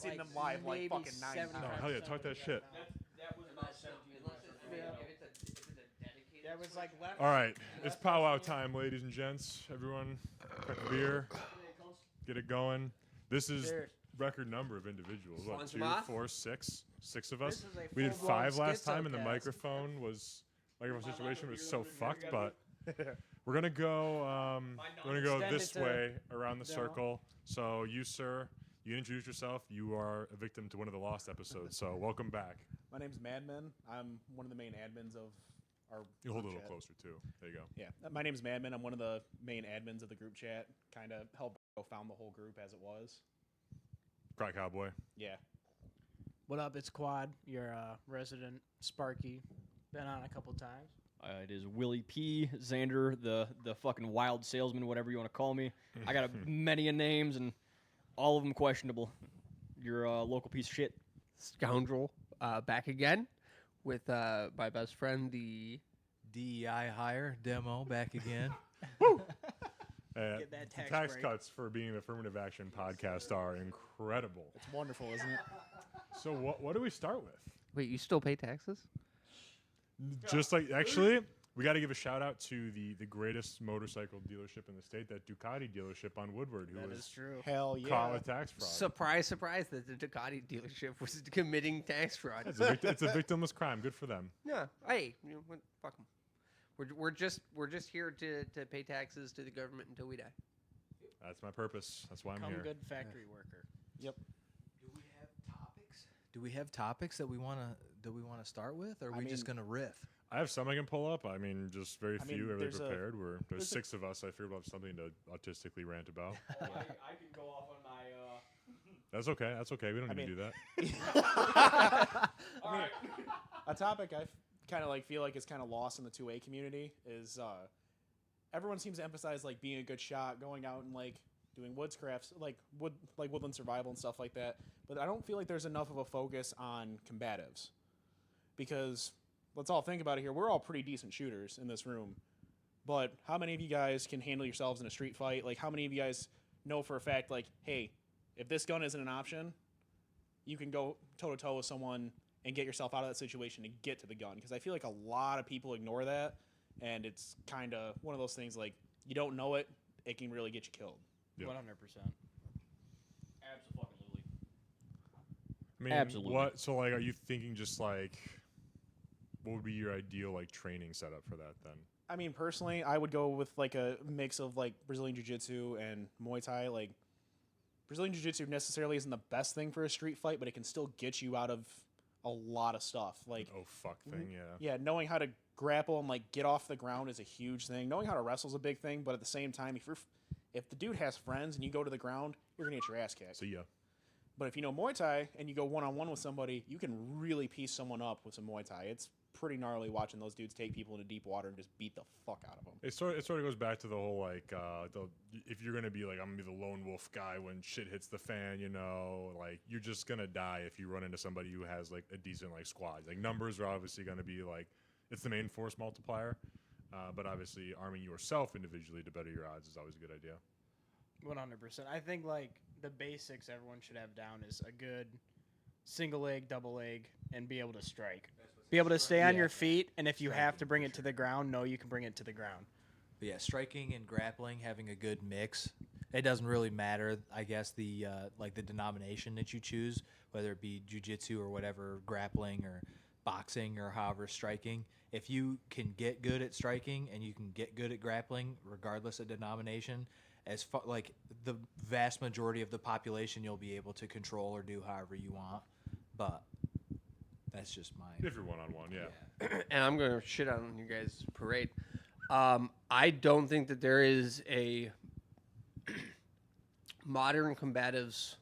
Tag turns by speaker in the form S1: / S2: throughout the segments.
S1: seen them live like fucking 9 times.
S2: No, hell yeah, talk that shit.
S3: That was about 17
S1: There was like left.
S2: All right, it's powwow time, ladies and gents. Everyone, crack a beer, get it going. This is record number of individuals. What, 2, 4, 6? 6 of us. We did 5 last time, and the microphone situation was so fucked. But we're gonna go. We're gonna go this way around the circle. So you, sir, you introduce yourself. You are a victim to one of the Lost episodes. So welcome back.
S1: My name's Madman. I'm one of the main admins of our.
S2: You hold it a little
S1: chat.
S2: closer too. There you go.
S1: Yeah, my name's Madman. I'm one of the main admins of the group chat. Kind of helped found the whole group as it was.
S2: Cry Cowboy.
S1: Yeah.
S4: What up? It's Quad, your resident Sparky. Been on a couple times.
S3: It is Willie P. Xander, the fucking wild salesman, whatever you want to call me. I got many names, and all of them questionable. You're a local piece of shit.
S5: Scoundrel, back again with my best friend, the
S6: DEI hire demo back again.
S4: Get that
S2: the
S4: tax
S2: tax
S4: break.
S2: cuts for being an affirmative action podcast are incredible.
S1: It's wonderful, isn't it?
S2: So what do we start with?
S5: Wait, you still pay taxes?
S2: Just like, actually, we got to give a shout out to the greatest motorcycle dealership in the state, that Ducati dealership on Woodward, who
S4: That
S2: was
S4: is true.
S1: Hell yeah.
S2: caught with tax fraud.
S5: Surprise, surprise that the Ducati dealership was committing tax fraud.
S2: It's a victimless crime. Good for them.
S5: Yeah. Hey, fuck them. We're just here to pay taxes to the government until we die.
S2: That's my purpose. That's why I'm
S4: Become
S2: here.
S4: good factory worker.
S1: Yep.
S6: Do we have topics that we wanna start with, or are we just gonna riff?
S2: I have some I can pull up. I mean, just very few. Everybody
S1: there's
S2: prepared. There's
S1: there's
S2: 6 of us. I figured we'll have something to autistically rant about.
S3: I can go off on my.
S2: That's okay. That's okay. We don't need to do that.
S1: I mean, a topic I kind of like feel like is kind of lost in the 2A community is everyone seems to emphasize like being a good shot, going out and like doing woodscrafts, like woodland survival and stuff like that. But I don't feel like there's enough of a focus on combatives, because let's all think about it here. We're all pretty decent shooters in this room, but how many of you guys can handle yourselves in a street fight? Like, how many of you guys know for a fact, like, hey, if this gun isn't an option, you can go toe-to-toe with someone and get yourself out of that situation to get to the gun? Because I feel like a lot of people ignore that, and it's kind of one of those things, like, you don't know it, it can really get you killed.
S2: Yep.
S4: 100%.
S3: Absolutely.
S2: I mean,
S3: Absolutely.
S2: So, like, are you thinking just like, what would be your ideal like training setup for that then?
S1: I mean, personally, I would go with like a mix of like Brazilian Jiu-Jitsu and Muay Thai. Like, Brazilian Jiu-Jitsu necessarily isn't the best thing for a street fight, but it can still get you out of a lot of stuff. Like,
S2: Oh fuck thing, yeah.
S1: yeah, knowing how to grapple and like get off the ground is a huge thing. Knowing how to wrestle is a big thing, but at the same time, if the dude has friends and you go to the ground, you're gonna get your ass kicked.
S2: So yeah.
S1: But if you know Muay Thai and you go one-on-one with somebody, you can really piece someone up with some Muay Thai. It's pretty gnarly watching those dudes take people into deep water and just beat the fuck out of them.
S2: It sort of goes back to the whole like if you're gonna be like, I'm gonna be the lone wolf guy when shit hits the fan, you know, like you're just gonna die if you run into somebody who has like a decent like squad. Like numbers are obviously gonna be like, it's the main force multiplier, but obviously arming yourself individually to better your odds is always a good idea.
S4: 100%. I think like the basics everyone should have down is a good single leg, double leg, and be able to strike. Be able to stay on your feet, and if you have to bring it to the ground, know you can bring it to the ground.
S6: But yeah, striking and grappling, having a good mix. It doesn't really matter, I guess, the like the denomination that you choose, whether it be jiu-jitsu or whatever, grappling or boxing or however striking. If you can get good at striking and you can get good at grappling, regardless of denomination, as far like the vast majority of the population, you'll be able to control or do however you want. But that's just my.
S2: If you're one-on-one, yeah.
S5: And I'm going to shit on you guys' parade. I don't think that there is a modern combatives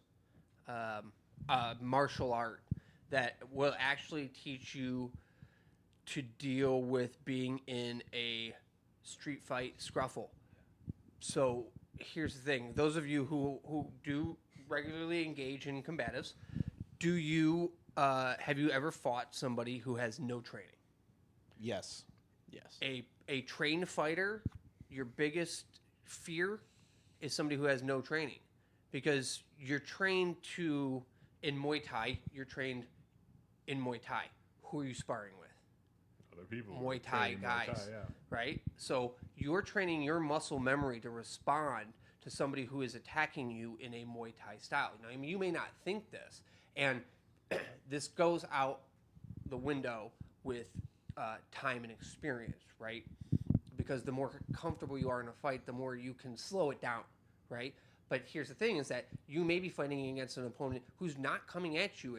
S5: martial art that will actually teach you to deal with being in a street fight scruffle. So here's the thing. Those of you who do regularly engage in combatives, do you have you ever fought somebody who has no training?
S1: Yes.
S4: Yes.
S5: A trained fighter, your biggest fear is somebody who has no training, because you're trained to in Muay Thai, you're trained in Muay Thai. Who are you sparring with?
S2: Other people.
S5: Muay Thai guys,
S2: Muay Thai, yeah.
S5: right? So you're training your muscle memory to respond to somebody who is attacking you in a Muay Thai style. Now, I mean, you may not think this, and this goes out the window with time and experience, right? Because the more comfortable you are in a fight, the more you can slow it down, right? But here's the thing: is that you may be fighting against an opponent who's not coming at you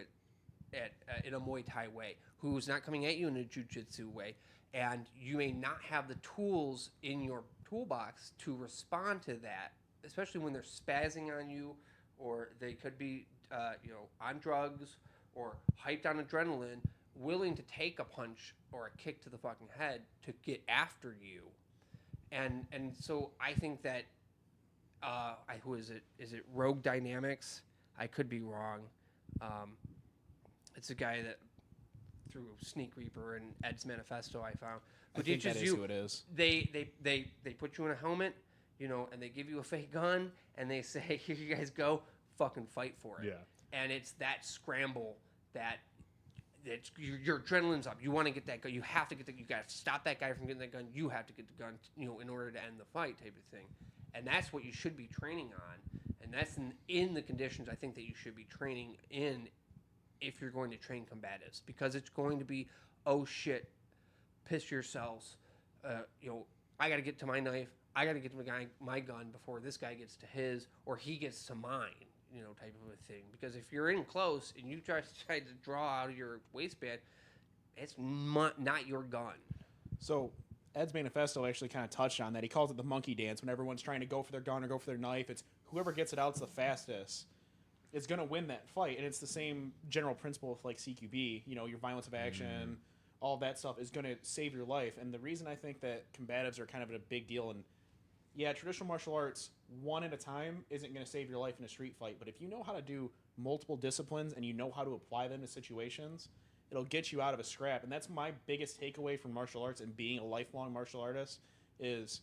S5: in a Muay Thai way, who's not coming at you in a Jiu-Jitsu way, and you may not have the tools in your toolbox to respond to that, especially when they're spazzing on you, or they could be, on drugs or hyped on adrenaline, willing to take a punch or a kick to the fucking head to get after you, and so I think that. Who is it? Is it Rogue Dynamics? I could be wrong. It's a guy that through Sneak Reaper and Ed's Manifesto I found.
S1: I think that is who it is.
S5: They put you in a helmet, and they give you a fake gun, and they say, "Here you guys go, fucking fight for it."
S2: Yeah.
S5: And it's that scramble that your adrenaline's up. You want to get that gun. You have to get you got to stop that guy from getting that gun. You have to get the gun, in order to end the fight, type of thing. And that's what you should be training on. And that's in the conditions I think that you should be training in if you're going to train combatives. Because it's going to be, oh shit, piss yourselves. I got to get to my knife. I got to get to my gun before this guy gets to his or he gets to mine, type of a thing. Because if you're in close and you try to draw out of your waistband, it's not your gun.
S1: So Ed's Manifesto actually kind of touched on that. He calls it the monkey dance. When everyone's trying to go for their gun or go for their knife, it's whoever gets it out the fastest is going to win that fight. And it's the same general principle with like CQB. Your violence of action, all that stuff is going to save your life. And the reason I think that combatives are kind of a big deal, and yeah, traditional martial arts, one at a time, isn't going to save your life in a street fight. But if you know how to do multiple disciplines and you know how to apply them to situations, it'll get you out of a scrap. And that's my biggest takeaway from martial arts and being a lifelong martial artist is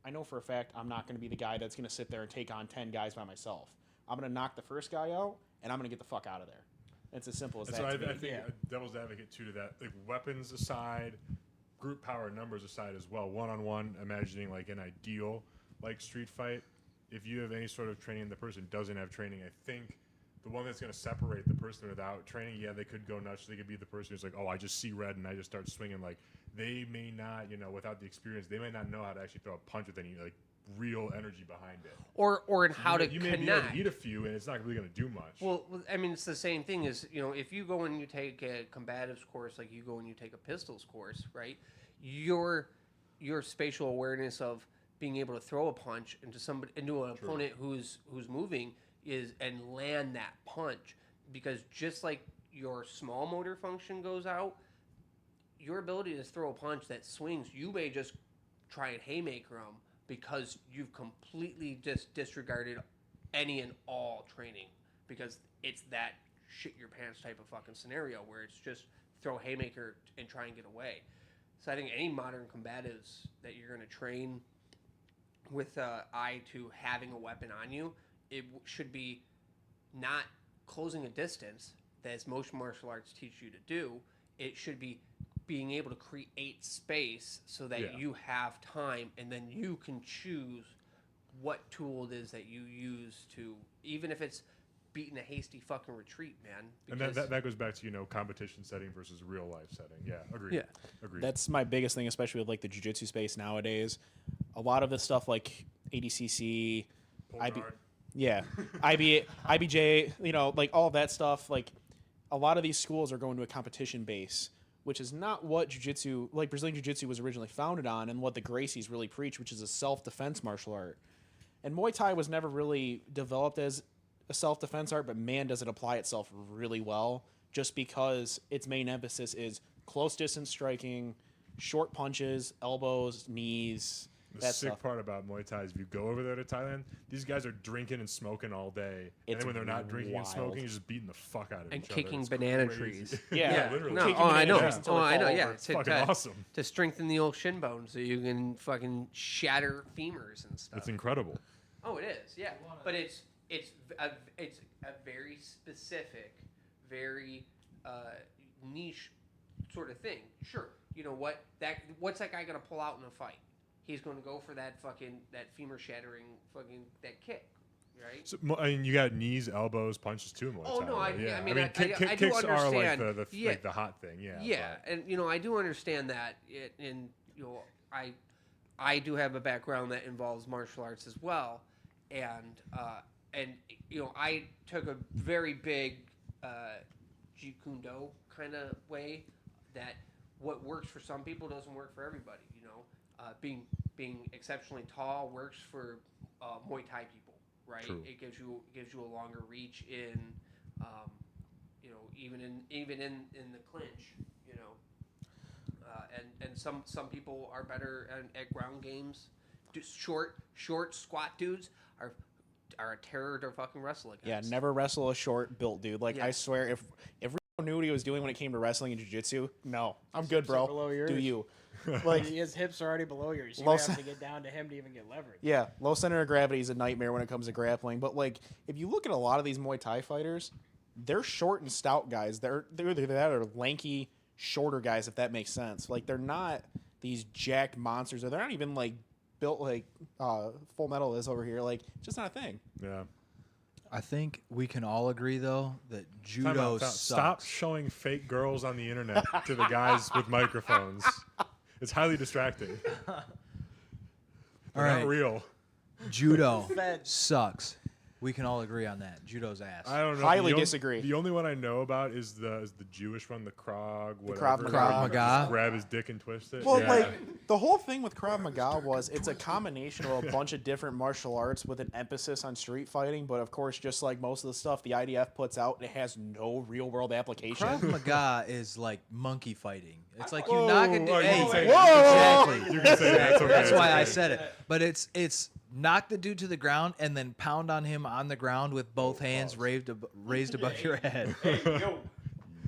S1: I know for a fact I'm not going to be the guy that's going to sit there and take on 10 guys by myself. I'm going to knock the first guy out, and I'm going to get the fuck out of there. It's as simple as that.
S2: So
S1: I
S2: think devil's advocate, too, to that. Like, weapons aside, group power numbers aside as well, one-on-one, imagining like an ideal like street fight, if you have any sort of training, the person doesn't have training, I think the one that's going to separate the person without training, they could go nuts. They could be the person who's like, oh, I just see red and I just start swinging. Like, they may not, without the experience, they may not know how to actually throw a punch with any, like, real energy behind it.
S5: Or in how to connect.
S2: You may be able to eat a few, and it's not really going to do much.
S5: Well, I mean, it's the same thing as, if you go and you take a combatives course, like you go and you take a pistols course, right? Your spatial awareness of being able to throw a punch into an opponent who's moving and land that punch, because just like your small motor function goes out, your ability to throw a punch that swings, you may just try and haymaker them because you've completely just disregarded any and all training, because it's that shit your pants type of fucking scenario where it's just throw a haymaker and try and get away. So I think any modern combatives that you're going to train with an eye to having a weapon on you, it should be not closing a distance, as most martial arts teach you to do. It should be being able to create space so that you have time, and then you can choose what tool it is that you use to, even if it's beating a hasty fucking retreat, man.
S2: And that goes back to, competition setting versus real life setting. Yeah, agreed.
S5: Yeah.
S2: Agreed.
S1: That's my biggest thing, especially with like the jiu-jitsu space nowadays. A lot of this stuff like ADCC, IBJ, like all of that stuff, like a lot of these schools are going to a competition base, which is not what jiu-jitsu, like Brazilian jiu-jitsu was originally founded on, and what the Gracies really preach, which is a self-defense martial art. And Muay Thai was never really developed as a self-defense art, but man, does it apply itself really well, just because its main emphasis is close distance striking, short punches, elbows, knees.
S2: The sick part about Muay Thai is if you go over there to Thailand, these guys are drinking and smoking all day. And then when they're not drinking and smoking, you're just beating the fuck out of each other.
S5: And kicking banana trees.
S1: Yeah,
S2: literally.
S5: No, I know. I know. Yeah,
S2: it's fucking awesome.
S5: To strengthen the old shin bone so you can fucking shatter femurs and stuff.
S2: It's incredible.
S5: Oh, it is. Yeah, but it's a very specific, very niche sort of thing. Sure, you know what's that guy gonna pull out in a fight? He's gonna go for that femur shattering that kick. Right.
S2: So, I mean, you got knees, elbows, punches too.
S5: Oh no, I do
S2: kicks
S5: understand.
S2: are like the hot thing. Yeah.
S5: Yeah, and I do understand that. And I do have a background that involves martial arts as well, and I took a very big Jeet Kune Do kind of way that what works for some people doesn't work for everybody. Being exceptionally tall works for Muay Thai people. Right,
S2: True.
S5: It gives you a longer reach in, even in the clinch, and some people are better at ground games. Just short squat dudes are a terror to fucking wrestle against.
S1: Yeah, never wrestle a short built dude. Like I swear, if Rico knew what he was doing when it came to wrestling and jiu-jitsu, no, I'm good, bro.
S4: Below yours.
S1: Do you?
S4: Like his hips are already below yours. You have to get down to him to even get leverage.
S1: Yeah, low center of gravity is a nightmare when it comes to grappling. But like, if you look at a lot of these Muay Thai fighters, they're short and stout guys. They're either that or lanky, shorter guys, if that makes sense. Like they're not these jacked monsters, or they're not even like built like Full Metal is over here. Like, it's just not a thing.
S2: Yeah.
S6: I think we can all agree though that judo sucks.
S2: Stop showing fake girls on the internet to the guys with microphones. It's highly distracting. They're not real.
S6: Judo sucks. We can all agree on that. Judo's ass.
S2: I don't know.
S1: Highly disagree.
S2: The only one I know about is the Jewish one, the Krav, whatever.
S1: Krav Maga.
S6: Krav Maga.
S2: Just grab his dick and twist it.
S1: Well,
S2: yeah.
S1: like the whole thing with Krav Maga was it's a combination of a bunch of different martial arts with an emphasis on street fighting. But of course, just like most of the stuff the IDF puts out, it has no real world application.
S6: Krav Maga is like monkey fighting. It's like
S2: Whoa,
S6: you're not gonna do.
S2: you can say
S6: Exactly.
S2: You can say that. It's okay.
S6: That's
S2: It's
S6: why
S2: okay.
S6: I said it. But it's knock the dude to the ground and then pound on him on the ground with both hands raised above your head.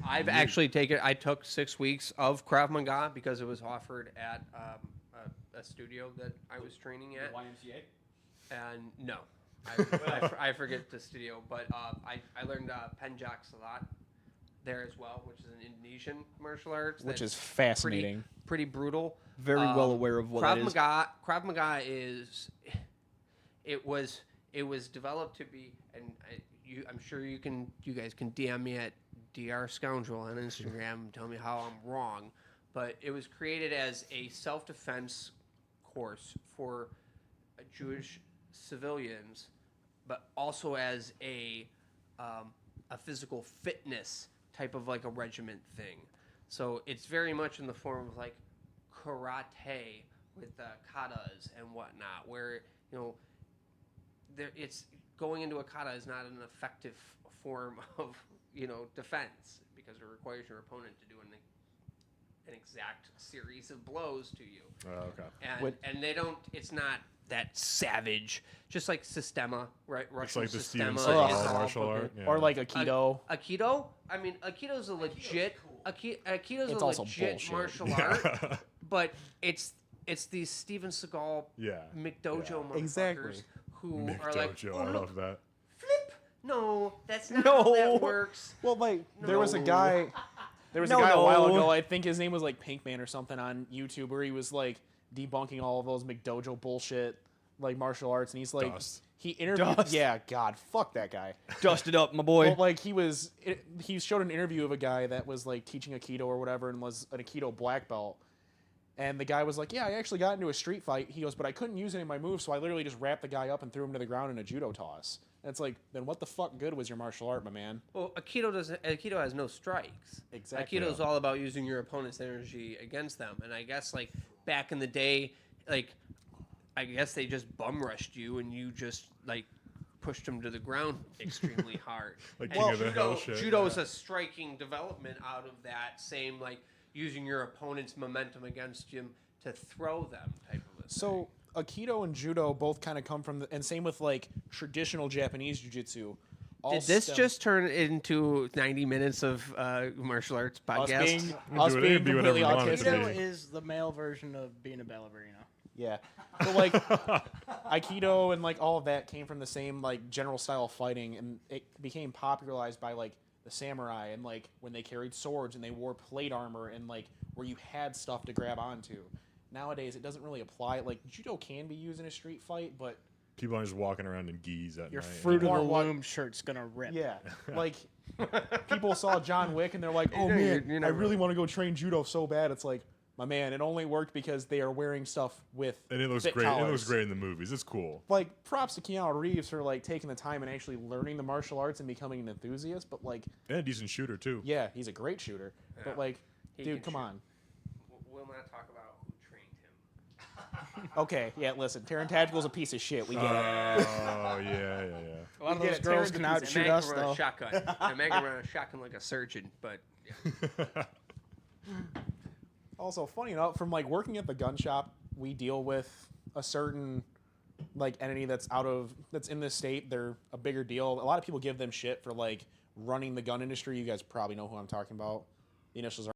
S5: I took 6 weeks of Krav Maga because it was offered at a studio that I was training at.
S3: YMCA?
S5: And no, I forget the studio, but I learned Penjak Salat there as well, which is an Indonesian martial arts.
S1: Which
S5: that's
S1: is fascinating.
S5: Pretty brutal.
S3: Very well aware of what that is.
S5: Krav Maga is. It was developed to be, and I'm sure you guys can DM me at drscoundrel on Instagram and tell me how I'm wrong, but it was created as a self-defense course for Jewish civilians, but also as a physical fitness type of like a regiment thing. So it's very much in the form of like karate with katas and whatnot, where it's going into a kata is not an effective form of defense because it requires your opponent to do an exact series of blows to you.
S2: Oh, okay.
S5: And they don't. It's not that savage. Just like Sistema, right?
S2: It's
S5: Russian
S2: like the Steven
S5: Sistema
S2: Seagal
S5: is all
S2: martial
S5: fucking-
S2: art. Yeah.
S1: Or like Aikido.
S5: Aikido. I mean, Aikido's a legit. Aikido's
S1: It's
S5: a
S1: also
S5: legit
S1: bullshit.
S5: martial art, but it's these Steven Seagal
S2: Yeah.
S5: McDojo motherfuckers
S1: Exactly.
S5: who are like,
S2: McDojo,
S5: oh,
S2: I
S5: look,
S2: love that.
S5: flip. No, that's not how that works.
S1: Well, like there was a
S5: No.
S1: guy. There was a guy a while ago. I think his name was like Pinkman or something on YouTube, where he was like debunking all of those McDojo bullshit, like martial arts, and he's like,
S2: Dust.
S1: he interviewed.
S3: Dust.
S1: Yeah, God, fuck that guy.
S3: Dust it up, my boy.
S1: Well, like he showed an interview of a guy that was like teaching Aikido or whatever, and was an Aikido black belt. And the guy was like, yeah, I actually got into a street fight. He goes, but I couldn't use any of my moves, so I literally just wrapped the guy up and threw him to the ground in a judo toss. And it's like, then what the fuck good was your martial art, my man?
S5: Well, Aikido has no strikes.
S1: Exactly.
S5: Aikido is all about using your opponent's energy against them. And I guess like back in the day, like I guess they just bum rushed you and you just like pushed them to the ground extremely hard.
S2: Like
S5: And
S2: King of the Hill shit,
S5: judo
S2: yeah.
S5: is a striking development out of that same like using your opponent's momentum against him to throw them type of a
S1: So Aikido and Judo both kind of come from and same with like traditional Japanese jiu-jitsu.
S5: Did this just turn into 90 minutes of martial arts
S1: us
S5: podcast?
S1: being,
S2: We'll
S1: us
S2: do it.
S1: being
S2: It can be whatever
S1: completely
S2: you want it to
S1: autistic?
S2: be.
S4: Judo is the male version of being a ballerina.
S1: Yeah, but like Aikido and like all of that came from the same like general style of fighting, and it became popularized by like the samurai and like when they carried swords and they wore plate armor and like where you had stuff to grab onto. Nowadays, it doesn't really apply. Like judo can be used in a street fight, but
S2: people are just walking around in gis at
S4: Your
S2: night.
S4: Fruit of the
S1: Or what-
S4: Loom shirt's gonna rip.
S1: yeah, like people saw John Wick and they're like, "Oh
S5: know,
S1: man,
S5: you're
S1: I
S5: not
S1: really want to go train judo so bad." It's like, my man, it only worked because they are wearing stuff with
S2: And it looks
S1: thick
S2: great. It
S1: collars.
S2: looks great in the movies. It's cool.
S1: Like, props to Keanu Reeves for like taking the time and actually learning the martial arts and becoming an enthusiast. But like,
S2: And a decent shooter too.
S1: yeah, he's a great shooter. But like,
S5: He
S1: dude,
S5: can
S1: come
S5: shoot.
S1: on.
S5: We'll not talk about who trained him.
S1: Okay, yeah, listen, Terran Tactical's a piece of shit. We get it.
S2: Oh yeah.
S4: A lot of
S1: get
S4: those
S1: it.
S4: girls
S1: Terrence
S4: can
S1: is a
S5: And
S4: outshoot
S5: Meg
S4: us
S5: can run
S4: though.
S5: a shotgun. And Meg can run a shotgun like a surgeon, but
S1: Also, funny enough, from like working at the gun shop, we deal with a certain like entity that's in this state. They're a bigger deal. A lot of people give them shit for like running the gun industry. You guys probably know who I'm talking about. The initials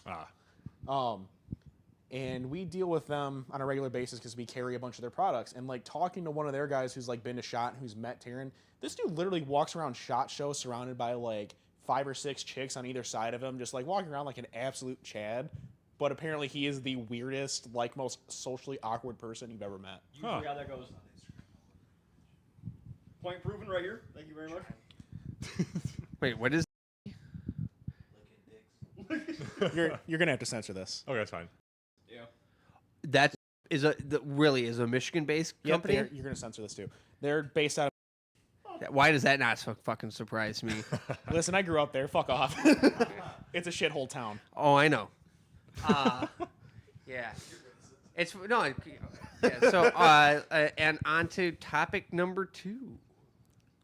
S1: are and we deal with them on a regular basis because we carry a bunch of their products. And like talking to one of their guys who's like been to SHOT and who's met Terran, this dude literally walks around SHOT Show surrounded by like 5 or 6 chicks on either side of him, just like walking around like an absolute Chad. But apparently he is the weirdest, like most socially awkward person you've ever met.
S3: Usually how that goes. Point proven right here. Thank you very much.
S5: wait, what is?
S1: You're gonna have to censor this.
S2: Okay, that's fine.
S3: Yeah.
S5: That is really is a Michigan-based company.
S1: Yep, you're gonna censor this too. They're based out
S5: Why does that not fucking surprise me?
S1: of. Listen, I grew up there. Fuck off. It's a shithole town.
S5: Oh, I know. Yeah. It's no. Yeah, so and on to topic number 2.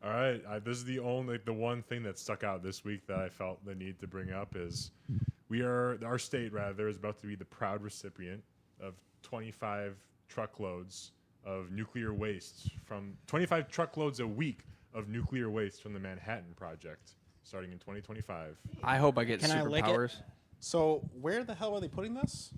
S2: All right, this is the one thing that stuck out this week that I felt the need to bring up is our state rather is about to be the proud recipient of 25 truckloads of nuclear waste from 25 truckloads a week of nuclear waste from the Manhattan Project starting in 2025.
S5: I hope I get
S4: Can I lick it?
S5: superpowers.
S1: So where the hell are they putting this?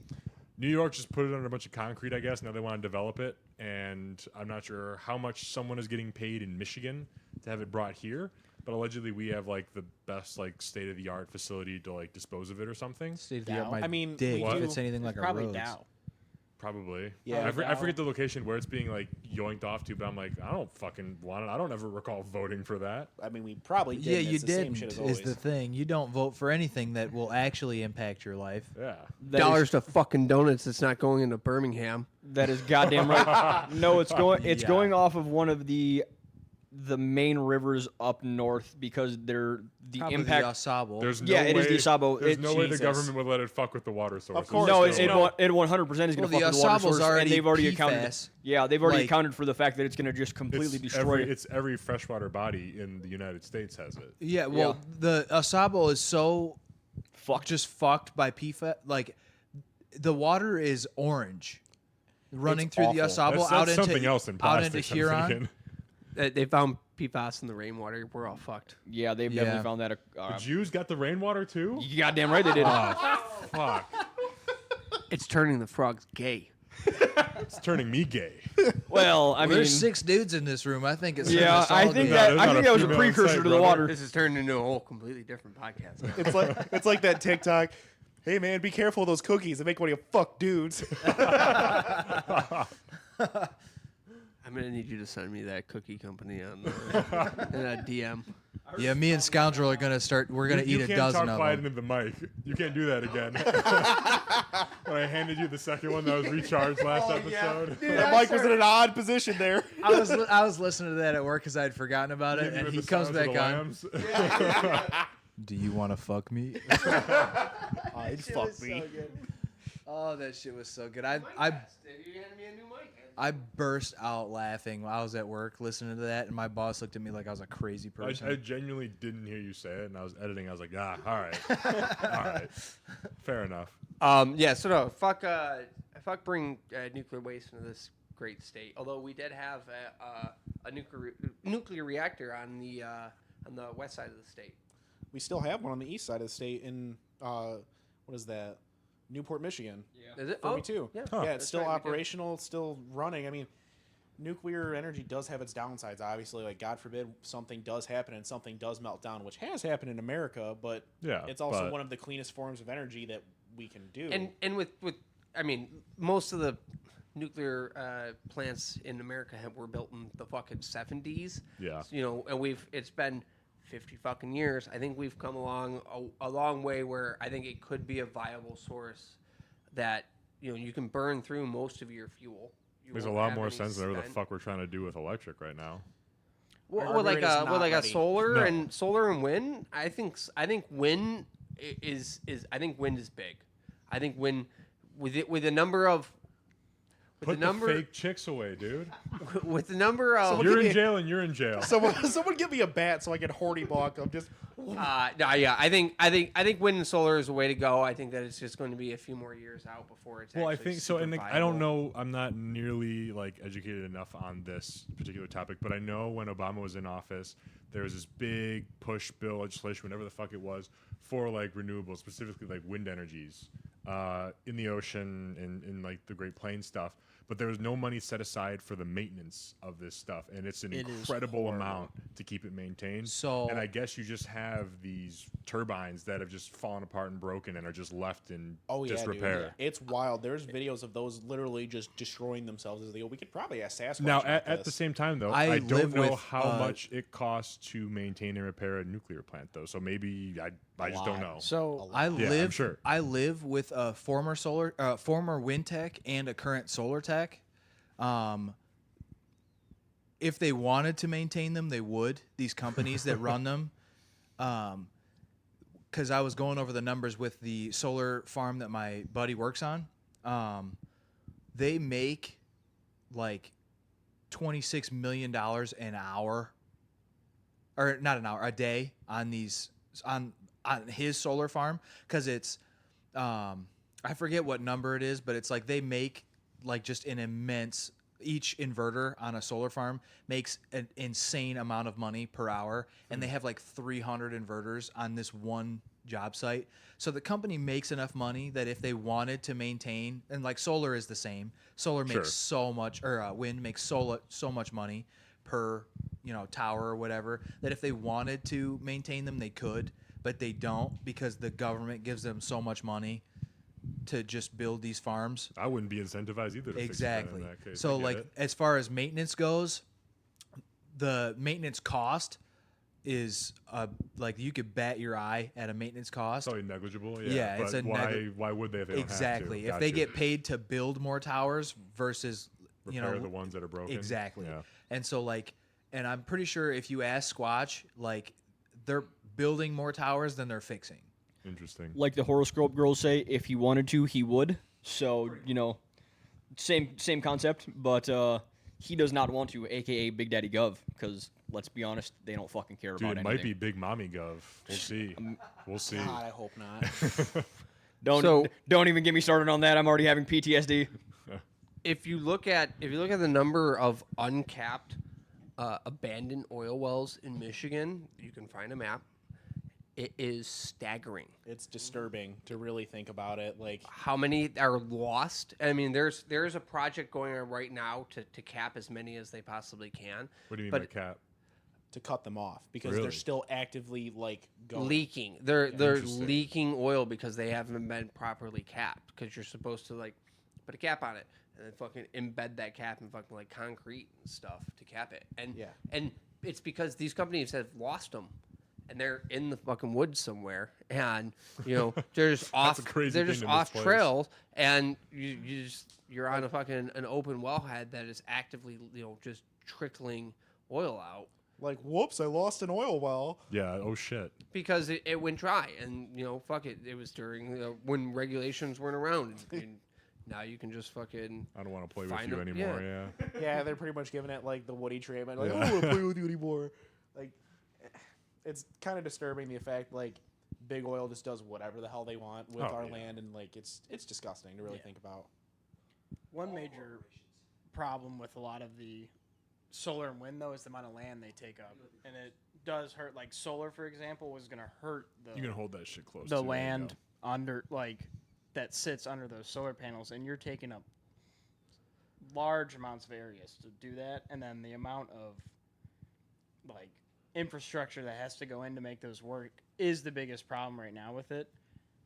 S2: New York just put it under a bunch of concrete, I guess. Now they want to develop it, and I'm not sure how much someone is getting paid in Michigan to have it brought here. But allegedly, we have like the best like state of the art facility to like dispose of it or something.
S6: State of the art might
S1: I mean,
S6: dig
S1: we
S6: if
S1: do-
S6: it's anything like a
S4: Probably
S6: roads.
S4: Dow.
S2: Probably.
S1: Yeah.
S2: I forget the location where it's being like yoinked off to, but I'm like, I don't fucking want it. I don't ever recall voting for that.
S1: I mean, we probably did.
S6: Yeah,
S1: and
S6: you
S1: it's the same
S6: didn't.
S1: shit as
S6: Is
S1: always.
S6: the thing. You don't vote for anything that will actually impact your life.
S2: Yeah.
S5: Dollars to fucking donuts. It's not going into Birmingham.
S3: That is goddamn right. No, it's going. It's
S6: Yeah.
S3: going off of one of the main rivers up north because they're the
S6: Probably
S3: impact.
S6: the Asabo.
S2: There's
S3: Yeah,
S2: no
S3: it is
S2: way,
S3: the Asabo.
S2: There's no way the
S1: Jesus.
S2: government would let it fuck with the water source.
S1: course.
S3: No,
S1: There's
S3: it
S1: no-
S3: 100% is going to
S6: Well,
S3: fuck
S6: the
S3: with the water
S6: Asabo's
S3: source,
S6: already
S3: and they've already accounted.
S6: PFAS.
S3: Yeah, they've already
S6: Like-
S3: accounted for the fact that it's going to just completely destroy.
S2: It's every freshwater body in the United States has it.
S6: Yeah, well, the Asabo is so
S3: Fuck.
S6: just fucked by PFAS. Like, the water is orange running
S1: It's
S6: through the
S1: awful.
S6: Asabo
S2: That's
S6: out into
S2: something else in
S6: out into
S2: plastics. I'm
S6: Huron.
S2: thinking.
S5: They found PFAS in the rainwater. We're all fucked.
S3: Yeah, they've
S6: Yeah.
S3: definitely found that.
S2: The Jews got the rainwater too.
S3: You goddamn right they did.
S2: Oh, fuck!
S5: It's turning the frogs gay.
S2: It's turning me gay.
S3: Well, I mean,
S6: There's 6 dudes in this room. I think it's
S3: yeah, I think that
S2: there's
S3: I
S2: not
S3: think
S2: a
S3: that was a
S2: female in
S3: precursor
S2: sight,
S3: to the
S2: brother.
S3: water.
S5: This has turned into a whole completely different podcast.
S1: It's like that TikTok. Hey man, be careful of those cookies. They make one of you fuck dudes.
S5: I'm gonna need you to send me that cookie company on in a DM.
S6: Yeah, me and Scoundrel are gonna start. We're gonna
S2: You
S6: eat a
S2: can't
S6: dozen
S2: talk
S6: of
S2: quiet
S6: them.
S2: into the mic. You can't do that again. When I handed you the second one that was recharged last episode.
S1: That mic was in an odd position there.
S6: I was listening to that at work because I had forgotten about it,
S2: Hit me
S6: and
S2: with
S6: he
S2: the
S6: comes
S2: sounds of
S6: back
S2: the
S6: on.
S2: lambs.
S6: Do you want to fuck me?
S1: I'd fuck me.
S6: Oh, that shit was so good.
S5: You handed me a new mic.
S6: I burst out laughing while I was at work listening to that, and my boss looked at me like I was a crazy person.
S2: I genuinely didn't hear you say it, and I was editing. I was like, all right, all right, fair enough.
S5: Yeah. So no, fuck bring nuclear waste into this great state. Although we did have a nuclear reactor on the west side of the state.
S1: We still have one on the east side of the state in what is that? Newport, Michigan.
S5: Is it?
S1: For me too.
S5: Yeah.
S1: Yeah, it's still
S5: right, we can-
S1: operational, it's still running. I mean, nuclear energy does have its downsides, obviously. Like, God forbid something does happen and something does melt down, which has happened in America, but it's also one of the cleanest forms of energy that we can do.
S5: And with I mean, most of the nuclear plants in America were built in the fucking 70s.
S2: Yeah.
S5: You know, and it's been 50 fucking years. I think we've come along a long way where I think it could be a viable source that, you know, you can burn through most of your fuel.
S2: Makes a lot more sense than whatever the fuck we're trying to do with electric right now.
S5: Well, like a solar and wind. I think wind is big. I think wind with the number of
S2: Put the fake chicks away, dude.
S5: with the number of
S2: You're in jail and you're in jail.
S1: Someone give me a bat so I can horny block them. Just
S5: no, yeah, I think wind and solar is the way to go. I think that it's just going to be a few more years out before it's.
S2: Well, I
S5: actually
S2: think so, and
S5: super
S2: I don't
S5: viable.
S2: know. I'm not nearly like educated enough on this particular topic, but I know when Obama was in office, there was this big push bill legislation, whatever the fuck it was, for like renewables, specifically like wind energies in the ocean and in like the Great Plains stuff. But there was no money set aside for the maintenance of this stuff, and it's an incredible amount to keep it maintained.
S6: So-
S2: and I guess you just have these turbines that have just fallen apart and broken and are just left in disrepair.
S1: Dude. It's wild. There's videos of those literally just destroying themselves as they go. We could probably ask Sasquatch
S2: Now,
S1: about
S2: at the
S1: this.
S2: same time, though,
S6: I
S2: I don't
S6: live
S2: know
S6: with,
S2: how much it costs to maintain and repair a nuclear plant, though. So maybe I just don't know.
S4: So
S6: I
S2: I'm
S6: live.
S2: sure.
S6: I live with a former wind tech and a current solar tech. If they wanted to maintain them, they would. These companies that run them, because I was going over the numbers with the solar farm that my buddy works on. They make like $26 million an hour, or not an hour, a day on these on his solar farm, because it's I forget what number it is, but it's like they make like just an immense, each inverter on a solar farm makes an insane amount of money per hour, and they have like 300 inverters on this one job site. So the company makes enough money that if they wanted to maintain, and like solar is the same, solar makes so much, or wind makes so much money per, you know, tower or whatever, that if they wanted to maintain them, they could, but they don't, because the government gives them so much money to just build these farms.
S2: I wouldn't be incentivized either to
S6: Exactly.
S2: fix that in that case.
S6: So
S2: I get
S6: like
S2: it.
S6: as far as maintenance goes, the maintenance cost is like you could bat your eye at a maintenance cost.
S2: It's probably negligible.
S6: Yeah,
S2: but
S6: it's a
S2: why would they if they
S6: exactly.
S2: don't have
S6: If
S2: to?
S6: they
S2: Gotcha.
S6: get paid to build more towers versus
S2: repair the ones that are broken.
S6: exactly.
S2: Yeah.
S6: And so like, and I'm pretty sure if you ask Squatch, like they're building more towers than they're fixing.
S2: Interesting.
S3: Like the horoscope girls say, if he wanted to, he would. So, you know, same concept, but he does not want to, aka Big Daddy Gov, because let's be honest, they don't fucking care
S2: Dude,
S3: about
S2: it
S3: anything.
S2: might be Big Mommy Gov. We'll see. We'll see.
S1: God, I hope not.
S3: Don't even get me started on that. I'm already having PTSD.
S5: If you look at the number of uncapped abandoned oil wells in Michigan, you can find a map. It is staggering.
S1: It's disturbing to really think about it. Like,
S5: How many are lost? I mean, there's a project going on right now to cap as many as they possibly can.
S2: What do you mean
S5: But
S2: by cap?
S1: to cut them off because
S2: Really?
S1: they're still actively like going.
S5: leaking. They're
S2: Interesting.
S5: leaking oil because they haven't been properly capped. Because you're supposed to like put a cap on it and then fucking embed that cap in fucking like concrete and stuff to cap it. And
S1: Yeah.
S5: and it's because these companies have lost them. And they're in the fucking woods somewhere, and you know they're just off.
S2: a crazy
S5: They're
S2: thing
S5: just
S2: to
S5: off
S2: misplace.
S5: trails, and you're on a fucking an open wellhead that is actively just trickling oil out
S1: Like, whoops, I lost an oil well.
S2: Yeah. Oh shit.
S5: because it went dry, and fuck it. It was during when regulations weren't around. And now you can just fucking
S2: I don't want to play with
S5: Find
S2: you
S5: them-
S2: anymore.
S5: yeah.
S2: Yeah.
S1: Yeah, they're pretty much giving it like the Woody treatment. Like,
S2: Yeah.
S1: I don't want to play with you anymore. Like, it's kind of disturbing the fact like big oil just does whatever the hell they want with
S2: Oh,
S1: our
S2: yeah.
S1: land, and like it's disgusting to really think about.
S4: one major problem with a lot of the solar and wind though is the amount of land they take up, and it does hurt. Like solar, for example, was going to hurt
S2: You can hold that shit close.
S4: the
S2: to you,
S4: land under like that sits under those solar panels, and you're taking up large amounts of areas to do that, and then the amount of like infrastructure that has to go in to make those work is the biggest problem right now with it.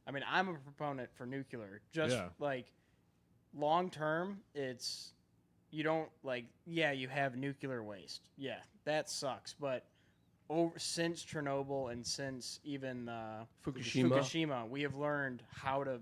S4: I mean, I'm a proponent for nuclear. Just like long term, it's you don't like you have nuclear waste. Yeah, that sucks, but since Chernobyl and since even Fukushima, we have learned how to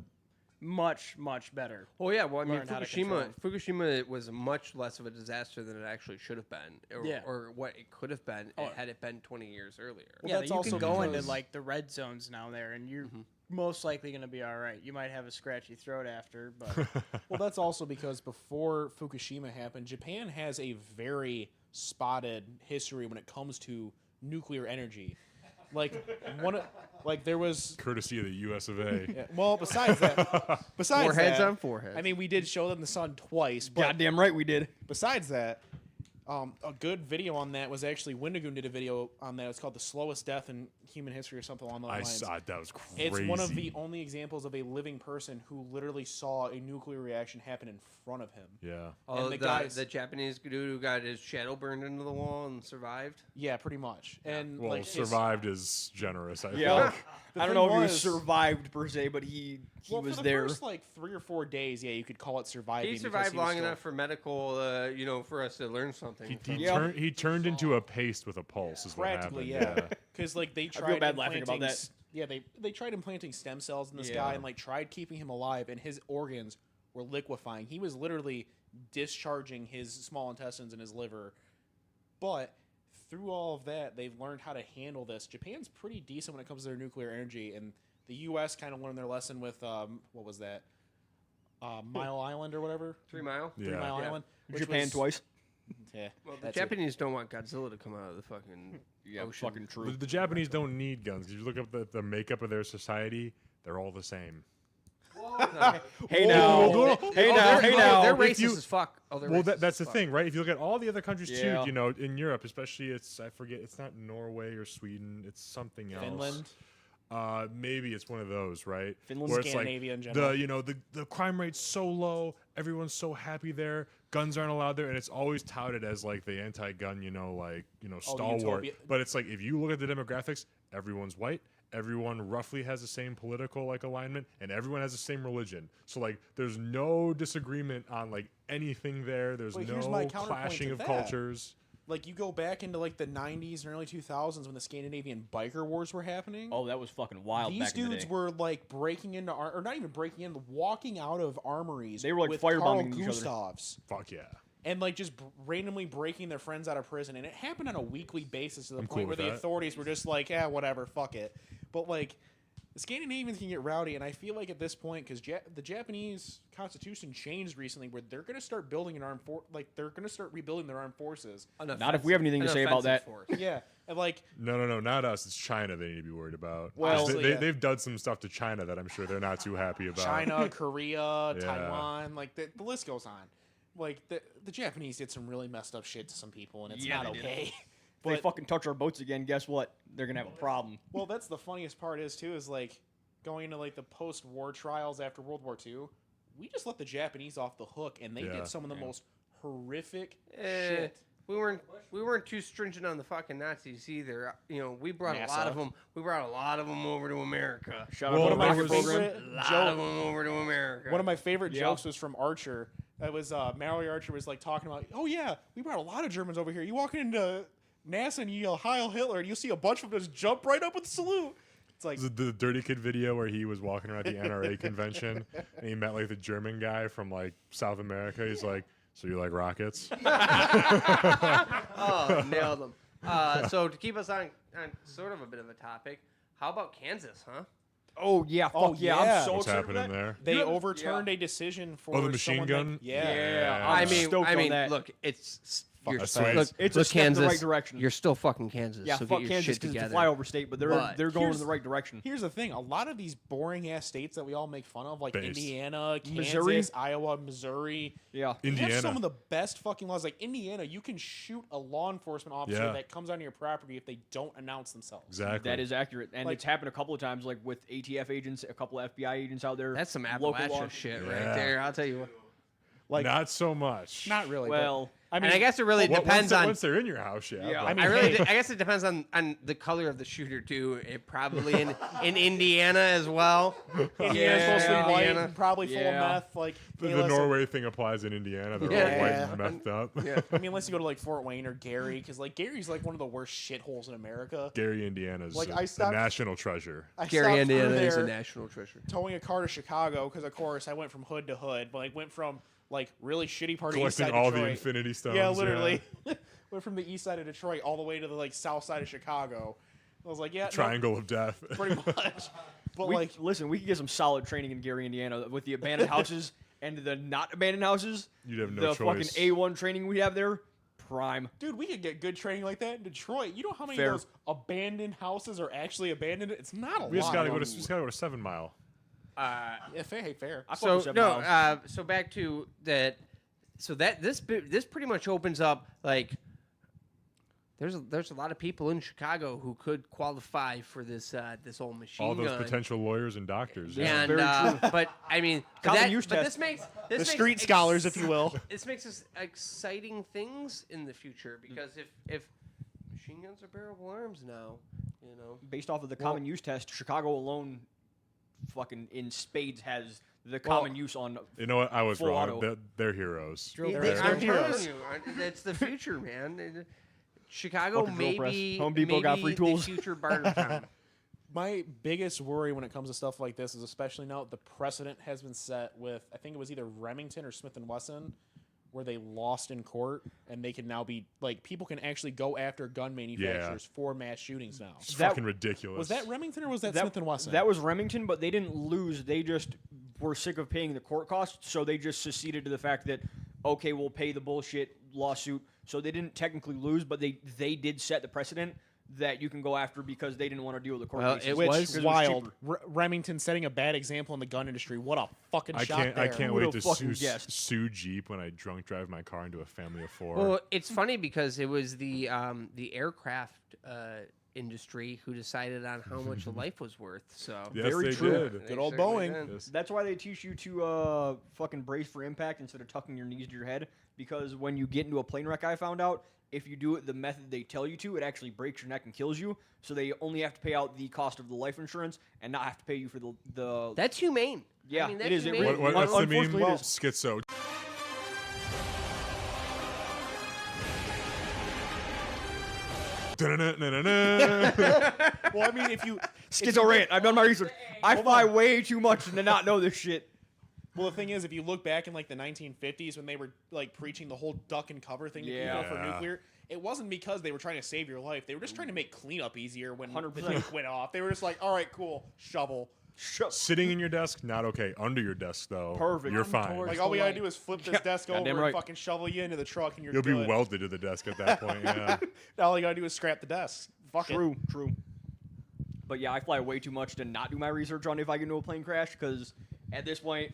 S4: much better.
S5: Oh yeah, well I mean Fukushima was much less of a disaster than it actually should have been, or what it could have been had it been 20 years earlier.
S4: Well, that's you can go into like the red zones now there, and you're most likely going to be all right. You might have a scratchy throat after, but
S1: well, that's also because before Fukushima happened, Japan has a very spotted history when it comes to nuclear energy. There was
S2: courtesy of the U.S. of A.
S1: Yeah, well, besides
S5: foreheads on foreheads.
S1: I mean, we did show them the sun twice. But
S3: Goddamn right we did.
S1: Besides that, a good video on that was actually Wendigoon did a video on that. It's called "The Slowest Death in Human History" or something along those lines.
S2: I saw it. That was crazy.
S1: It's one of the only examples of a living person who literally saw a nuclear reaction happen in front of him.
S2: Yeah.
S5: Oh, the Japanese dude who got his shadow burned into the wall and survived?
S1: Yeah, pretty much. And
S2: well, survived is generous, I think.
S3: I don't know if he survived per se, but he was
S1: for the
S3: there.
S1: first 3 or 4 days, you could call it surviving.
S5: He survived long enough for medical, for us to learn something.
S2: He turned into a paste with a pulse. Is
S1: practically,
S2: what happened.
S1: Because they tried.
S3: I feel bad laughing about that.
S1: Yeah, they tried implanting stem cells in this guy and tried keeping him alive, and his organs were liquefying. He was literally discharging his small intestines and his liver, but through all of that, they've learned how to handle this. Japan's pretty decent when it comes to their nuclear energy, and the U.S. kind of learned their lesson with what was that? Mile Island or whatever.
S5: 3 Mile.
S1: 3 Mile Island.
S3: Japan twice.
S1: Yeah.
S5: Well, the Japanese don't want Godzilla to come out of the fucking ocean.
S3: Fucking true.
S2: The Japanese don't need guns. If you look up the makeup of their society, they're all the same.
S3: Hey now.
S5: They're racist as fuck.
S2: That's the thing, right? If you look at all the other countries too, in Europe, especially, it's not Norway or Sweden, it's something else.
S1: Finland.
S2: Maybe it's one of those, right?
S1: Finland,
S2: where
S1: Scandinavia in
S2: it's
S1: general.
S2: The crime rate's so low, everyone's so happy there, guns aren't allowed there, and it's always touted as like the anti-gun, stalwart.
S1: utopia.
S2: But it's like if you look at the demographics, everyone's white. Everyone roughly has the same political alignment, and everyone has the same religion. So there's no disagreement on anything there. There's no clashing of cultures.
S1: You go back into the 90s and early 2000s when the Scandinavian biker wars were happening.
S3: Oh, that was fucking wild.
S1: These
S3: back in the
S1: dudes
S3: day.
S1: were breaking into or not even breaking in, walking out of armories.
S3: They were
S1: with
S3: firebombing
S1: Carl
S3: each other.
S1: Gustavs.
S2: Fuck yeah.
S1: And just randomly breaking their friends out of prison, and it happened on a weekly basis to the
S2: I'm
S1: point
S2: cool
S1: where
S2: with
S1: the
S2: that.
S1: authorities were just whatever, fuck it. But the Scandinavians can get rowdy, and I feel at this point, because the Japanese Constitution changed recently, where they're going to start building an armed they're going to start rebuilding their armed forces.
S3: Not if we have anything to say about that.
S1: Yeah, and
S2: No, not us. It's China they need to be worried about.
S1: Well,
S2: they've done some stuff to China that I'm sure they're not too happy about.
S1: China, Korea, Taiwan, the list goes on. The Japanese did some really messed up shit to some people, and it's not okay.
S3: If they fucking touch our boats again, guess what? They're gonna have a problem.
S1: Well, that's the funniest part is going into the post-war trials after World War II. We just let the Japanese off the hook, and they did some of the most horrific shit.
S5: We weren't too stringent on the fucking Nazis either. We brought a lot of them. We brought a lot of them over to America.
S3: Shout out to the Rocket program.
S5: A lot of them over to America.
S1: One of my favorite jokes was from Archer. That was Mallory Archer was talking about, oh yeah, we brought a lot of Germans over here. You walk into NASA and you yell Heil Hitler, and you see a bunch of them just jump right up and salute. It's
S2: the Dirty Kid video where he was walking around the NRA convention and he met the German guy from South America. He's like, so you like rockets?
S5: Oh, nailed them. So to keep us on sort of a bit of a topic, how about Kansas, huh?
S3: Oh yeah, fuck yeah! I'm so
S2: What's
S3: excited
S2: happening
S3: for that.
S2: there?
S1: They overturned a decision for
S2: the machine gun?
S1: Yeah.
S3: I'm
S5: I
S3: stoked on
S5: mean,
S3: that.
S5: look, it's
S1: fuck
S5: You're
S1: the
S2: sweet.
S1: feds.
S5: look,
S3: It's
S5: look,
S3: a step in the
S5: Kansas,
S3: right direction.
S5: You're still fucking Kansas.
S3: Yeah,
S5: so
S3: fuck
S5: get your
S3: Kansas
S5: shit
S3: because it's a
S5: together.
S3: flyover state, but they're
S5: But
S3: going in
S1: here's-
S3: the right direction.
S1: Here's the thing: a lot of these boring ass states that we all make fun of, like
S2: Base.
S1: Indiana, Kansas,
S3: Missouri.
S1: Iowa, Missouri,
S3: Yeah.
S1: they have
S2: Indiana.
S1: some of the best fucking laws. Like Indiana, you can shoot a law enforcement officer
S2: Yeah.
S1: that comes onto your property if they don't announce themselves.
S2: Exactly.
S3: That is accurate, and
S1: Like-
S3: it's happened a couple of times, like with ATF agents, a couple of FBI agents out there.
S5: That's some
S3: local law-
S5: Appalachia shit
S2: Yeah.
S5: right there. I'll tell you what.
S1: Like,
S2: not so much.
S1: not really.
S3: Well,
S1: but, I mean,
S5: And I guess it really depends on.
S2: once they're in your house. Yeah.
S3: Yeah.
S2: but-
S1: I mean,
S5: I guess it depends on the color of the shooter too. It probably in Indiana as well.
S1: Indiana's
S5: Yeah,
S1: mostly white,
S5: Indiana.
S1: and probably full
S3: Yeah.
S1: of meth. Like,
S2: the
S1: hey, listen,
S2: Norway thing applies in Indiana. They're
S5: Yeah.
S2: all white
S1: Yeah.
S2: and methed up.
S5: Yeah.
S1: I mean, unless you go to like Fort Wayne or Gary, because like Gary's like one of the worst shitholes in America.
S2: Gary, Indiana's
S1: Like,
S2: a,
S1: I
S2: a
S1: stopped-
S2: national treasure.
S1: I
S5: Gary,
S1: stopped
S5: Indiana
S1: through
S5: is a
S1: there
S5: national treasure.
S1: towing a car to Chicago because, of course, I went from hood to hood. But like, went from like really shitty part of East
S2: Collecting
S1: Side
S2: all the
S1: Detroit.
S2: Infinity Stones.
S1: Yeah, literally. Went from the east side of Detroit all the way to the like south side of Chicago. I was like, yeah, no,
S2: Triangle of Death.
S1: pretty much. But
S3: we,
S1: like,
S3: listen, we could get some solid training in Gary, Indiana, with the abandoned houses and the not abandoned houses.
S2: You'd have no
S3: the
S2: choice.
S3: fucking A1 training we have there, prime.
S1: dude, we could get good training like that in Detroit. You know how many
S3: Fair.
S1: of those abandoned houses are actually abandoned? It's not a
S2: We just
S1: lot.
S2: gotta go to 7 Mile.
S1: Yeah, fair.
S3: I fuck
S5: So
S3: with 7
S5: no,
S3: miles.
S5: so back to that. So that this pretty much opens up like there's a lot of people in Chicago who could qualify for this this old machine
S2: All those
S5: gun.
S2: potential lawyers and doctors. Yeah.
S5: And
S3: Very true.
S5: but I mean, but,
S3: Common use test.
S5: this makes
S1: The street scholars, if you will.
S5: This makes us exciting things in the future because if machine guns are bearable arms now, you know.
S3: Based off of the common use test, Chicago alone, fucking in spades, has the common use on.
S2: You know what? I was
S3: Full
S2: wrong.
S3: auto.
S2: They're heroes.
S4: Drill
S1: They're
S4: press.
S5: I'm
S1: heroes.
S5: telling you, it's the future, man. Chicago
S3: Fucking drill press.
S5: maybe
S3: Home Depot got free tools.
S5: the future Bartertown.
S1: My biggest worry when it comes to stuff like this is, especially now the precedent has been set with, I think it was either Remington or Smith & Wesson, where they lost in court, and they can now be, like, people can actually go after gun manufacturers for mass shootings now.
S2: It's
S3: That-
S2: fucking ridiculous.
S1: Was that Remington or was that Smith & Wesson?
S3: That was Remington, but they didn't lose. They just were sick of paying the court costs, so they just seceded to the fact that, okay, we'll pay the bullshit lawsuit. So they didn't technically lose, but they did set the precedent that you can go after because they didn't want to deal with the court
S5: Well,
S3: cases.
S5: it
S1: Which
S5: was-
S3: because it
S1: wild.
S3: cheaper.
S1: Remington setting a bad example in the gun industry. What a fucking
S2: I
S1: shot
S2: can't.
S1: there.
S2: I can't
S3: Who
S2: wait
S3: would've
S2: to
S3: fucking
S2: sue,
S3: guessed?
S2: sue Jeep when I drunk drive my car into a family of 4.
S5: Well, it's funny because it was the aircraft industry who decided on how much a life was worth. So
S2: yes,
S3: very
S2: they
S3: true.
S2: did.
S1: Good old
S5: certainly
S1: Boeing.
S5: did.
S2: Yes.
S3: That's why they teach you to fucking brace for impact instead of tucking your knees to your head. Because when you get into a plane wreck, I found out, if you do it the method they tell you to, it actually breaks your neck and kills you. So they only have to pay out the cost of the life insurance and not have to pay you for the
S5: That's humane.
S3: Yeah,
S5: I mean,
S3: it
S5: that's
S3: is. It
S5: humane.
S3: really-
S2: What's the meme?
S3: Unfortunately, it is.
S2: Schizo. Da-na-na-na-na.
S1: Well, I mean, if you
S3: Schizo rant. I've done my research. I fly way too much to not know this shit.
S1: Well, the thing is, if you look back in like the 1950s when they were like preaching the whole duck and cover thing to people for
S2: Yeah.
S1: nuclear, it wasn't because they were trying to save your life. They were just trying to make cleanup easier when the
S3: 100%.
S1: nuke went off. They were just like, all right, cool, shovel.
S2: Sitting in your desk, not okay. Under your desk, though,
S3: Perfect.
S2: You're fine.
S1: Like all we gotta do is flip this desk over
S3: goddamn
S1: and
S3: right.
S1: fucking shovel you into the truck, and you're
S2: You'll be
S1: good.
S2: welded to the desk at that point. Yeah.
S1: All you gotta do is scrap the desk. Fuck it.
S3: True. But yeah, I fly way too much to not do my research on if I get into a plane crash because at this point,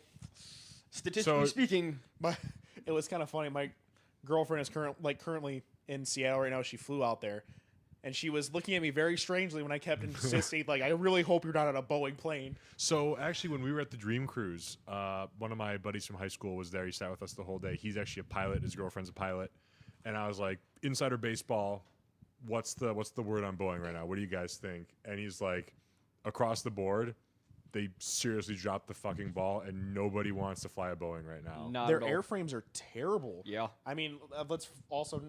S3: statistically
S2: So-
S3: speaking,
S1: But it was kind of funny. My girlfriend is currently in Seattle right now. She flew out there, and she was looking at me very strangely when I kept insisting, like, I really hope you're not on a Boeing plane.
S2: So actually, when we were at the Dream Cruise, one of my buddies from high school was there. He sat with us the whole day. He's actually a pilot. His girlfriend's a pilot, and I was like, "Insider baseball, what's the word on Boeing right now? What do you guys think?" And he's like, "Across the board, they seriously dropped the fucking ball, and nobody wants to fly a Boeing right now."
S3: not
S1: Their
S3: at all.
S1: airframes are terrible.
S3: Yeah.
S1: I mean, let's also,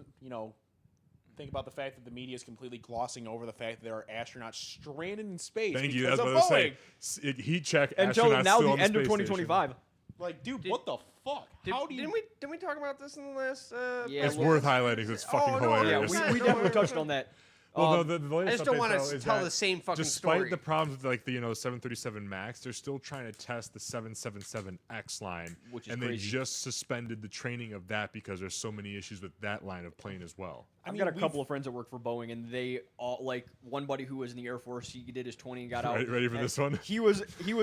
S1: think about the fact that the media is completely glossing over the fact that there are astronauts stranded in space
S2: Thank you.
S1: because
S2: That's
S1: of
S2: what I was
S1: Boeing.
S2: saying. Heat check.
S3: Until
S2: astronauts
S3: now,
S2: still
S3: the
S2: on
S3: end of
S2: space station.
S3: 2025.
S1: Like, dude,
S5: Did-
S1: what the fuck? How do you?
S5: Didn't we talk about this in the last?
S3: Yeah,
S2: It's
S3: well-
S2: worth highlighting because it's fucking
S5: no,
S3: Yeah,
S2: hilarious.
S3: we
S5: Yeah,
S3: definitely touched on that.
S2: Well, the latest
S5: I just don't
S2: update,
S5: want
S2: though,
S5: to
S2: is
S5: tell
S2: that
S5: the same fucking
S2: despite
S5: story.
S2: the problems with like the 737 Max, they're still trying to test the 777X line,
S3: Which is
S2: and
S3: crazy.
S2: they just suspended the training of that because there's so many issues with that line of plane as well.
S3: I've got a couple of friends that work for Boeing, and they all like one buddy who was in the Air Force. He did his 20 and got out.
S2: Ready for
S3: and
S2: this one?
S3: He was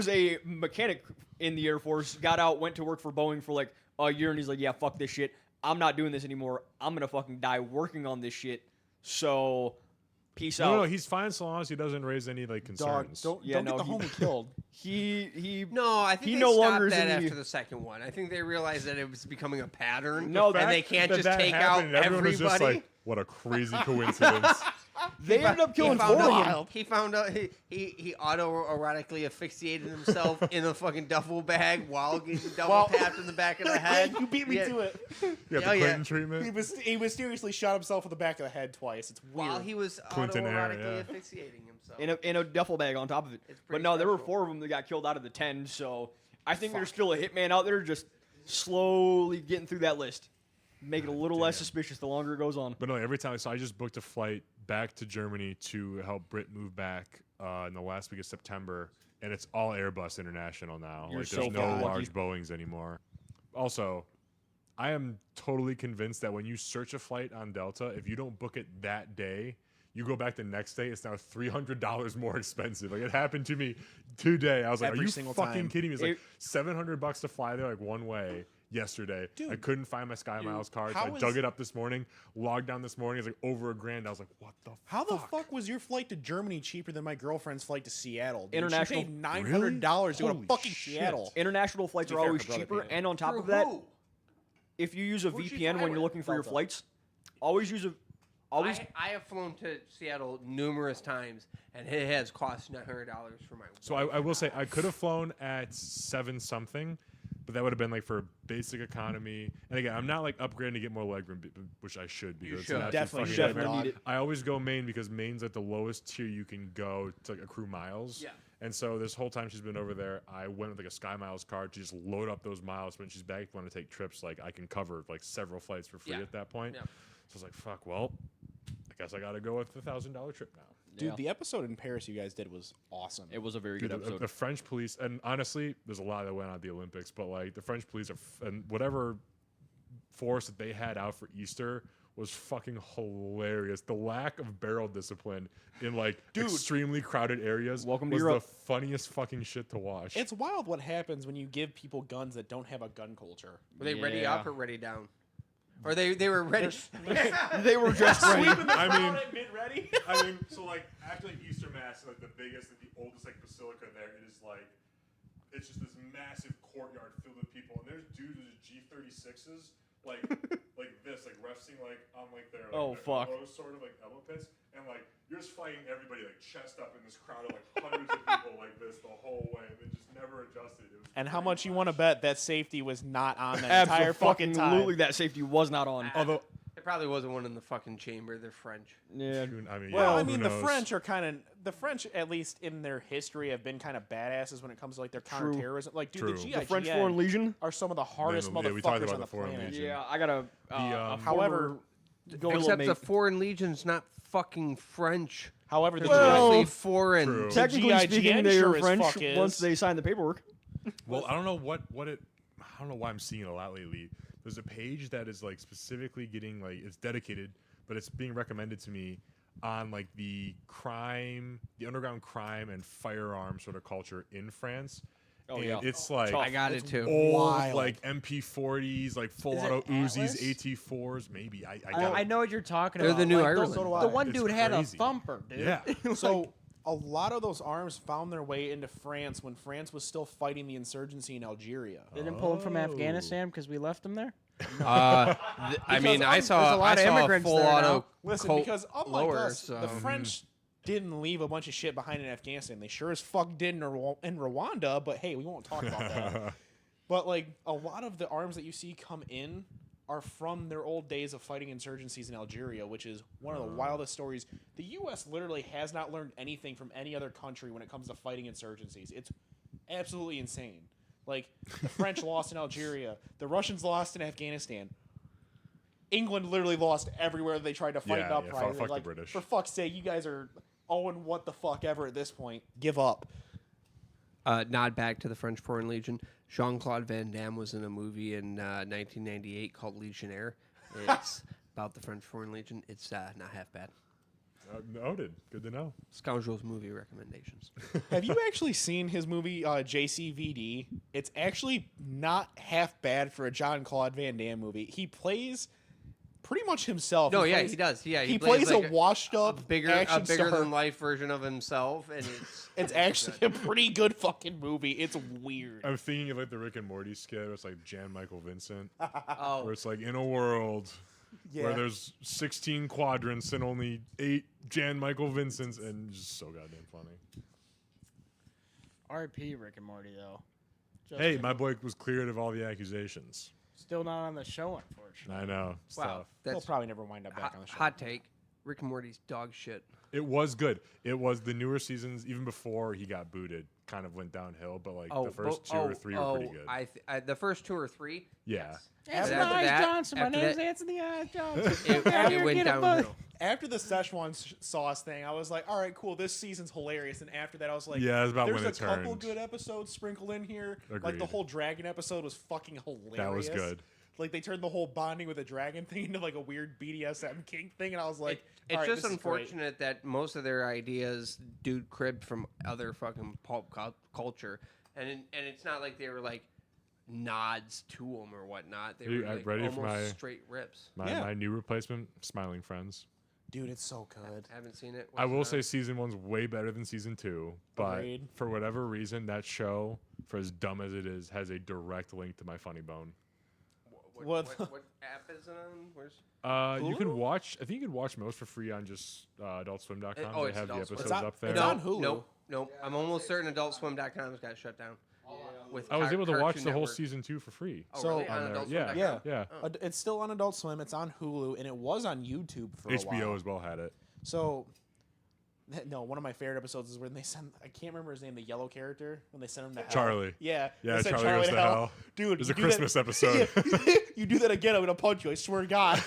S3: a mechanic in the Air Force. Got out, went to work for Boeing for like a year, and he's like, "Yeah, fuck this shit. I'm not doing this anymore. I'm gonna fucking die working on this shit." So, peace out.
S2: No, he's fine so long as he doesn't raise any like
S1: Dog,
S2: concerns.
S1: don't
S3: Yeah,
S1: get
S3: no,
S1: the
S3: he-
S1: homie killed.
S5: No, I think
S3: he
S5: they
S3: no
S5: stopped
S3: longer is
S5: that
S3: in the-
S5: after the second one. I think they realized that it was becoming a pattern.
S3: No,
S5: and they can't just
S2: that
S5: take
S2: happened,
S5: out
S2: everyone was just
S5: everybody.
S2: like, what a crazy coincidence.
S3: They ended up killing four of them.
S5: He found out he autoerotically asphyxiated himself in a fucking duffel bag while getting double tapped in the back of the head.
S1: You beat me
S5: Yeah.
S1: to it.
S2: You got the
S5: Oh, yeah.
S2: Clinton treatment.
S1: He mysteriously shot himself in the back of the head twice. It's weird.
S5: While he was
S2: Clinton era,
S5: autoerotically
S2: yeah.
S5: asphyxiating himself.
S3: In a duffel bag on top of it.
S5: It's
S3: But
S5: pretty
S3: no, there were
S5: special.
S3: 4 of them that got killed out of the 10. So I think there's still a hitman out there just slowly getting through that list, making it a little less suspicious the longer it goes on.
S2: But no, every time I just booked a flight back to Germany to help Brit move back in the last week of September, and it's all Airbus International now.
S3: You're
S2: Like
S3: so
S2: there's no
S3: fucking
S2: large
S3: lucky.
S2: Boeings anymore. Also, I am totally convinced that when you search a flight on Delta, if you don't book it that day, you go back the next day, it's now $300 more expensive. Like it happened to me today. I was like,
S1: Every
S2: "Are you
S1: single
S2: fucking
S1: time.
S2: kidding me?" It's like $700 to fly there, like one way. Yesterday,
S1: Dude.
S2: I couldn't find my Sky Miles card, so
S1: how
S2: I dug
S1: is-
S2: it up this morning, logged down this morning. It's like over $1,000. I was like, "What the?
S1: How the fuck was your flight to Germany cheaper than my girlfriend's flight to Seattle? Dude?
S3: International-
S1: She paid $900 to go to
S2: Holy
S1: fucking
S2: shit.
S1: Seattle.
S3: International flights
S1: To
S3: are
S1: be fair,
S3: always
S1: her brother
S3: cheaper,
S1: paid it.
S3: and on top
S5: For
S3: of that,
S5: who?
S3: if you use a
S5: Who'd you
S3: VPN
S5: fly
S3: when you're
S5: with?
S3: looking for your
S1: Delta.
S3: flights, always use a always.
S5: I have flown to Seattle numerous times, and it has cost $900 for my.
S2: So I will say I could have flown at 7 something, but that would have been like for basic economy. And again, I'm not like upgrading to get more legroom, which I should because it's
S5: should.
S2: an absolute
S1: Definitely
S2: fucking
S1: should,
S2: nightmare.
S1: dog.
S2: I always go main because main's at the lowest tier you can go to like accrue miles.
S5: Yeah.
S2: And so this whole time she's been over there, I went with like a Sky Miles card to just load up those miles when she's back. If you want to take trips, like I can cover like several flights for free
S5: Yeah.
S2: at that point.
S5: Yeah.
S2: So I was like, fuck, well, I guess I got to go with the $1,000 trip now.
S1: Dude,
S3: Yeah.
S1: the episode in Paris you guys did was awesome.
S3: It was a very
S2: Dude,
S3: good
S2: the
S3: episode.
S2: French police, and honestly, there's a lot that went on at the Olympics, but like the French police are, and whatever force that they had out for Easter was fucking hilarious. The lack of barrel discipline in like extremely crowded areas
S3: Welcome to
S2: was
S3: Europe.
S2: the funniest fucking shit to watch.
S1: It's wild what happens when you give people guns that don't have a gun culture.
S5: Were they ready
S3: Yeah.
S5: up or ready down? Or they were ready.
S3: They were just ready.
S1: Mid-ready?
S2: I mean, so like after like Easter Mass, like the biggest, like, the oldest like basilica there, it is like it's just this massive courtyard filled with people, and there's dudes with G36s like like this, like resting like on like their like,
S3: Oh,
S2: their
S3: fuck.
S2: elbows, sort of like elbow pits, and like you're just fighting everybody like chest up in this crowd of like hundreds of people like this the whole way, and they just never adjusted. It was
S1: And how
S2: pretty
S1: much you want to bet that safety was not on the entire fucking
S3: Absolutely,
S1: time?
S3: that safety was not on.
S2: Although,
S5: There probably wasn't one in the fucking chamber. They're French.
S3: Yeah.
S2: I mean,
S1: Well,
S2: yeah,
S1: I
S2: who
S1: mean, the
S2: knows?
S1: French are the French, at least in their history, have been kind of badasses when it comes to like their
S3: True.
S1: counterterrorism. Like, dude,
S2: True.
S1: the
S2: The
S1: GIGN
S3: The French Foreign Legion.
S1: are some of the hardest
S2: Yeah, we talked
S1: motherfuckers
S2: about
S1: on
S2: the
S1: the
S2: Foreign
S1: planet.
S2: Legion.
S3: Yeah, I got a.
S1: However,
S5: Except the Foreign Legion's not fucking French.
S1: however, the
S5: They're
S3: Well,
S5: actually foreign.
S2: True.
S3: technically
S1: GIGN
S3: speaking, they
S1: sure
S3: were
S1: as
S3: French
S1: fuck is.
S3: once they signed the paperwork.
S2: Well, I don't know what it. I don't know why I'm seeing it a lot lately. There's a page that is like specifically getting like it's dedicated, but it's being recommended to me on like the underground crime and firearm sort of culture in France.
S3: Oh,
S2: and
S3: yeah.
S2: it's like
S5: I got it too.
S2: old
S1: wild.
S2: like MP40s, like full
S4: Is
S2: auto
S4: it
S2: Uzis,
S4: Atlas?
S2: AT4s, maybe.
S4: I know what you're talking
S5: They're
S4: about.
S5: the new
S4: Like,
S5: Ireland.
S1: So do I.
S4: The one
S2: It's
S4: dude had a
S2: crazy.
S4: thumper, dude.
S2: Yeah.
S1: So a lot of those arms found their way into France when France was still fighting the insurgency in Algeria.
S4: They didn't pull him from
S2: Oh.
S4: Afghanistan because we left him there.
S5: I mean, I
S4: there's a lot of
S5: saw a
S4: immigrants
S5: full
S4: there
S5: auto.
S4: now.
S1: Listen,
S5: Colt
S1: because unlike
S5: lower,
S1: us,
S5: so-
S1: the French didn't leave a bunch of shit behind in Afghanistan. They sure as fuck did in Rwanda, but hey, we won't talk about that. But like a lot of the arms that you see come in are from their old days of fighting insurgencies in Algeria, which is one of the wildest stories. The U.S. literally has not learned anything from any other country when it comes to fighting insurgencies. It's absolutely insane. Like the French lost in Algeria, the Russians lost in Afghanistan. England literally lost everywhere they tried to fight an
S2: Yeah,
S1: uprising.
S2: fuck the
S1: like,
S2: British.
S1: for fuck's sake, you guys are owing what the fuck ever at this point. Give up.
S5: Nod back to the French Foreign Legion. Jean-Claude Van Damme was in a movie in 1998 called Legionnaire. It's about the French Foreign Legion. It's not half bad.
S2: Noted. Good to know.
S5: Scoundrels movie recommendations.
S1: Have you actually seen his movie JCVD? It's actually not half bad for a Jean-Claude Van Damme movie. He plays pretty much himself.
S5: No,
S1: He
S5: he does. Yeah,
S1: he plays
S5: like
S1: a washed-up,
S5: bigger
S1: action-star.
S5: than life version of himself, and
S1: It's actually a pretty good fucking movie. It's weird.
S2: I'm thinking of like the Rick and Morty skit. Where it's like Jan Michael Vincent,
S5: oh,
S2: where it's like in a world where there's 16 quadrants and only 8 Jan Michael Vincents, and just so goddamn funny.
S4: R.I.P. Rick and Morty though.
S2: Hey, my boy was cleared of all the accusations.
S4: Still not on the show, unfortunately.
S2: I know. It's
S5: wow,
S2: tough.
S1: He'll
S5: that's
S1: probably never wind up back on the show.
S5: hot take. Rick and Morty's dog shit.
S2: It was good. It was the newer seasons, even before he got booted, kind of went downhill. But like the first 2 or 3 were pretty good.
S5: The first 2 or 3.
S2: Yeah.
S5: Yes.
S4: Anthony
S5: After
S4: Ice
S5: that-
S4: Johnson. My
S5: after
S4: name's
S5: that-
S4: Anthony Ice Johnson.
S5: It went downhill.
S1: After the Szechuan sauce thing, I was like, all right, cool, this season's hilarious. And after that, I was like,
S2: Yeah, that's about
S1: there's
S2: when
S1: a
S2: it
S1: couple
S2: turned.
S1: good episodes sprinkled in here. Like the
S2: Agreed.
S1: whole dragon episode was fucking hilarious.
S2: That was good.
S1: Like they turned the whole bonding with a dragon thing into like a weird BDSM kink thing, and I was like,
S5: It's
S1: all right,
S5: just
S1: this is great.
S5: unfortunate that most of their ideas dude cribbed from other fucking pulp culture, and it's not like they were like nods to them or whatnot. They
S2: You
S5: were like
S2: ready
S5: almost
S2: for my-
S5: straight rips.
S2: My new replacement, Smiling Friends.
S1: Dude, it's so good.
S5: Haven't seen it.
S2: I will
S5: What's it
S2: say
S5: on?
S2: season 1's way better than season 2, but
S1: Agreed.
S2: for whatever reason, that show, for as dumb as it is, has a direct link to my funny bone.
S5: What app is it on? Where's
S2: You can
S1: Hulu?
S2: watch. I think you can watch most for free on just AdultSwim.com.
S5: Oh,
S2: They
S5: it's
S2: have the
S5: Adult Swim.
S2: episodes up there.
S1: It's on Hulu.
S5: Nope. I'm almost certain AdultSwim.com's got shut down. With
S2: I was able to watch
S5: Cartoon
S2: the whole
S5: Network.
S2: season 2 for free.
S5: Oh,
S1: So-
S5: really?
S2: on
S5: On
S2: there.
S5: AdultSwim.com?
S2: Yeah.
S1: Yeah.
S2: Yeah.
S1: It's still on Adult Swim. It's on Hulu, and it was on YouTube for a
S2: HBO
S1: while.
S2: as well had it.
S1: So, no, one of my favorite episodes is when they send, I can't remember his name, the yellow character, when they send him to hell.
S2: Charlie.
S1: Yeah.
S2: Yeah,
S1: they send
S2: Charlie goes to hell.
S1: Dude,
S2: There's
S1: you
S2: a
S1: do
S2: Christmas
S1: that,
S2: episode.
S1: you do that again, I'm going to punch you, I swear to God.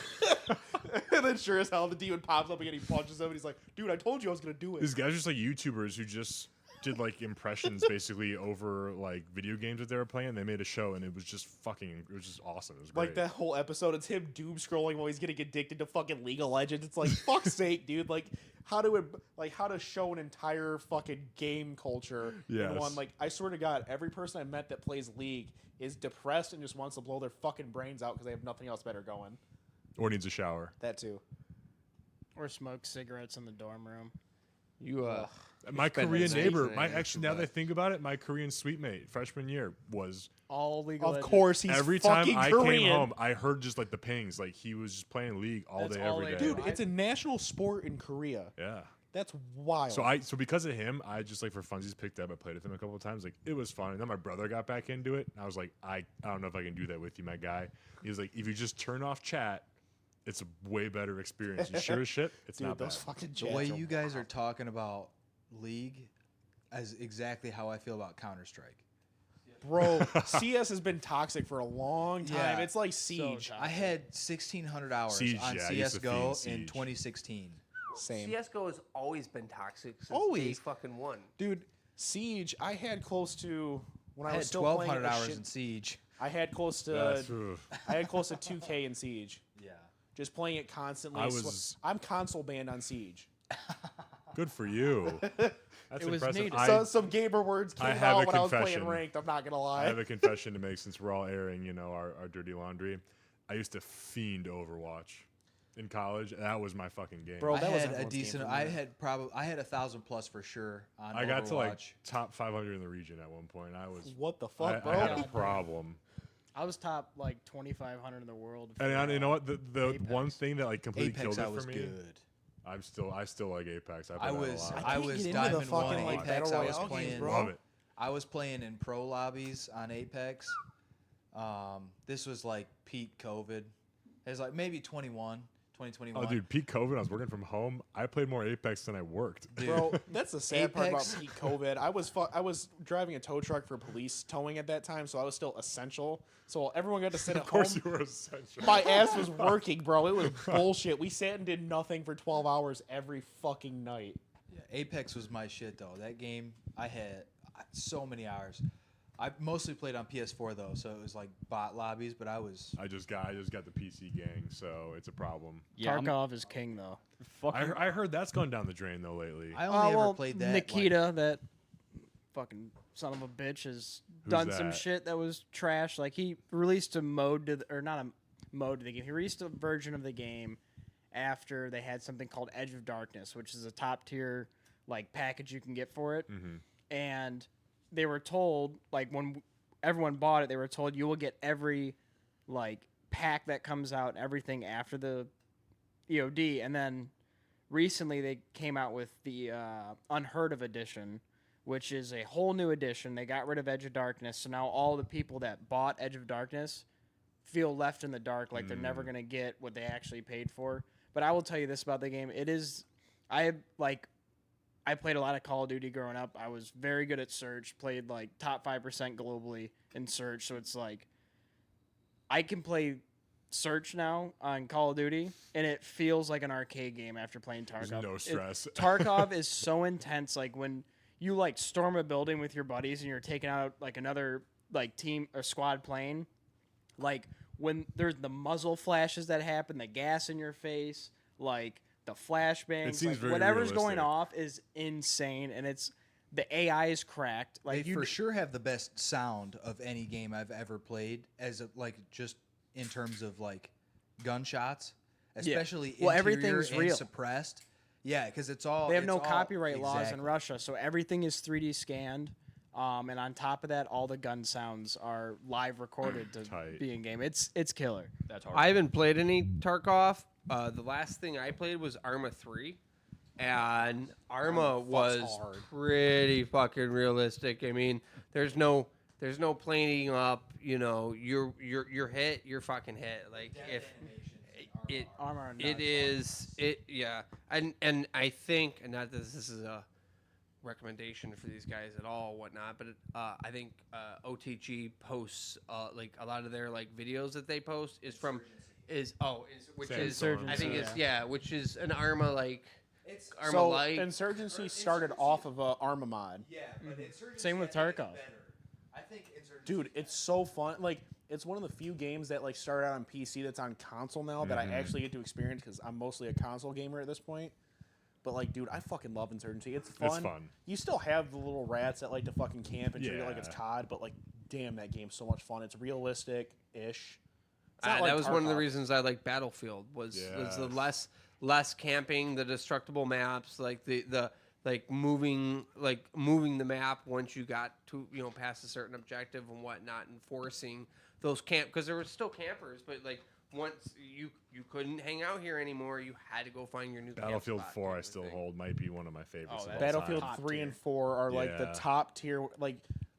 S1: And then sure as hell, the demon pops up again, he punches him, and he's like, dude, I told you I was going to do it.
S2: These guys are just like YouTubers who just did like impressions basically over like video games that they were playing. They made a show and it was just awesome. It was great.
S1: Like that whole episode, it's him doom scrolling while he's getting addicted to fucking League of Legends. It's like, fuck's sake, dude. Like, how to show an entire fucking game culture
S2: Yes.
S1: in one. Like, I swear to God, every person I met that plays League is depressed and just wants to blow their fucking brains out because they have nothing else better going.
S2: Or needs a shower.
S1: That too.
S4: Or smoke cigarettes in the dorm room.
S5: You
S2: My
S5: spend
S2: Korean
S5: nights
S2: neighbor,
S5: in
S2: my
S5: it,
S2: actually now that I think about it, my Korean suite mate freshman year was
S4: All League
S1: Of
S4: Legends.
S1: course, he's
S2: every time
S1: fucking
S2: I
S1: Korean.
S2: came home, I heard just like the pings, like he was just playing League all
S4: That's
S2: day
S4: all
S2: every
S4: they
S2: day.
S4: do.
S1: Dude, it's a national sport in Korea.
S2: Yeah.
S1: That's wild.
S2: So because of him, I just like for funsies picked up. I played with him a couple of times. Like it was fun. And then my brother got back into it. And I was like, I don't know if I can do that with you, my guy. He was like, if you just turn off chat, it's a way better experience. You sure as shit, it's
S1: Dude,
S2: not bad.
S1: those fucking
S7: The
S1: chats
S7: way
S1: are
S7: you guys are
S1: wild.
S7: talking about League is exactly how I feel about Counter Strike.
S1: Bro, CS has been toxic for a long time.
S7: Yeah.
S1: It's like Siege.
S7: I had 1,600 hours
S2: Siege,
S7: on
S2: yeah, I used to
S7: CS:GO
S2: fiend
S7: in
S2: Siege.
S7: 2016.
S1: Same.
S5: CS:GO has always been toxic since day
S1: Always.
S5: fucking one.
S1: Dude, Siege, I had close to when I
S7: I
S1: was
S7: had
S1: still playing
S7: 1,200
S1: it,
S7: hours
S1: shit-
S7: in Siege.
S1: I had close to
S2: That's, oof.
S1: I had close to 2K in Siege.
S7: Yeah.
S1: Just playing it constantly.
S2: I was-
S1: I'm console banned on Siege.
S2: Good for you. That's
S4: It was
S2: impressive.
S4: needed.
S1: So some gamer words
S2: I
S1: came
S2: have
S1: out
S2: a
S1: when I was playing
S2: confession.
S1: ranked. I'm not gonna
S2: I
S1: lie.
S2: have a confession to make since we're all airing, our dirty laundry. I used to fiend Overwatch in college. That was my fucking game.
S1: Bro,
S7: I
S1: that was
S7: had a
S1: everyone's game
S7: decent.
S1: for me.
S7: I had 1,000 plus for sure on
S2: I got to like
S7: Overwatch.
S2: top 500 in the region at one point. I was
S1: What the fuck, bro?
S2: I had a problem.
S4: I was top like 2,500 in the world.
S2: And
S4: for,
S2: you know what? The
S4: Apex.
S2: one thing that like completely
S7: Apex,
S2: killed
S7: I
S2: it
S7: was
S2: for me.
S7: good.
S2: I still like Apex. I
S7: I
S2: play that
S7: was
S2: a lot.
S7: I
S1: can't
S7: was
S1: get into the
S7: Diamond
S1: fucking,
S7: One
S1: like,
S7: Apex.
S1: Battle
S7: I was
S1: Royale games,
S7: playing.
S1: bro.
S2: Love it.
S7: I was playing in pro lobbies on Apex. This was like peak COVID. It was like maybe 21, 2021.
S2: Oh, dude, peak COVID, I was working from home. I played more Apex than I worked.
S1: Bro, that's the sad part about
S7: Apex.
S1: peak COVID. I was driving a tow truck for police towing at that time, so I was still essential. So everyone got to sit at
S2: Of course
S1: home.
S2: you were essential.
S1: My ass was working, bro. It was bullshit. We sat and did nothing for 12 hours every fucking night.
S7: Yeah, Apex was my shit though. That game, I had so many hours. I mostly played on PS4 though, so it was like bot lobbies. But I
S2: just got the PC gang, so it's a problem.
S3: Yeah,
S4: Tarkov is king though.
S2: I heard that's gone down the drain though lately.
S7: I only ever
S4: well,
S7: played that.
S4: Nikita, that fucking son of a bitch, has
S2: Who's
S4: done some
S2: that?
S4: shit that was trash. Like he released a mode to, or not a mode to the game. He released a version of the game after they had something called Edge of Darkness, which is a top tier like package you can get for it. And they were told, like when everyone bought it, they were told you will get every like pack that comes out, everything after the EOD, and then recently they came out with the Unheard of edition, which is a whole new edition. They got rid of Edge of Darkness, so now all the people that bought Edge of Darkness feel left in the dark, like they're never gonna get what they actually paid for. But I will tell you this about the game: I played a lot of Call of Duty growing up. I was very good at search, played like top 5% globally in search. So it's like I can play search now on Call of Duty, and it feels like an arcade game after playing Tarkov.
S2: There's no stress.
S4: Tarkov is so intense. Like when you like storm a building with your buddies and you're taking out like another like team or squad plane, like when there's the muzzle flashes that happen, the gas in your face, like the flashbangs,
S2: seems
S4: like,
S2: very
S4: whatever's going
S2: realistic.
S4: off is insane, and it's the AI is cracked. Like
S7: they for sure have the best sound of any game I've ever played, as a, like just in terms of like gunshots, especially
S4: Well,
S7: interior
S4: everything's
S7: and
S4: real.
S7: suppressed. Yeah, because it's all
S4: they have
S7: it's
S4: no
S7: all-
S4: copyright laws in
S7: exactly.
S4: Russia, so everything is 3D scanned. And on top of that, all the gun sounds are live recorded to
S2: Tight.
S4: be in game. It's killer.
S3: That's hard.
S5: I haven't played any Tarkov. The last thing I played was Arma 3. And Arma was
S1: hard.
S5: pretty fucking realistic. I mean, there's no planing up, you know, you're hit, you're fucking hit. Like if
S4: Armor and
S5: it
S4: nuts.
S5: is yeah. And I think, and not that this is a recommendation for these guys at all, whatnot, but I think OTG posts like a lot of their like videos that they post is from which is
S2: Insurgency.
S5: I think it's which is an Arma like Arma
S1: So
S5: like
S1: Insurgency started off of a Arma mod.
S7: Yeah, but Insurgency,
S4: Same with
S7: I think, is
S4: Tarkov.
S7: better. I think Insurgency
S1: Dude, it's so fun. Like, it's one of the few games that like started out on PC that's on console now that I actually get to experience because I'm mostly a console gamer at this point. But like, dude, I fucking love Insurgency. It's fun.
S2: It's fun.
S1: You still have the little rats that like to fucking camp and treat it like it's
S2: Yeah.
S1: COD, but like, damn, that game's so much fun. It's realistic-ish. It's
S5: that
S1: not like
S5: was one of the
S1: Tarkov.
S5: reasons I like Battlefield was the less camping, the destructible maps, like the moving the map once you got to past a certain objective and whatnot, and forcing those because there were still campers, but like once you couldn't hang out here anymore, you had to go find your new
S2: Battlefield
S5: camp spot
S2: 4
S5: kind
S2: I
S5: of
S2: still
S5: thing.
S2: hold might be one of my favorites. of all
S1: Battlefield
S2: time.
S1: 3 and 4 are like the
S2: Yeah.
S1: top tier. Like,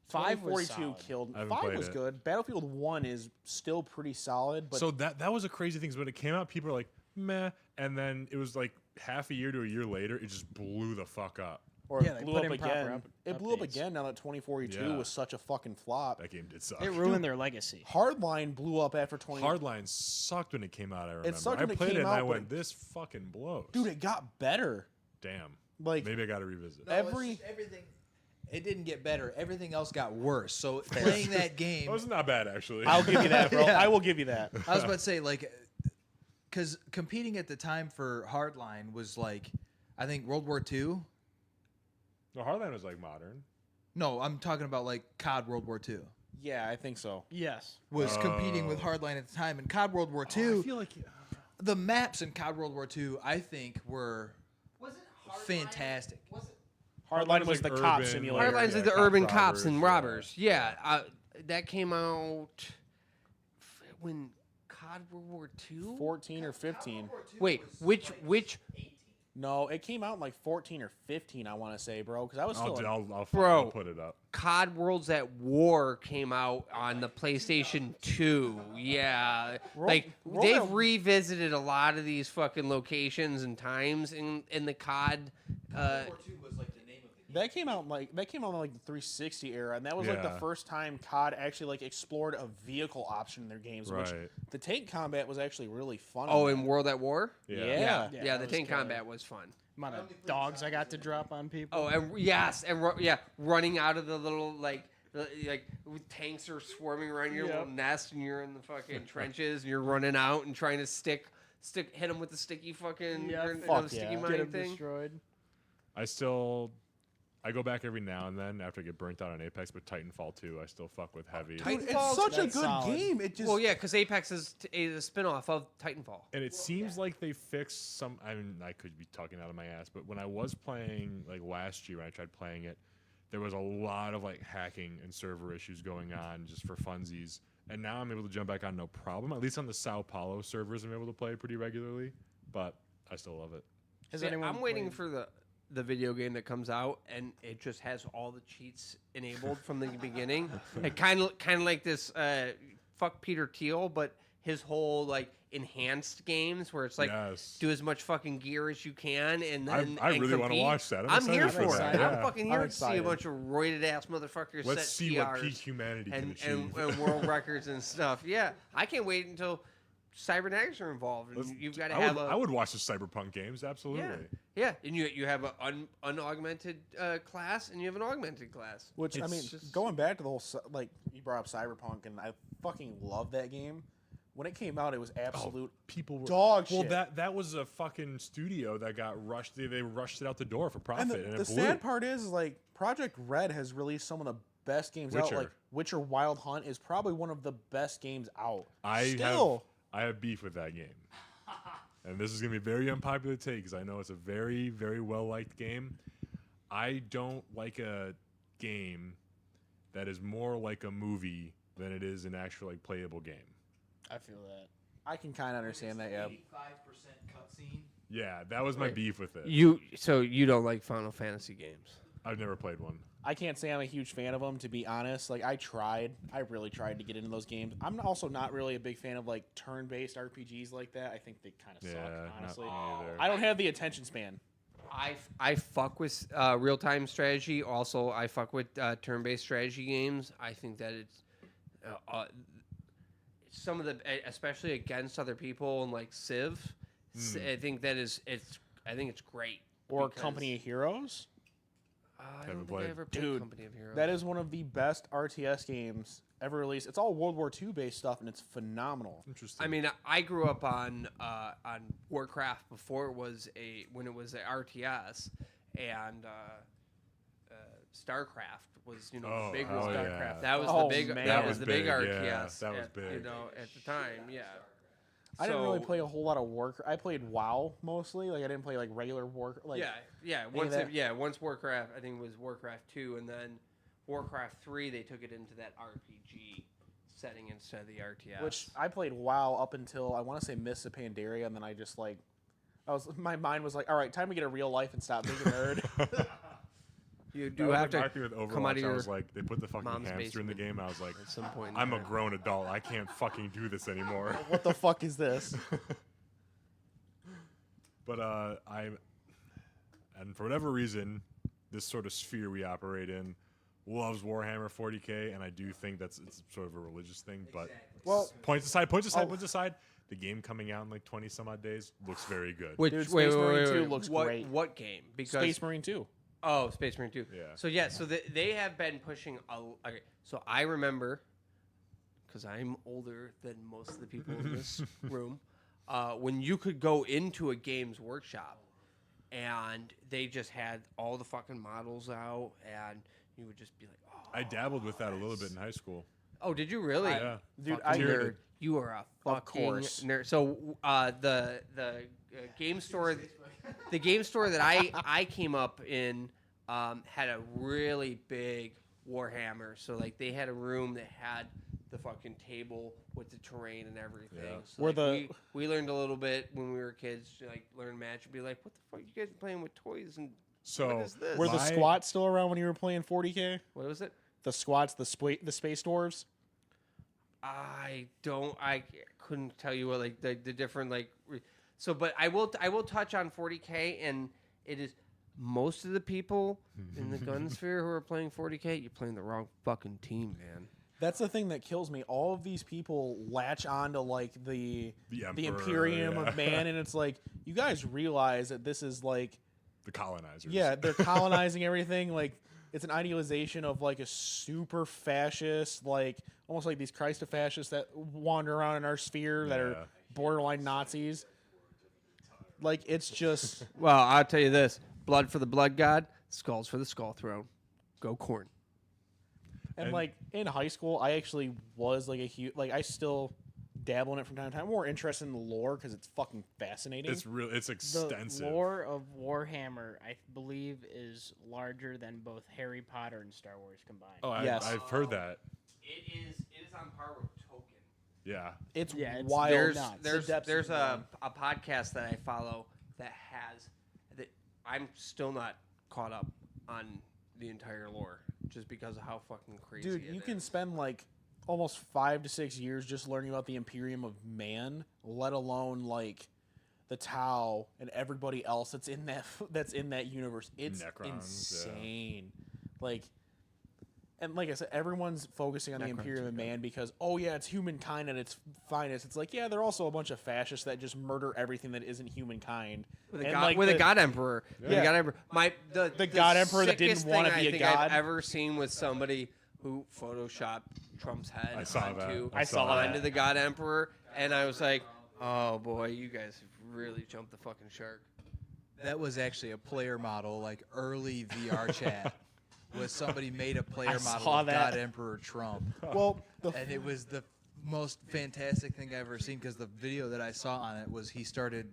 S4: 5 was
S1: 2042
S4: solid.
S1: killed.
S2: I haven't
S1: 5
S2: played
S1: was
S2: it.
S1: good. Battlefield 1 is still pretty solid, but
S2: So that was a crazy thing. 'Cause when it came out, people were like, meh. And then it was like half a year to a year later, it just blew the fuck up.
S1: or
S4: Yeah,
S1: it
S4: they
S1: blew
S4: put
S1: up
S4: in proper
S1: again. It blew up
S4: updates.
S1: again now that 2042
S2: Yeah.
S1: was such a fucking flop.
S2: That game did suck.
S4: It ruined their legacy.
S1: Hardline blew up after 20.
S2: Hardline sucked when it came out, I remember.
S1: sucked
S2: I
S1: when it
S2: played
S1: came
S2: it and I
S1: out,
S2: went,
S1: but
S2: this fucking blows.
S1: Dude, it got better.
S2: Damn.
S1: Like,
S2: Maybe I got to revisit.
S7: No, it's
S1: every-
S7: just everything. It didn't get better. Everything else got worse. So playing that game,
S2: That was not bad, actually.
S1: I'll give you that, bro.
S7: Yeah.
S1: I will give you that.
S7: I was about to say, like, because competing at the time for Hardline was like, I think World War II.
S2: No, Hardline was like modern.
S7: No, I'm talking about like COD World War II
S1: Yeah, I think so.
S4: Yes.
S7: was competing with Hardline at the time, and COD World War II.
S2: I feel like
S7: The maps in COD World War II, I think, were
S5: Was it Hardline?
S7: fantastic.
S5: Was it?
S1: Hardline was
S2: like
S1: the cop
S2: urban,
S1: simulator.
S5: Hardline's like the
S2: cop
S5: urban cops and
S2: robbers,
S5: robbers. Yeah, that came out when COD World War II.
S1: 14 or 15.
S5: Wait, which
S1: No, it came out in like 14 or 15, I want to say, bro. Because I was still.
S2: I'll put it up.
S5: COD Worlds at War came out on the PlayStation 2. Yeah. They've revisited a lot of these fucking locations and times in the COD.
S1: That came out in like the 360 era, and that was like the first time COD actually like explored a vehicle option in their games.
S2: Right.
S1: Which the tank combat was actually really fun.
S5: Oh, in World at War?
S1: Yeah.
S5: Yeah, the tank combat was fun.
S4: Amount of dogs I got to drop on people.
S5: Oh, and running out of the little like tanks are swarming around your little nest, and you're in the fucking trenches, and you're running out and trying to hit them with the sticky fucking sticky mine
S4: Get 'em
S5: thing.
S4: destroyed.
S2: I go back every now and then after I get burnt out on Apex, but Titanfall 2, I still fuck with heavy.
S8: It's such a good game. It just
S5: because Apex is a spin-off of Titanfall.
S2: And it seems like they fixed some. I mean, I could be talking out of my ass, but when I was playing like last year, when I tried playing it, there was a lot of like hacking and server issues going on just for funsies. And now I'm able to jump back on no problem. At least on the Sao Paulo servers, I'm able to play pretty regularly. But I still love it.
S5: I'm waiting for the video game that comes out, and it just has all the cheats enabled from the beginning. It kind of like this fuck Peter Thiel, but his whole like enhanced games where it's like do as much fucking gear as you can, and then
S2: I really want to watch that.
S5: I'm here for it.
S2: Yeah.
S5: I'm fucking here to see a bunch of roided ass motherfuckers.
S2: Let's
S5: set
S2: see
S5: PRs
S2: what peak humanity can achieve
S5: and world records and stuff. Yeah, I can't wait until cybernetics are involved, and you've got to have
S2: I would watch the Cyberpunk games, absolutely.
S5: Yeah, and you have an unaugmented class, and you have an augmented class.
S1: Which, I mean, going back to the whole, like, you brought up Cyberpunk, and I fucking love that game. When it came out, it was absolute dog shit.
S2: Well, that was a fucking studio that got rushed. They rushed it out the door for profit, and
S1: the sad part is, like, Project Red has released some of the best games out. Like, Witcher Wild Hunt is probably one of the best games out.
S2: I have beef with that game. And this is going to be a very unpopular take because I know it's a very, very well-liked game. I don't like a game that is more like a movie than it is an actual like playable game.
S4: I feel that.
S1: I can kind of understand that, yeah.
S7: 85% cutscene.
S2: Yeah, that was my beef with it.
S5: So you don't like Final Fantasy games?
S2: I've never played one.
S1: I can't say I'm a huge fan of them, to be honest. Like, I really tried to get into those games. I'm also not really a big fan of, like, turn-based RPGs like that. I think they kind of suck, honestly. I don't have the attention span.
S5: I fuck with real-time strategy. Also, I fuck with turn-based strategy games. I think that it's some of the, especially against other people and, like, Civ. I think that I think it's great.
S1: Or Company of Heroes.
S5: I don't think I ever played Company of Heroes.
S1: That is one of the best RTS games ever released. It's all World War II based stuff, and it's phenomenal.
S2: Interesting.
S5: I mean, I grew up on Warcraft before when it was a RTS, and StarCraft was the big one.
S2: StarCraft.
S5: That was the big.
S1: Man.
S5: That was the big RTS.
S2: Yeah, that was big.
S5: At the time, yeah.
S1: I didn't really play a whole lot of I played WoW mostly. Like, I didn't play like regular
S5: Once Warcraft, I think it was Warcraft 2, and then Warcraft 3, they took it into that RPG setting instead of the RTS.
S1: Which I played WoW up until I want to say Mists of Pandaria, and then I just like, my mind was like, all right, time to get a real life and stop being a nerd.
S5: You do have to
S2: with Overwatch,
S5: come out of your
S2: I was like, they put the fucking hamster in the game. I was like,
S5: at some point.
S2: I'm a grown adult. I can't fucking do this anymore.
S1: What the fuck is this?
S2: But and for whatever reason, this sort of sphere we operate in loves Warhammer 40K, and I do think it's sort of a religious thing. But points aside. The game coming out in like 20 some odd days looks very good.
S1: Dude, Space Marine 2 looks great.
S5: What game? Because
S1: Space Marine 2.
S5: Oh, Space Marine 2.
S2: Yeah.
S5: So they have been pushing okay. So I remember, because I'm older than most of the people in this room, when you could go into a Games Workshop and they just had all the fucking models out, and you would just be like, oh.
S2: I dabbled with that a little bit in high school.
S5: Oh, did you really?
S2: Yeah.
S1: Dude,
S5: nerd. You are a fucking nerd. So the game store, the game store that I came up in had a really big Warhammer. So like they had a room that had the fucking table with the terrain and everything.
S2: Yeah.
S5: So
S1: Where
S5: like, we learned a little bit when we were kids, to, like learn Magic, and be like, what the fuck, you guys are playing with toys and
S2: So
S5: what is this?
S1: Were the squats still around when you were playing 40K?
S5: What was it?
S1: The squats, the space dwarves.
S5: I couldn't tell you what like the different like. So, but I will touch on 40K, and it is most of the people in the gun sphere who are playing 40K. You're playing the wrong fucking team, man.
S1: That's the thing that kills me. All of these people latch on to like the
S2: Emperor,
S1: Imperium of Man, and it's like you guys realize that this is like
S2: the colonizers.
S1: Yeah, they're colonizing everything. Like it's an idealization of like a super fascist, like almost like these Christ of fascists that wander around in our sphere that are borderline Nazis. Like it's just
S5: Well, I'll tell you this: blood for the blood god, skulls for the skull throne. Go corn.
S1: and like in high school, I actually was like a huge I still dabble in it from time to time. I'm more interested in the lore because it's fucking fascinating.
S2: It's real. It's extensive.
S4: The lore of Warhammer, I believe, is larger than both Harry Potter and Star Wars combined.
S2: Oh,
S1: Yes.
S2: I've heard that.
S5: It is on par with Tolkien.
S2: Yeah.
S1: It's
S4: it's
S1: wild.
S5: There's
S1: nuts.
S5: there's a podcast that I follow that has that I'm still not caught up on the entire lore just because of how fucking crazy
S1: Dude,
S5: it
S1: you
S5: is.
S1: can spend like almost 5 to 6 years just learning about the Imperium of Man, let alone like the Tau and everybody else that's in that universe. It's
S2: Necrons,
S1: insane. Like I said, everyone's focusing on the Imperium of Man because it's humankind at its finest. It's like, yeah, they're also a bunch of fascists that just murder everything that isn't humankind.
S5: With a
S1: And,
S5: god,
S1: like,
S5: with a god emperor. With a god emperor. The
S1: god emperor that didn't
S5: sickest
S1: wanna
S5: thing
S1: be
S5: I
S1: a
S5: think
S1: god.
S5: I've ever seen with somebody who photoshopped Trump's head
S2: I saw
S5: onto,
S2: that. I saw
S5: onto
S2: that.
S5: the god emperor, and I was like, oh boy, you guys have really jumped the fucking shark.
S7: That was actually a player model, like early VR chat, was somebody made a player model
S1: saw
S7: of
S1: that.
S7: God Emperor Trump,
S1: Well,
S7: and it was the most fantastic thing I've ever seen because the video that I saw on it was he started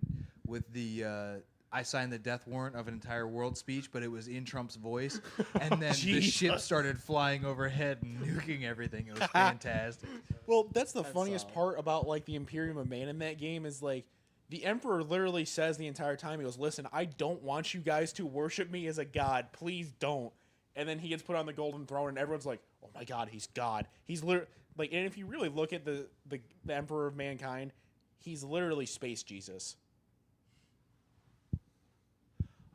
S7: with the I signed the death warrant of an entire world speech, but it was in Trump's voice, and then the ship started flying overhead and nuking everything. It was fantastic.
S1: Well, that's the funniest part about like the Imperium of Man in that game is like the Emperor literally says the entire time, he goes, "Listen, I don't want you guys to worship me as a god. Please don't." And then he gets put on the golden throne, and everyone's like, "Oh my god, he's God." He's literally like, and if you really look at the Emperor of Mankind, he's literally space Jesus.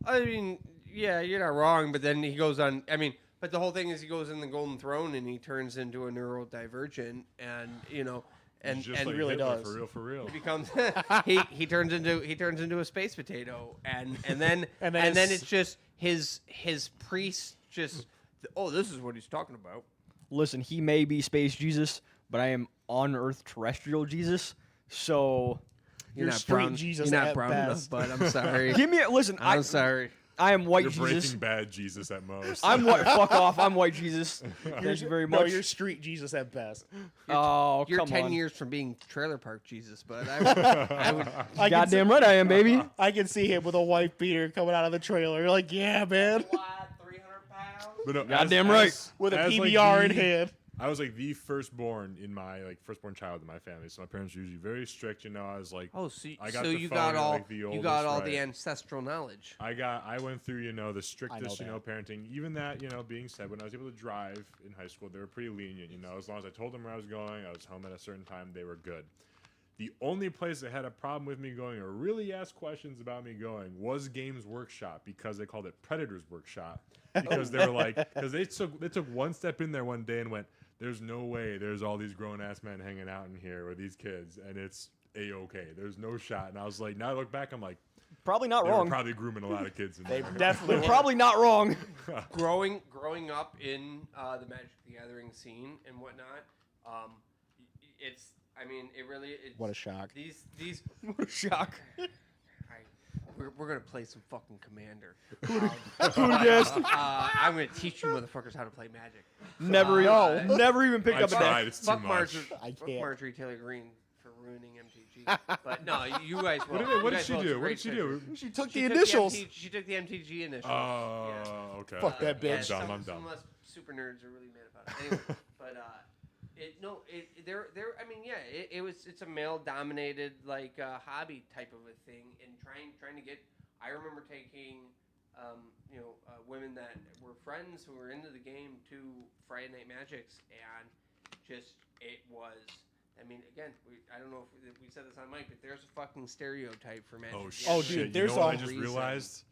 S5: I mean, yeah, you're not wrong, but then he goes on. I mean, but the whole thing is he goes in the golden throne and he turns into a neurodivergent, and and
S2: just
S5: and
S2: like
S1: really
S2: Hitler,
S1: does.
S2: for real.
S5: he becomes he turns into a space potato, and then
S1: And
S5: and
S1: then
S5: then
S1: it's-
S5: it's just his priest just this is what he's talking about.
S3: Listen, he may be space Jesus, but I am on Earth terrestrial Jesus. So
S1: You're
S5: not
S1: street
S5: brown,
S1: Jesus
S5: You're not
S1: at
S5: brown enough,
S1: best.
S5: but I'm sorry.
S3: give me a listen.
S5: I'm sorry.
S3: I am white
S2: You're
S3: Jesus.
S2: Breaking Bad Jesus at most.
S3: I'm white. Fuck off. I'm white Jesus. Thank you very
S1: No,
S3: much.
S1: you're street Jesus at best.
S3: Oh,
S5: You're
S3: come
S5: 10
S3: on.
S5: years from being trailer park Jesus, but I would
S1: I can
S3: Goddamn right I am, baby.
S1: I can see him with a white beater coming out of the trailer. Like, yeah, man,
S5: 300 pounds.
S2: But no,
S3: Goddamn right.
S1: with a
S2: as, like,
S1: PBR in
S2: the-
S1: hand.
S2: I was like the firstborn in my firstborn child in my family, so my parents were usually very strict. I was like,
S5: Oh, so,
S2: I got
S5: so
S2: the
S5: you
S2: phone
S5: got
S2: at,
S5: all
S2: like, the
S5: you
S2: oldest,
S5: got all the
S2: right.
S5: ancestral knowledge.
S2: I went through the strictest
S1: that.
S2: parenting. Even that being said, when I was able to drive in high school, they were pretty lenient. As long as I told them where I was going, I was home at a certain time, they were good. The only place that had a problem with me going or really asked questions about me going was Games Workshop, because they called it Predator's Workshop, because they were like, because they took one step in there one day and went, there's no way there's all these grown-ass men hanging out in here with these kids, and it's A-okay. There's no shot. And I was like, now I look back, I'm like,
S3: Probably not
S2: they were
S3: wrong.
S2: probably grooming a lot of kids in
S1: They
S2: there.
S1: definitely
S3: They're probably not wrong.
S5: Growing up in the Magic the Gathering scene and whatnot, it's it really it's,
S1: What a shock.
S5: These
S3: What a shock.
S5: we're gonna play some fucking Commander.
S3: Who'd guessed?
S5: I'm gonna teach you motherfuckers how to play Magic.
S3: Never even picked
S2: I
S3: up a deck.
S2: tried. It's too
S5: Fuck
S2: much.
S1: I
S5: fuck
S1: can't.
S5: Marjorie Taylor Greene for ruining MTG. But no, you guys will.
S2: What
S5: You
S2: did
S5: guys
S2: she
S5: will. It's
S2: do?
S5: a
S2: What
S5: great
S2: did she
S5: treasure.
S2: do?
S1: She took
S5: She
S1: the
S5: took
S1: initials.
S5: she took the MTG initials.
S2: Oh,
S5: Yeah.
S2: okay.
S1: Fuck that bitch.
S2: I'm dumb.
S5: Some of us super nerds are really mad about it. Anyway, but I mean, yeah, it's a male-dominated like hobby type of a thing, and trying to get. I remember taking, women that were friends who were into the game to Friday Night Magics, and just it was. I mean, again, I don't know if we said this on mic, but there's a fucking stereotype for Magic.
S1: Oh, dude,
S2: dude,
S1: there's
S2: you know what
S1: all
S2: I just realized.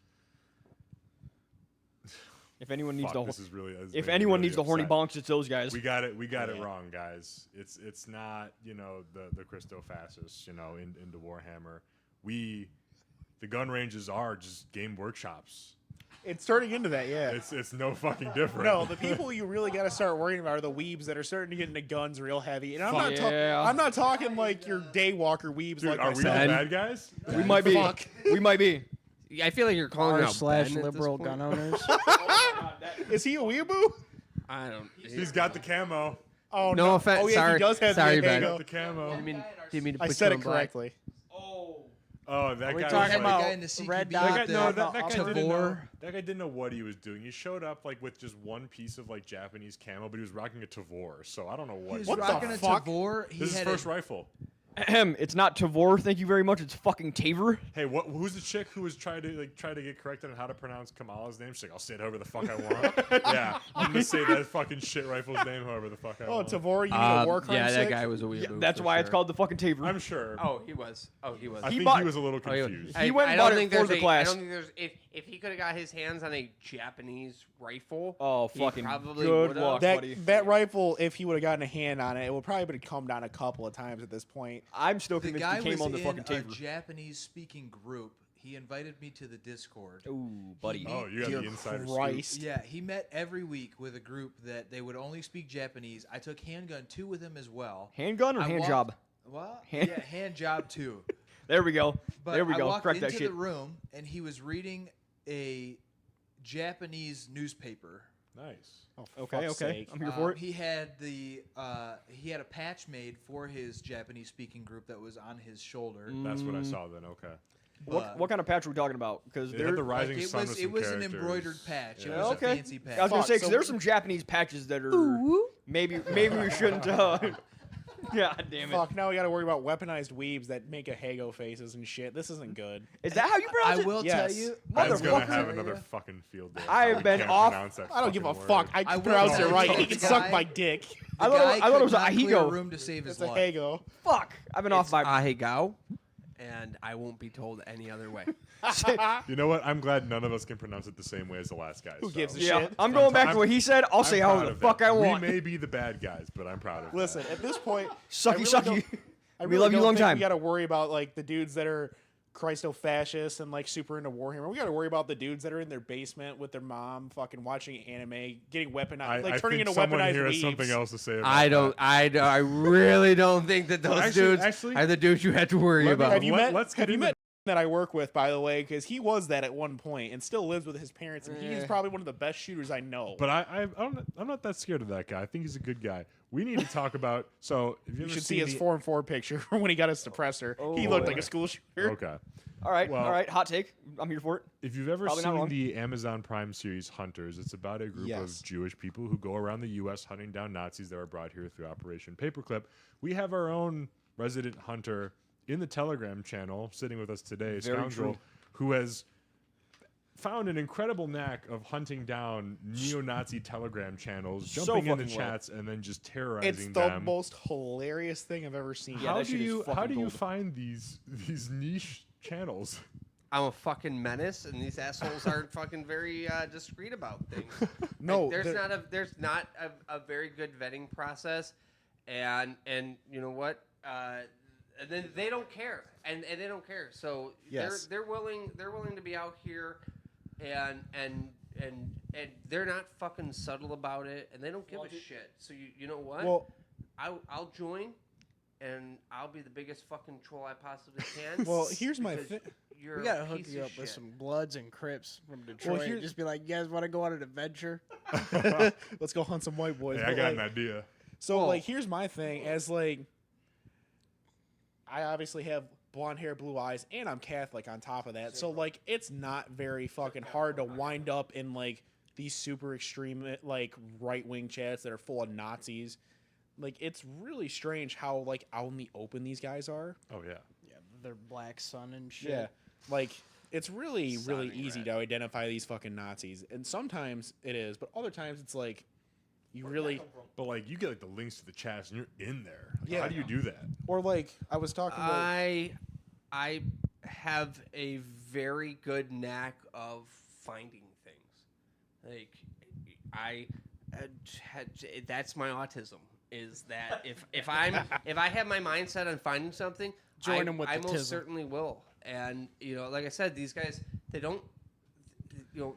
S3: If anyone needs
S2: Fuck,
S3: the
S2: this is really, this
S3: if
S2: made me
S3: anyone
S2: really
S3: needs the horny
S2: upset.
S3: bonks, it's those guys.
S2: We got it wrong, guys. It's not the Christo fascists into Warhammer. The gun ranges are just game workshops.
S1: It's turning into that, yeah.
S2: It's no fucking different.
S1: No, the people you really got to start worrying about are the weebs that are starting to get into guns real heavy. And I'm
S3: Fuck.
S1: not
S3: Yeah.
S1: I'm not talking like your daywalker weebs
S2: Dude,
S1: like
S2: are we the
S1: myself.
S2: bad guys?
S3: We might be.
S1: Fuck.
S3: We might be.
S5: I feel like you're calling out Ben at this
S4: /liberal
S5: point.
S4: gun owners.
S1: Is he a weeaboo?
S5: I don't.
S2: He's got the camo.
S1: Oh
S5: No
S1: no!
S5: offense.
S1: Oh yeah,
S5: Sorry.
S1: he does have
S5: Sorry,
S1: the
S5: Ben.
S1: Hago.
S2: The camo.
S5: Didn't mean to
S1: I
S5: put
S1: said
S5: you
S1: it
S5: on black.
S1: correctly.
S2: Oh, that
S4: we
S2: guy.
S4: talking
S2: was
S7: Had
S2: like,
S7: the guy in the CQB
S4: Red
S7: with
S4: Dot,
S2: that guy, no, that guy didn't know.
S7: Tavor.
S2: That guy didn't know what he was doing. He showed up like with just one piece of like Japanese camo, but he was rocking a Tavor. So I don't know
S7: He
S2: what.
S7: was
S1: What the
S7: rocking a
S1: fuck?
S7: Tavor. He
S2: This is
S7: had
S2: first
S7: a,
S2: rifle.
S3: It's not Tavor, thank you very much. It's fucking Taver.
S2: Hey, who's the chick who was trying to get corrected on how to pronounce Kamala's name? She's like, I'll say it however the fuck I want. Yeah, I'm gonna say that fucking shit rifle's name however the fuck I
S1: Oh,
S2: want.
S1: Tavor, you mean a war crime
S5: Yeah, that
S1: six?
S5: guy was a weirdo.
S3: Yeah, that's why it's called the fucking Taver.
S2: I'm sure.
S5: Oh, he was. Oh, he was.
S2: I
S3: He
S2: think
S3: bought-
S2: he was a little
S5: Oh, he was.
S2: confused.
S3: He went and bought it for the class.
S5: I don't think there's if he could have got his hands on a Japanese rifle.
S3: Oh,
S5: he
S3: fucking
S5: probably
S3: good
S5: would've.
S3: luck.
S1: That
S3: buddy.
S1: that rifle, if he would have gotten a hand on it, it would probably have come down a couple of times at this point.
S3: I'm still
S7: the
S3: convinced
S7: guy
S3: he came
S7: was
S3: on the
S7: in
S3: fucking
S7: a
S3: Taver.
S7: Japanese-speaking group. He invited me to the Discord.
S3: Ooh, buddy.
S2: Oh, you got
S1: Dear
S2: the insider
S1: Christ.
S7: Yeah, he met every week with a group that they would only speak Japanese. I took handgun 2 with him as well.
S3: Handgun or
S7: I
S3: hand
S7: walked-
S3: job?
S7: What?
S3: Hand-
S7: Yeah, hand job 2.
S3: There we go.
S7: But
S3: There we
S7: I
S3: go.
S7: walked
S3: Correct
S7: into
S3: that shit.
S7: the room, and he was reading a Japanese newspaper.
S2: Scoop. Nice.
S1: Oh, for
S3: Okay,
S1: fuck's
S3: okay.
S1: sake.
S3: I'm here for it.
S7: He had he had a patch made for his Japanese-speaking group that was on his shoulder.
S2: That's what I saw then. Okay.
S3: What kind of patch are we talking about? Because
S2: It had the rising
S7: it
S2: sun
S7: was
S2: with
S7: it
S2: some
S7: was an
S2: characters.
S7: embroidered patch. It
S2: Yeah.
S7: was a
S3: Okay.
S7: fancy patch.
S3: I was gonna
S1: Fuck,
S3: say,
S1: so-
S3: there's some Japanese patches that are maybe we shouldn't. God damn it!
S1: Fuck, now we got to worry about weaponized weebs that make a Hago faces and shit. This isn't good.
S3: Is that how you
S7: I
S3: pronounce it?
S7: will
S1: Yes.
S7: tell you,
S2: Ben's gonna
S3: Motherfucker.
S2: have another fucking field day.
S3: I have
S2: He
S3: been
S2: can't
S3: off-
S2: pronounce that
S1: I don't give a
S2: fucking
S1: fuck.
S2: word.
S1: I
S7: I
S1: can
S7: will
S1: pronounce
S7: tell
S1: it
S7: you,
S1: right.
S7: the
S1: He can
S7: guy-
S1: suck my dick.
S3: I
S7: the
S3: thought it
S7: guy
S3: was- I thought it
S7: could
S3: was a
S7: not clear
S3: Ahigo.
S7: room to save his
S1: It's a
S7: life.
S1: Hago.
S3: Fuck! I've been off
S5: It's
S3: by.
S5: Ahegao, and I won't be told any other way.
S2: You know what? I'm glad none of us can pronounce it the same way as the last guy.
S1: Who gives a
S3: Yeah,
S1: shit?
S3: I'm going back to
S2: I'm-
S3: what he said. I'll say
S2: I'm
S3: how
S2: proud
S3: the
S2: of
S3: fuck
S2: that.
S3: I want.
S2: We may be the bad guys, but I'm proud of
S1: Listen,
S2: that.
S1: at this point,
S3: Sucky,
S1: I really
S3: sucky.
S1: don't- I
S3: We
S1: really
S3: love you
S1: don't
S3: long
S1: think
S3: time.
S1: We got to worry about like the dudes that are Christo-fascists and like super into Warhammer. We got to worry about the dudes that are in their basement with their mom, fucking watching anime, getting weaponized, like
S2: I
S1: turning
S2: think
S1: into
S2: someone
S1: weaponized
S2: here has
S1: weebs.
S2: something else to say about
S5: I don't.
S2: that.
S5: I really don't think that those
S2: Actually-
S5: dudes are the dudes you have to worry
S2: Let me-
S5: about.
S1: Have you met?
S2: Let's get
S1: Have you
S2: into-
S1: met that I work with, by the way? Because he was that at one point and still lives with his parents, and he's probably one of the best shooters I know.
S2: But I'm not that scared of that guy. I think he's a good guy. We need to talk about. So if you
S1: you
S2: ever
S1: should see
S2: seen
S1: his
S2: the-
S1: 4-4 picture when he got his suppressor. He looked like a school shooter.
S2: Okay.
S3: All right,
S2: Well-
S3: all right. Hot take. I'm here for it.
S2: If you've ever
S3: Probably not
S2: seen
S3: wrong.
S2: the Amazon Prime series Hunters, it's about a group
S1: Yes.
S2: of Jewish people who go around the U.S. hunting down Nazis that were brought here through Operation Paperclip. We have our own resident hunter in the Telegram channel sitting with us today,
S3: Very
S2: Scoundrel,
S3: true.
S2: who has found an incredible knack of hunting down neo-Nazi Telegram channels,
S3: So
S2: jumping into
S3: fucking well.
S2: chats, and then just terrorizing
S1: It's the
S2: them.
S1: most hilarious thing I've ever seen.
S3: Yeah,
S2: how
S3: that
S2: do
S3: shit is
S2: you
S3: fucking gold.
S2: find these niche channels?
S5: I'm a fucking menace, and these assholes aren't fucking very discreet about things.
S1: No,
S5: Like,
S1: they're-
S5: there's not a very good vetting process, and you know what? And then they don't care, and they don't care. So
S1: Yes.
S5: they're willing to be out here, and they're not fucking subtle about it, and they don't give a shit. So you know what?
S1: Well,
S5: I'll join, and I'll be the biggest fucking troll I possibly can.
S1: Well, here's my
S5: because
S1: thing.
S5: You're
S4: We
S5: a
S4: gotta hook
S5: piece
S4: you
S5: of
S4: up with
S5: shit.
S4: some Bloods and Crips from Detroit.
S1: here's-
S4: Just be like, you guys want to go on an adventure?
S1: Let's go hunt some white boys.
S2: Hey, I
S1: But,
S2: got
S1: like,
S2: an idea.
S1: So,
S5: Well-
S1: like, here's my thing. As, like, I obviously have blonde hair, blue eyes, and I'm Catholic on top of that. So, like, it's not very fucking hard to wind up in, like, these super extreme, like, right-wing chats that are full of Nazis. like it's really strange how like out in the open these guys are.
S2: Oh yeah.
S4: Yeah, their black sun and shit.
S1: Yeah, like it's really
S5: Sounding
S1: easy
S5: red.
S1: to identify these fucking Nazis, and sometimes it is, but other times it's like you really
S2: But like you get like the links to the chats and you're in there. Like,
S1: Yeah.
S2: How do you do that?
S1: or like I was talking about.
S5: I have a very good knack of finding things. Like that's my autism. Is that if I have my mindset on finding something,
S4: Join 'em with
S5: I
S4: the
S5: most
S4: tism.
S5: certainly will. And like I said, these guys they don't.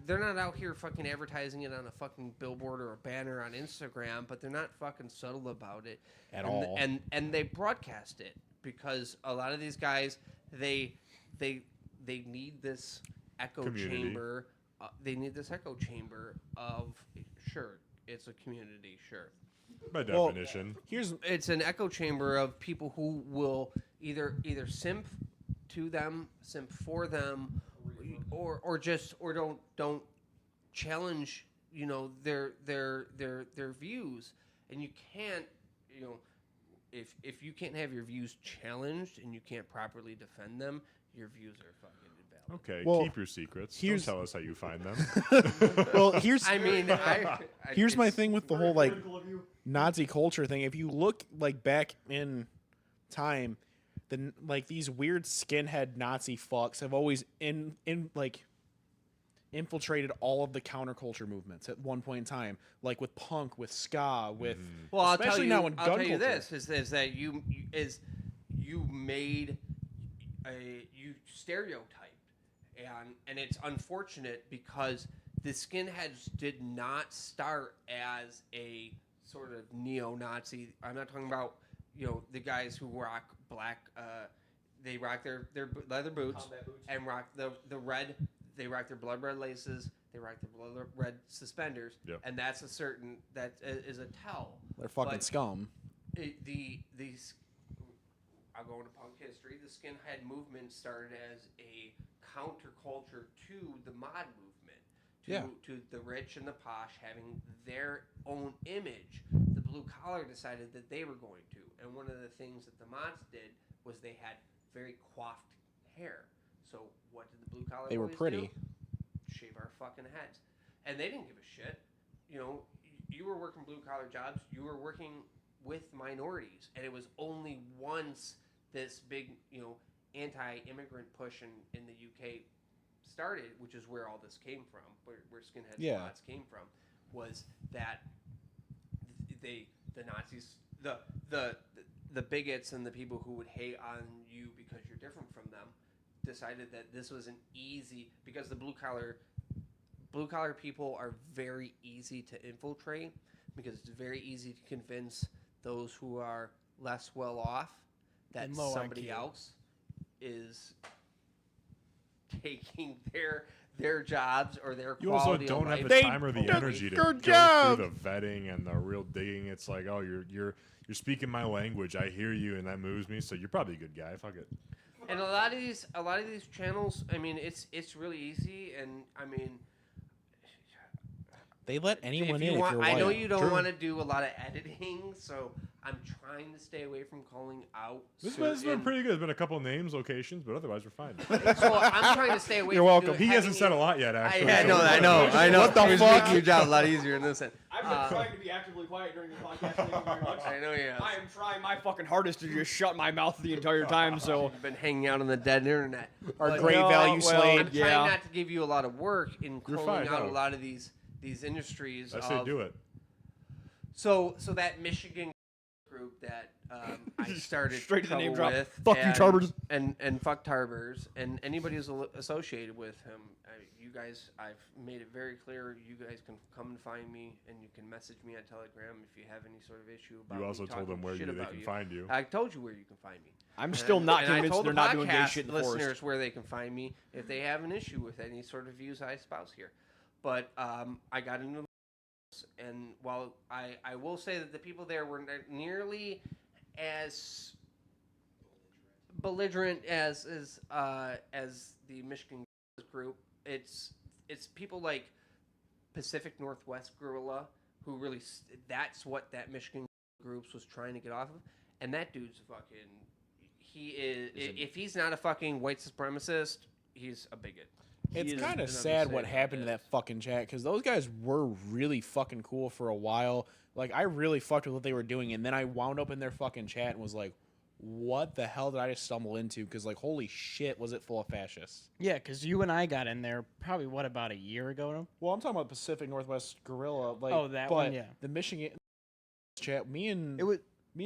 S5: They're not out here fucking advertising it on a fucking billboard or a banner on Instagram, but they're not fucking subtle about it
S1: At all.
S5: And they broadcast it because a lot of these guys they need this echo
S2: Community.
S5: chamber. They need this echo chamber of sure it's a community, sure.
S2: By
S1: Well,
S2: definition.
S1: Here's
S5: It's an echo chamber of people who will either simp to them, simp for them, or don't challenge their views, and you can't if you can't have your views challenged and you can't properly defend them, your views are fucking invalid.
S2: Okay,
S1: Well,
S2: keep your secrets. Don't
S1: here's-
S2: tell us how you find them.
S1: well here's
S5: I mean,
S1: here's my
S5: it's-
S1: thing with the whole like Nazi culture thing. If you look like back in time, then like these weird skinhead Nazi fucks have always infiltrated all of the counterculture movements at one point in time, like with punk, with ska, with
S5: Well, I'll tell
S1: especially
S5: you.
S1: now in
S5: I'll
S1: gun
S5: tell you
S1: culture.
S5: this: is that you made you stereotyped, and it's unfortunate because the skinheads did not start as a sort of neo-Nazi. I'm not talking about the guys who rock black. They rock their leather boots and rock the red. They rock their blood red laces. They rock their blood red suspenders,
S2: Yep.
S5: and that is a tell.
S1: They're fucking
S5: But
S1: scum.
S5: These I'll go into punk history. The skinhead movement started as a counterculture to the mod movement, to the rich and the posh having their own image. The blue collar decided that they were going to, and one of the things that the mods did was they had very coiffed hair. So what did the blue collar?
S1: They were
S5: boys
S1: pretty.
S5: do? Shave our fucking heads, and they didn't give a shit. You were working blue collar jobs. You were working with minorities, and it was only once this big, anti-immigrant push in the UK started, which is where all this came from, where skinheads and mods came from, was that the Nazis, the bigots and the people who would hate on you because you're different from them, decided that this was an easy, because the blue collar people are very easy to infiltrate, because it's very easy to convince those who are less well off that
S4: And low
S5: somebody
S4: IQ.
S5: else is taking their jobs or their
S2: You also
S5: quality
S2: don't
S5: of
S2: have
S5: life.
S2: the time or the energy to go
S1: good job.
S2: through the vetting and the real digging. It's like, oh, you're speaking my language. I hear you, and that moves me. So you're probably a good guy. Fuck it.
S5: And a lot of these channels, I mean, it's really easy, and I mean,
S1: They let anyone
S5: if you
S1: in
S5: want,
S1: if you're
S5: I
S1: white.
S5: know you don't
S2: True.
S5: want to do a lot of editing, so I'm trying to stay away from calling out.
S2: This has been
S5: certain-
S2: pretty good. There's been a couple names, locations, but otherwise we're fine.
S5: So I'm trying to stay away.
S1: You're
S5: from
S1: welcome.
S5: doing-
S2: He hasn't
S5: having
S2: said a
S5: you-
S2: lot yet, actually.
S5: I
S2: so
S5: know.
S2: we're
S5: I know.
S1: What the
S5: It's
S1: fuck?
S5: making your job a lot easier in this end.
S9: I've been trying to be actively quiet during this podcast. Thank you very much.
S5: I know you have.
S3: I am trying my fucking hardest to just shut my mouth the entire time. So
S5: You've been hanging out on the dead internet.
S1: Our
S5: But
S1: great
S5: no,
S1: value
S5: I'm
S1: slave.
S3: yeah.
S5: trying not to give you a lot of work in
S2: You're
S5: calling
S2: fine,
S5: out
S2: no.
S5: a lot of these industries.
S2: I say do it.
S5: So that Michigan group that I started
S3: Straight to the name
S5: trouble
S3: drop.
S5: with,
S3: Fuck you,
S5: and-
S3: Tarbers.
S5: and fuck Tarbers, and anybody who's associated with him. You guys, I've made it very clear. You guys can come and find me, and you can message me on Telegram if you have any sort of issue about.
S2: You
S5: me
S2: also told
S5: talking
S2: them where
S5: shit
S2: they
S5: about
S2: can
S5: you.
S2: find you.
S5: I told you where you can find me.
S3: I'm still not
S5: and I
S3: convinced
S5: told
S3: they're
S5: the
S3: not doing gay
S5: podcast
S3: shit in the
S5: listeners
S3: forest.
S5: where they can find me if they have an issue with any sort of views I espouse here. But I got into the and while I will say that the people there were not nearly as belligerent as the Michigan group, it's people like Pacific Northwest Guerrilla who really that's what that Michigan groups was trying to get off of, and that dude's fucking. He is. If he's not a fucking white supremacist, he's a bigot.
S1: It's kind of sad what happened to that fucking chat because those guys were really fucking cool for a while. Like, I really fucked with what they were doing, and then I wound up in their fucking chat and was like, what the hell did I just stumble into? Because, like, holy shit, was it full of fascists.
S4: Yeah, because you and I got in there probably, about a year ago?
S1: Well, I'm talking about Pacific Northwest Guerrilla. Like,
S4: oh, that one, yeah.
S1: The Michigan chat, me and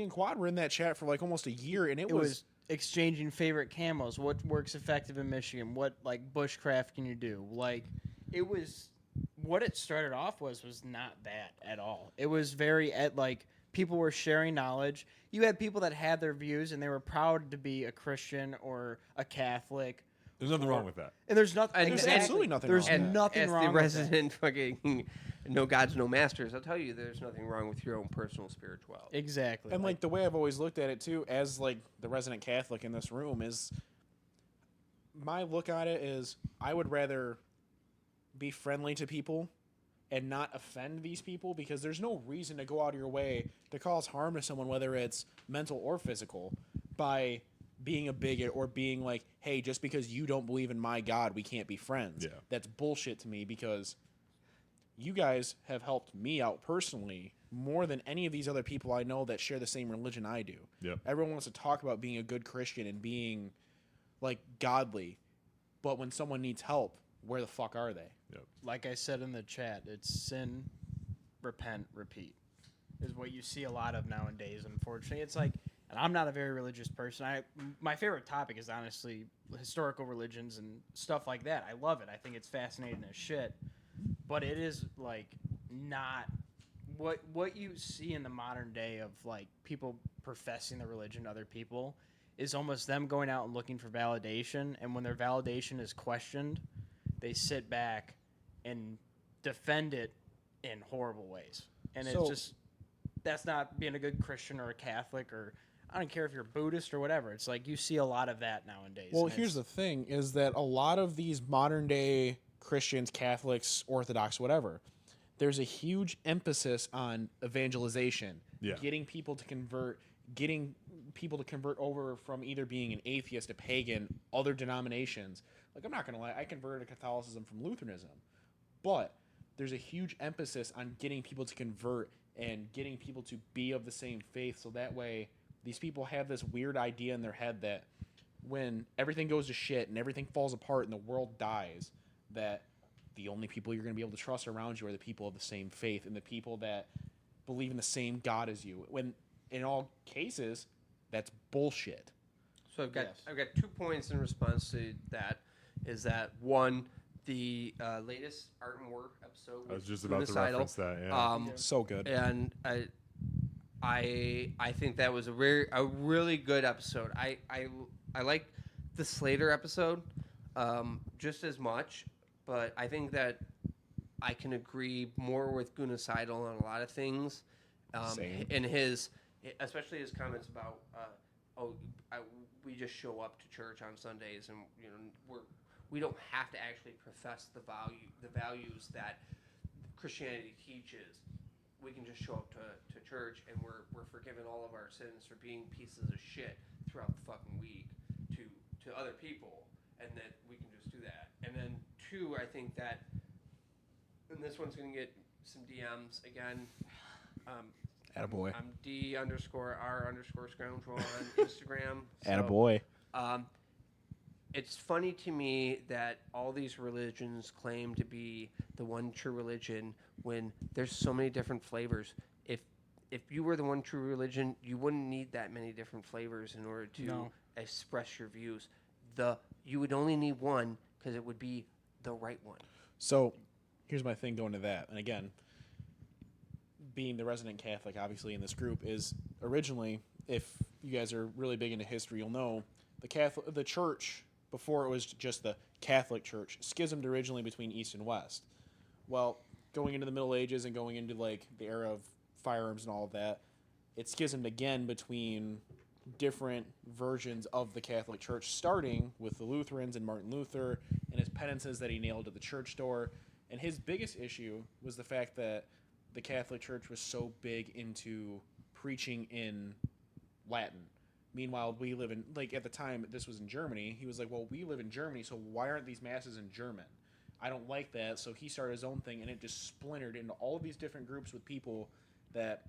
S1: Quad were in that chat for, like, almost a year, and it was
S4: exchanging favorite camos, what works effective in Michigan, what like bushcraft can you do, like it was what it started off was not that at all. It was very like people were sharing knowledge. You had people that had their views and they were proud to be a Christian or a Catholic.
S2: There's nothing wrong with that.
S4: And there's nothing.
S1: There's absolutely nothing.
S4: There's
S1: wrong
S4: nothing
S5: as
S4: wrong.
S5: The resident fucking no gods, no masters. I'll tell you, there's nothing wrong with your own personal spirituality.
S4: Exactly.
S1: And like the way I've always looked at it too, as like the resident Catholic in this room, is my look at it is I would rather be friendly to people and not offend these people because there's no reason to go out of your way to cause harm to someone, whether it's mental or physical, by being a bigot or being like, hey, just because you don't believe in my God, we can't be friends.
S2: Yeah.
S1: That's bullshit to me because you guys have helped me out personally more than any of these other people I know that share the same religion I do.
S2: Yep.
S1: Everyone wants to talk about being a good Christian and being like godly, but when someone needs help, where the fuck are they?
S2: Yep.
S4: Like I said in the chat, it's sin, repent, repeat is what you see a lot of nowadays. Unfortunately, it's like, and I'm not a very religious person. My favorite topic is honestly historical religions and stuff like that. I love it. I think it's fascinating as shit. But it is like not what you see in the modern day of like people professing the religion to other people is almost them going out and looking for validation. And when their validation is questioned, they sit back and defend it in horrible ways. And it's just, that's not being a good Christian or a Catholic, or I don't care if you're Buddhist or whatever. It's like you see a lot of that nowadays.
S1: Well, here's the thing is that a lot of these modern day Christians, Catholics, Orthodox, whatever, there's a huge emphasis on evangelization, getting people to convert, getting people to convert over from either being an atheist, a pagan, other denominations. Like, I'm not going to lie, I converted to Catholicism from Lutheranism, but there's a huge emphasis on getting people to convert and getting people to be of the same faith, so that way these people have this weird idea in their head that when everything goes to shit and everything falls apart and the world dies, that the only people you're going to be able to trust around you are the people of the same faith and the people that believe in the same God as you. When in all cases, that's bullshit.
S5: So I've got 2 points in response to that. Is that one, the latest Art and War episode?
S2: I was just about to reference that. Yeah,
S1: so good.
S5: And I think that was a really good episode. I like the Slater episode just as much, but I think that I can agree more with Gunasidal on a lot of things.
S1: Same.
S5: In especially his comments about we just show up to church on Sundays and we don't have to actually profess the values that Christianity teaches. We can just show up to church and we're forgiven all of our sins for being pieces of shit throughout the fucking week to other people, and that we can just do that. And then 2, I think that, and this one's gonna get some DMs again.
S1: Attaboy.
S5: I'm D_R_scoundrel on Instagram.
S1: Attaboy.
S5: It's funny to me that all these religions claim to be the one true religion when there's so many different flavors. If you were the one true religion, you wouldn't need that many different flavors in order to express your views. You would only need one because it would be the right one.
S1: So here's my thing going to that. And again, being the resident Catholic, obviously, in this group, is originally, if you guys are really big into history, you'll know the church, before it was just the Catholic Church, schismed originally between East and West. Well, going into the Middle Ages and going into like the era of firearms and all of that, it schismed again between different versions of the Catholic Church, starting with the Lutherans and Martin Luther and his penances that he nailed to the church door. And his biggest issue was the fact that the Catholic Church was so big into preaching in Latin. Meanwhile, we live in, like, at the time, this was in Germany. He was like, well, we live in Germany, so why aren't these masses in German? I don't like that. So he started his own thing, and it just splintered into all of these different groups with people that,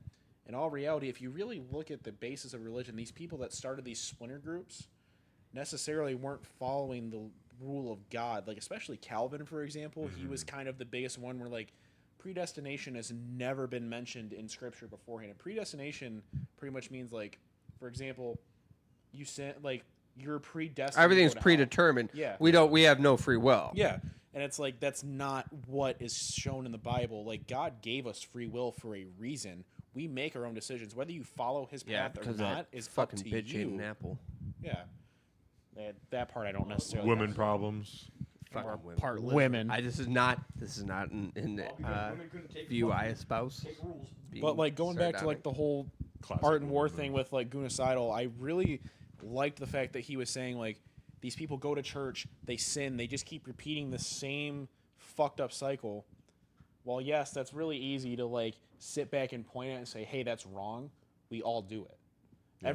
S1: in all reality, if you really look at the basis of religion, these people that started these splinter groups necessarily weren't following the rule of God. Like, especially Calvin, for example, he was kind of the biggest one where, like, predestination has never been mentioned in Scripture beforehand. And predestination pretty much means, like, for example, you sent, like, you're predestined.
S5: Everything's predetermined.
S1: Yeah.
S5: We have no free will.
S1: Yeah. And it's like, that's not what is shown in the Bible. Like, God gave us free will for a reason. We make our own decisions. Whether you follow his path or not is
S5: fucking
S1: up to
S5: bitch
S1: you.
S5: ate an apple.
S1: Yeah. That part I don't necessarily.
S2: Women problems.
S5: Fucking
S1: Or
S5: women.
S1: part women.
S5: This is not in view I espouse.
S1: But, like, going back to, like, the whole
S2: Classic
S1: art and war
S2: woman
S1: thing
S2: move.
S1: with, like, Gunocidal, I really liked the fact that he was saying, like, these people go to church, they sin, they just keep repeating the same fucked up cycle. Well, yes, that's really easy to, like, sit back and point at and say, hey, that's wrong. We all do it. Yeah.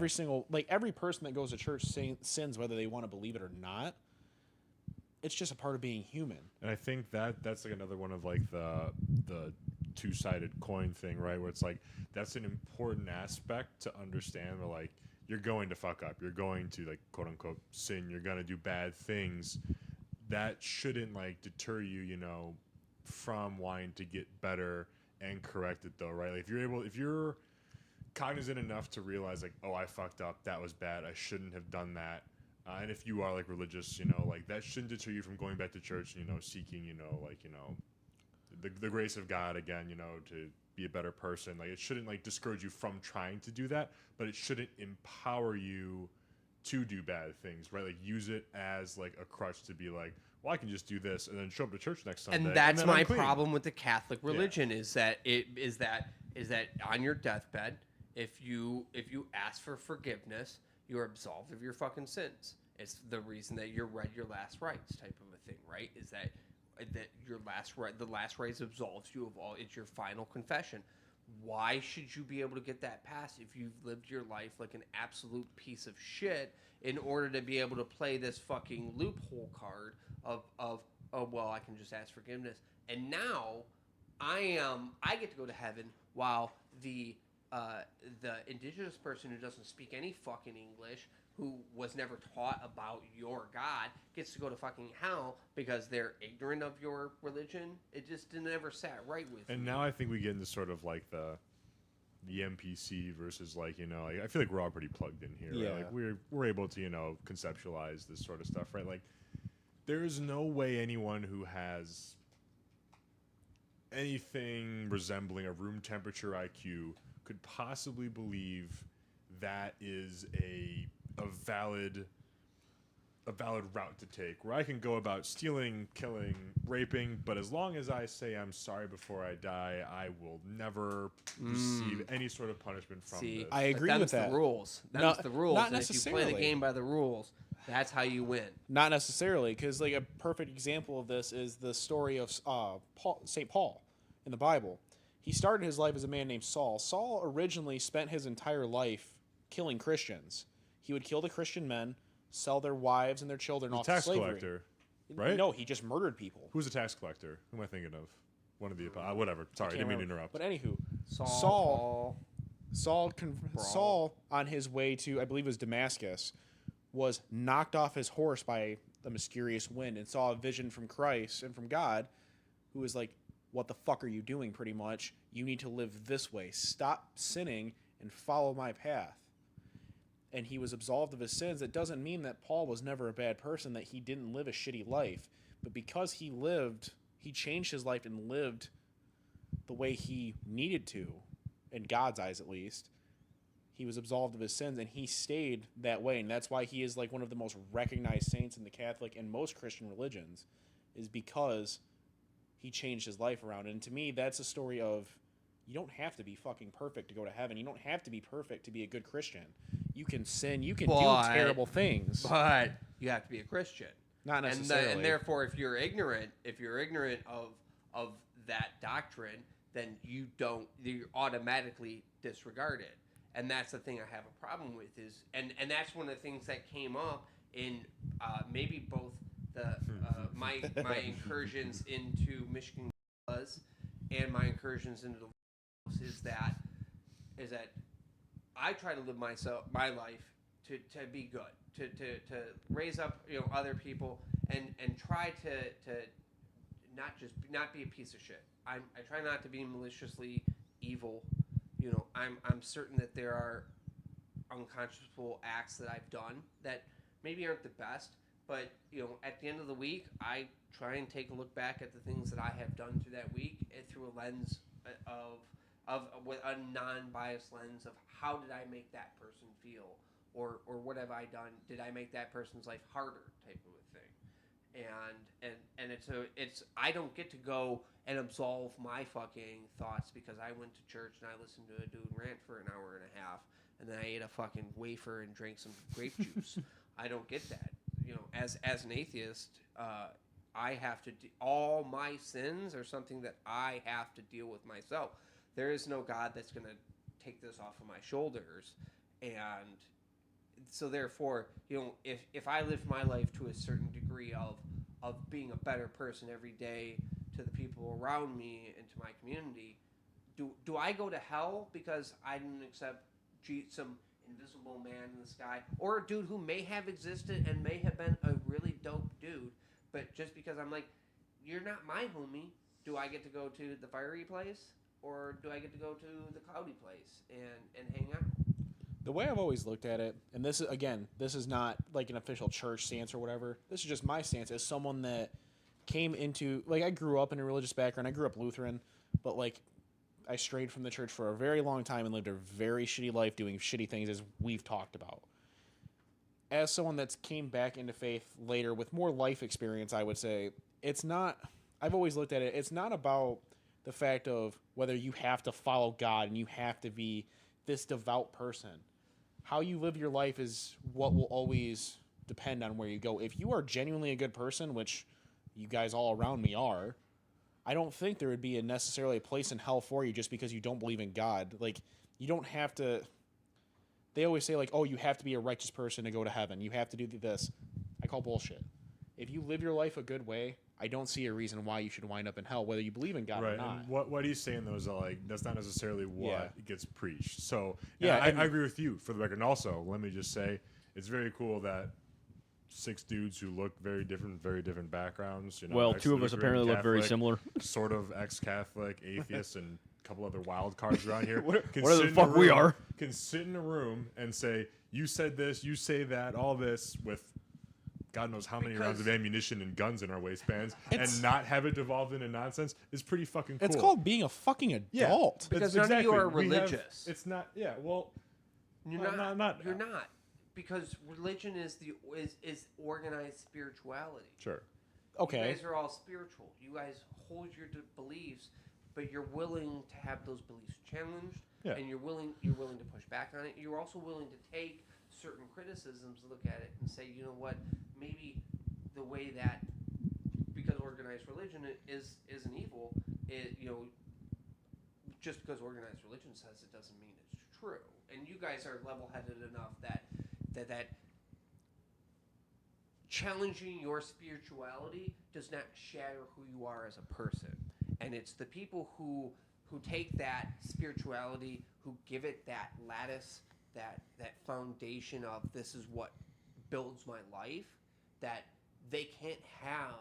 S1: Every person that goes to church sins whether they want to believe it or not. It's just a part of being human.
S2: And I think that's like another one of like the two-sided coin thing, right? Where it's like that's an important aspect to understand. Where like you're going to fuck up, you're going to like quote unquote sin, you're gonna do bad things. That shouldn't like deter you, you know, from wanting to get better and correct it though, right? Like if you're cognizant enough to realize like, oh, I fucked up, that was bad, I shouldn't have done that. And if you are like religious, you know, like that shouldn't deter you from going back to church, you know, seeking, you know, like, you know, the grace of God again, you know, to be a better person. Like it shouldn't like discourage you from trying to do that, but it shouldn't empower you to do bad things, right? Like use it as like a crutch to be like, well, I can just do this and then show up to church next Sunday.
S5: And that's
S2: then
S5: my
S2: I'm clean.
S5: problem with the Catholic religion is that on your deathbed, if you ask for forgiveness, you're absolved of your fucking sins. It's the reason that you're read your last rites type of a thing, right? Is that your the last rites absolves you of all. It's your final confession. Why should you be able to get that passed if you've lived your life like an absolute piece of shit in order to be able to play this fucking loophole card of oh well, I can just ask forgiveness and now I get to go to heaven while the indigenous person who doesn't speak any fucking English, who was never taught about your God, gets to go to fucking hell because they're ignorant of your religion. It just never sat right with me.
S2: And now I think we get into sort of like the NPC versus like, you know, like, I feel like we're all pretty plugged in here.
S1: Yeah.
S2: Right? Like we're able to, you know, conceptualize this sort of stuff, right? Like there's no way anyone who has anything resembling a room temperature IQ could possibly believe that is a valid route to take where I can go about stealing, killing, raping, but as long as I say I'm sorry before I die, I will never receive any sort of punishment from this.
S1: I agree with that.
S5: The rules. That's the rules.
S1: Not
S5: and
S1: necessarily.
S5: If you play the game by the rules, that's how you win.
S1: Not necessarily, because like a perfect example of this is the story of St. Paul in the Bible. He started his life as a man named Saul. Saul originally spent his entire life killing Christians. He would kill the Christian men, sell their wives and their children off to
S2: tax
S1: slavery.
S2: collector, right?
S1: No, he just murdered people.
S2: Who's a tax collector? Who am I thinking of? One of the whatever. Sorry, I didn't mean to interrupt.
S1: But anywho,
S5: Saul
S1: on his way to, I believe it was Damascus, was knocked off his horse by a mysterious wind and saw a vision from Christ and from God, who was like, what the fuck are you doing, pretty much? You need to live this way. Stop sinning and follow my path. And he was absolved of his sins. It doesn't mean that Paul was never a bad person, that he didn't live a shitty life. But because he changed his life and lived the way he needed to, in God's eyes at least, he was absolved of his sins, and he stayed that way. And that's why he is like one of the most recognized saints in the Catholic and most Christian religions, is because he changed his life around. And to me, that's a story of, you don't have to be fucking perfect to go to heaven. You don't have to be perfect to be a good Christian. You can sin. You can do terrible things.
S5: But you have to be a Christian.
S1: Not necessarily.
S5: And therefore, if you're ignorant of that doctrine, then you automatically disregard it. And that's the thing I have a problem with is, and that's one of the things that came up in maybe both the my incursions into Michigan Buzz and my incursions into the is that I try to live my life to be good, to raise up other people and try to not be a piece of shit. I try not to be maliciously evil. I'm certain that there are unconscionable acts that I've done that maybe aren't the best, but at the end of the week, I try and take a look back at the things that I have done through that week through a lens of with a non-biased lens of how did I make that person feel, or what have I done? Did I make that person's life harder, type of a thing? And it's I don't get to go and absolve my fucking thoughts because I went to church and I listened to a dude rant for an hour and a half and then I ate a fucking wafer and drank some grape juice. I don't get that. As an atheist, I have to all my sins are something that I have to deal with myself. There is no God that's going to take this off of my shoulders, and so therefore, if I live my life to a certain degree of being a better person every day to the people around me and to my community, do I go to hell because I didn't accept some invisible man in the sky, or a dude who may have existed and may have been a really dope dude, but just because I'm like, you're not my homie, do I get to go to the fiery place, or do I get to go to the cloudy place and hang out?
S1: The way I've always looked at it, and this is not like an official church stance or whatever. This is just my stance as someone that came into, I grew up in a religious background. I grew up Lutheran, but I strayed from the church for a very long time and lived a very shitty life doing shitty things, as we've talked about. As someone that's came back into faith later with more life experience, I would say I've always looked at it, it's not about the fact of whether you have to follow God and you have to be this devout person. How you live your life is what will always depend on where you go. If you are genuinely a good person, which you guys all around me are, I don't think there would be necessarily a place in hell for you just because you don't believe in God. You don't have to. They always say oh, you have to be a righteous person to go to heaven. You have to do this. I call bullshit. If you live your life a good way, I don't see a reason why you should wind up in hell, whether you believe in God or not.
S2: And what he's saying though is that's not necessarily what gets preached. So I agree with you for the record. And also, let me just say, it's very cool that 6 dudes who look very different backgrounds.
S3: Well, 2 of us apparently look very similar.
S2: Sort of ex-Catholic, atheists, and a couple other wild cards around here.
S3: What the fuck we are?
S2: Can sit in a room and say, you said this, you say that, all this with God knows how many rounds of ammunition and guns in our waistbands, and not have it devolved into nonsense is pretty fucking cool.
S1: It's called being a fucking adult.
S5: Because none of you are religious.
S2: It's not. Yeah. Well,
S5: you're not. You're not. Because religion is organized spirituality.
S2: Sure.
S1: Okay.
S5: You guys are all spiritual. You guys hold your beliefs, but you're willing to have those beliefs challenged, and you're willing to push back on it. You're also willing to take certain criticisms, look at it, and say, you know what, maybe the way that, because organized religion is an evil, just because organized religion says it doesn't mean it's true. And you guys are level-headed enough that challenging your spirituality does not shatter who you are as a person. And it's the people who take that spirituality, who give it that lattice, that foundation of this is what builds my life, that they can't have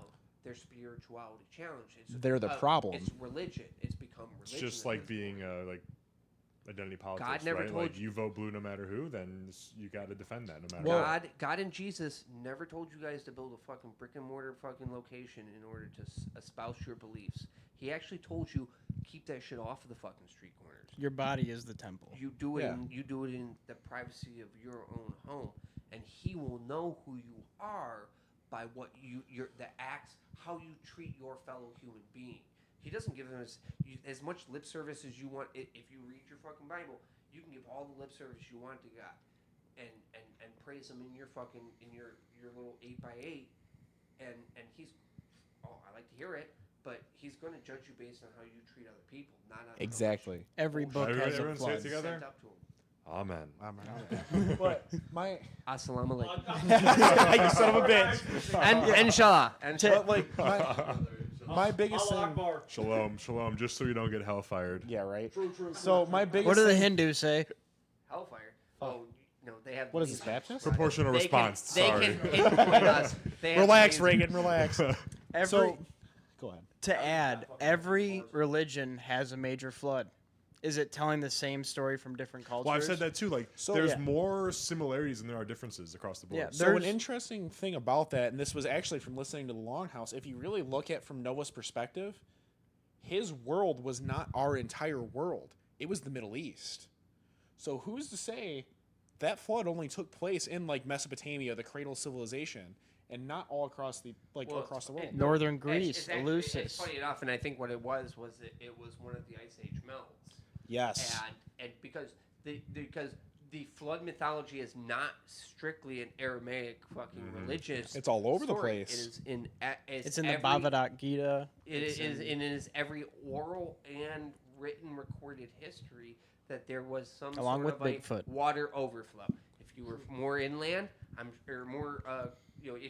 S5: their spirituality challenged.
S1: They're the problem.
S5: It's religion. It's become religion.
S2: It's just like being identity politics,
S5: God never
S2: right?
S5: told
S2: you vote blue no matter who, then you got to defend that no matter what.
S5: God and Jesus never told you guys to build a fucking brick and mortar fucking location in order to espouse your beliefs. He actually told you keep that shit off of the fucking street corners.
S4: Your body is the temple.
S5: You do it. You do it in the privacy of your own home, and He will know who you are by what the acts, how you treat your fellow human being. He doesn't give them as much lip service as you want. If you read your fucking Bible, you can give all the lip service you want to God, and praise Him in your little 8x8, and He's I like to hear it. But He's going to judge you based on how you treat other people, not on
S1: exactly.
S4: Every book has a
S2: everyone say
S4: flood.
S2: it together.
S5: Sent up to Him.
S2: Amen.
S1: But my
S5: Assalamu alaikum.
S1: you son of a bitch.
S5: And inshallah.
S1: But like my biggest thing.
S2: Shalom, shalom. Just so you don't get hellfired.
S1: Yeah, right. So my biggest.
S4: What do the
S1: thing-
S4: Hindus say?
S5: Hellfire. Oh, no, they have.
S1: What is this, Baptist?
S2: Proportional response.
S5: They
S2: Sorry.
S5: can pinpoint us. They have
S1: Relax,
S5: amazing-
S1: Reagan. Relax.
S4: Every
S1: So, go ahead.
S4: to add, every religion has a major flood. Is it telling the same story from different cultures?
S2: Well, I've said that too. Like,
S1: So,
S2: there's
S1: yeah.
S2: more similarities than there are differences across the board.
S4: Yeah,
S1: So an
S4: There's-
S1: interesting thing about that, and this was actually from listening to the Longhouse, if you really look at from Noah's perspective, his world was not our entire world. It was the Middle East. So who's to say that flood only took place in like Mesopotamia, the cradle of civilization, and not all across the across the world?
S4: Northern Greece,
S5: It's actually-
S4: Eleusis.
S5: It's funny enough, and I think what it was it was one of the Ice Age melts.
S1: Yes.
S5: And because the flood mythology is not strictly an Aramaic fucking religious.
S1: It's all over the
S5: story.
S1: place.
S5: It is in.
S4: It's in the
S5: every-
S4: Bhagavad Gita.
S5: It is in his every oral and written recorded history that there was some
S4: Along
S5: sort
S4: with
S5: of
S4: Bigfoot.
S5: a water overflow. If you were more inland, if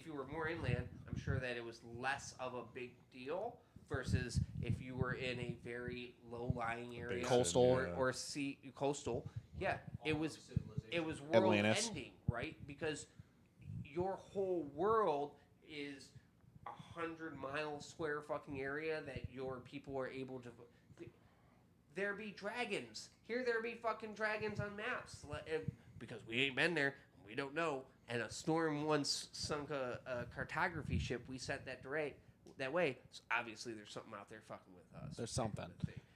S5: you were more inland, I'm sure that it was less of a big deal versus if you were in a very low-lying area,
S1: Coastal.
S5: or sea coastal. Yeah, it was world
S1: Atlantis.
S5: ending, right? Because your whole world is 100-mile square fucking area that your people are able to. There be dragons. Here there be fucking dragons on maps. Because we ain't been there, we don't know. And a storm once sunk a cartography ship. We sent that way. So obviously there's something out there fucking with us.
S1: There's something.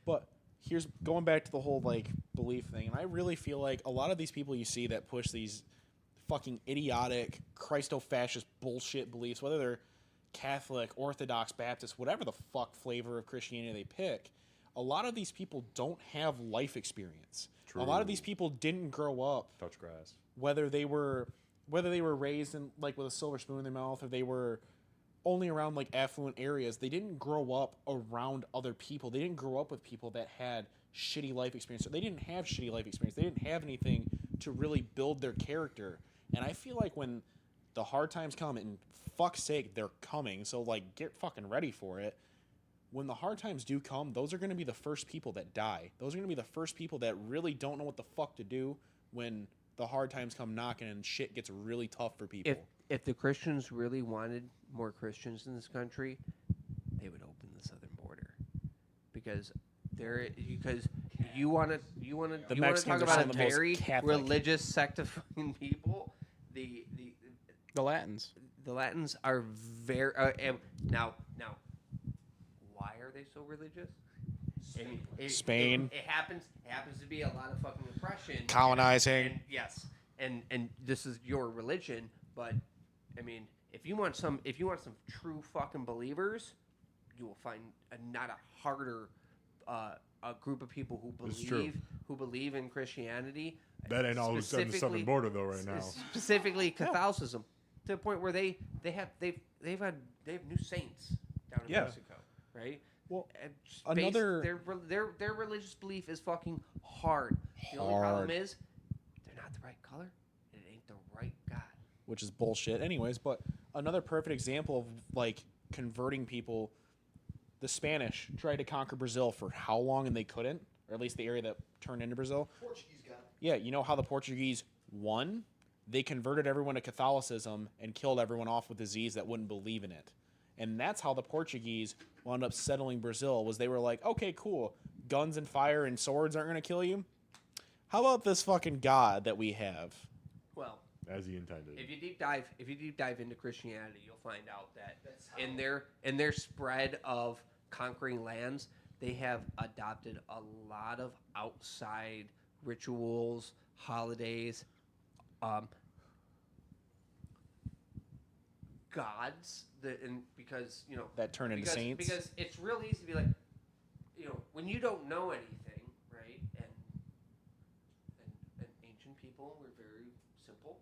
S1: But here's going back to the whole like belief thing, and I really feel like a lot of these people you see that push these fucking idiotic Christo-fascist bullshit beliefs, whether they're Catholic, Orthodox, Baptist, whatever the fuck flavor of Christianity they pick, a lot of these people don't have life experience.
S2: True.
S1: A lot of these people didn't grow up
S2: Touch grass.
S1: whether they were raised in like with a silver spoon in their mouth or they were only around like affluent areas. They didn't grow up around other people. They didn't grow up with people that had shitty life experience. They didn't have shitty life experience. They didn't have anything to really build their character. And I feel like when the hard times come, and fuck's sake, they're coming, so like get fucking ready for it. When the hard times do come, those are going to be the first people that die. Those are going to be the first people that really don't know what the fuck to do when the hard times come knocking and shit gets really tough for people.
S5: If the Christians really wanted more Christians in this country, they would open the southern border, because you want to
S1: Mexicans
S5: talk
S1: are
S5: about
S1: some
S5: a
S1: of the most
S5: very
S1: Catholic.
S5: religious sect of fucking people.
S4: The Latins.
S5: The Latins are very now. Why are they so religious?
S1: Spain.
S5: It happens to be a lot of fucking oppression,
S1: Colonizing.
S5: and yes, and this is your religion. But I mean, if you want some true fucking believers, you will find not a harder a group of people
S2: It's true.
S5: who believe in Christianity.
S2: That ain't all who's on the southern border though right now.
S5: Specifically Catholicism, to the point where they have new saints down in Mexico, right?
S1: Well,
S5: And just
S1: another-
S5: their religious belief is fucking hard. The only problem is they're not the right color. It ain't the right God.
S1: Which is bullshit anyways. But another perfect example of like converting people, the Spanish tried to conquer Brazil for how long and they couldn't, or at least the area that turned into Brazil.
S8: Portuguese got it.
S1: Yeah, you know how the Portuguese won? They converted everyone to Catholicism and killed everyone off with disease that wouldn't believe in it. And that's how the Portuguese wound up settling Brazil, was they were like, okay, cool, guns and fire and swords aren't going to kill you. How about this fucking God that we have?
S5: Well,
S2: As he intended.
S5: if you deep dive into Christianity, you'll find out that in their spread of conquering lands, they have adopted a lot of outside rituals, holidays, gods because
S1: That turn into saints?
S5: Because it's real easy to be like, when you don't know anything, right? And ancient people were very simple.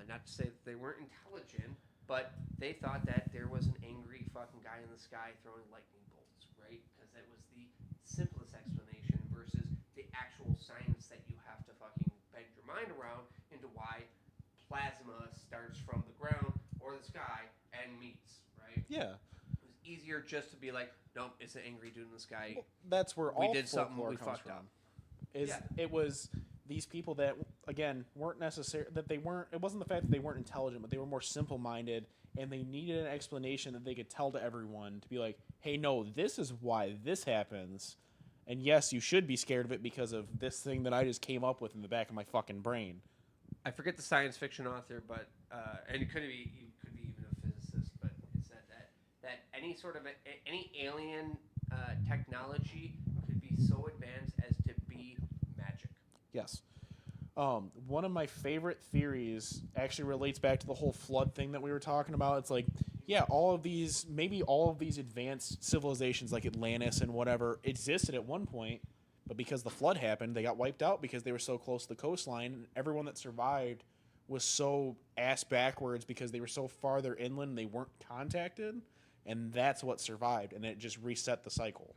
S5: Not to say that they weren't intelligent, but they thought that there was an angry fucking guy in the sky throwing lightning bolts, right? Because that was the simplest explanation versus the actual science that you have to fucking mind around into why plasma starts from the ground or the sky and meets, right?
S1: Yeah.
S5: It was easier just to be like, nope, it's an angry dude in the sky.
S1: Well, that's where
S5: We
S1: all
S5: did something,
S1: folklore
S5: we
S1: comes
S5: fucked
S1: from.
S5: up.
S1: It was these people that, again, weren't necessary, that they weren't, it wasn't the fact that they weren't intelligent, but they were more simple-minded, and they needed an explanation that they could tell to everyone to be like, hey, no, this is why this happens, and yes, you should be scared of it because of this thing that I just came up with in the back of my fucking brain.
S5: I forget the science fiction author, but and it could be even a physicist, but it said that any sort of any alien technology could be so advanced as to be magic.
S1: Yes. One of my favorite theories actually relates back to the whole flood thing that we were talking about. It's like, yeah, maybe all of these advanced civilizations like Atlantis and whatever existed at one point, but because the flood happened, they got wiped out because they were so close to the coastline, and everyone that survived was so ass backwards because they were so farther inland they weren't contacted, and that's what survived, and it just reset the cycle.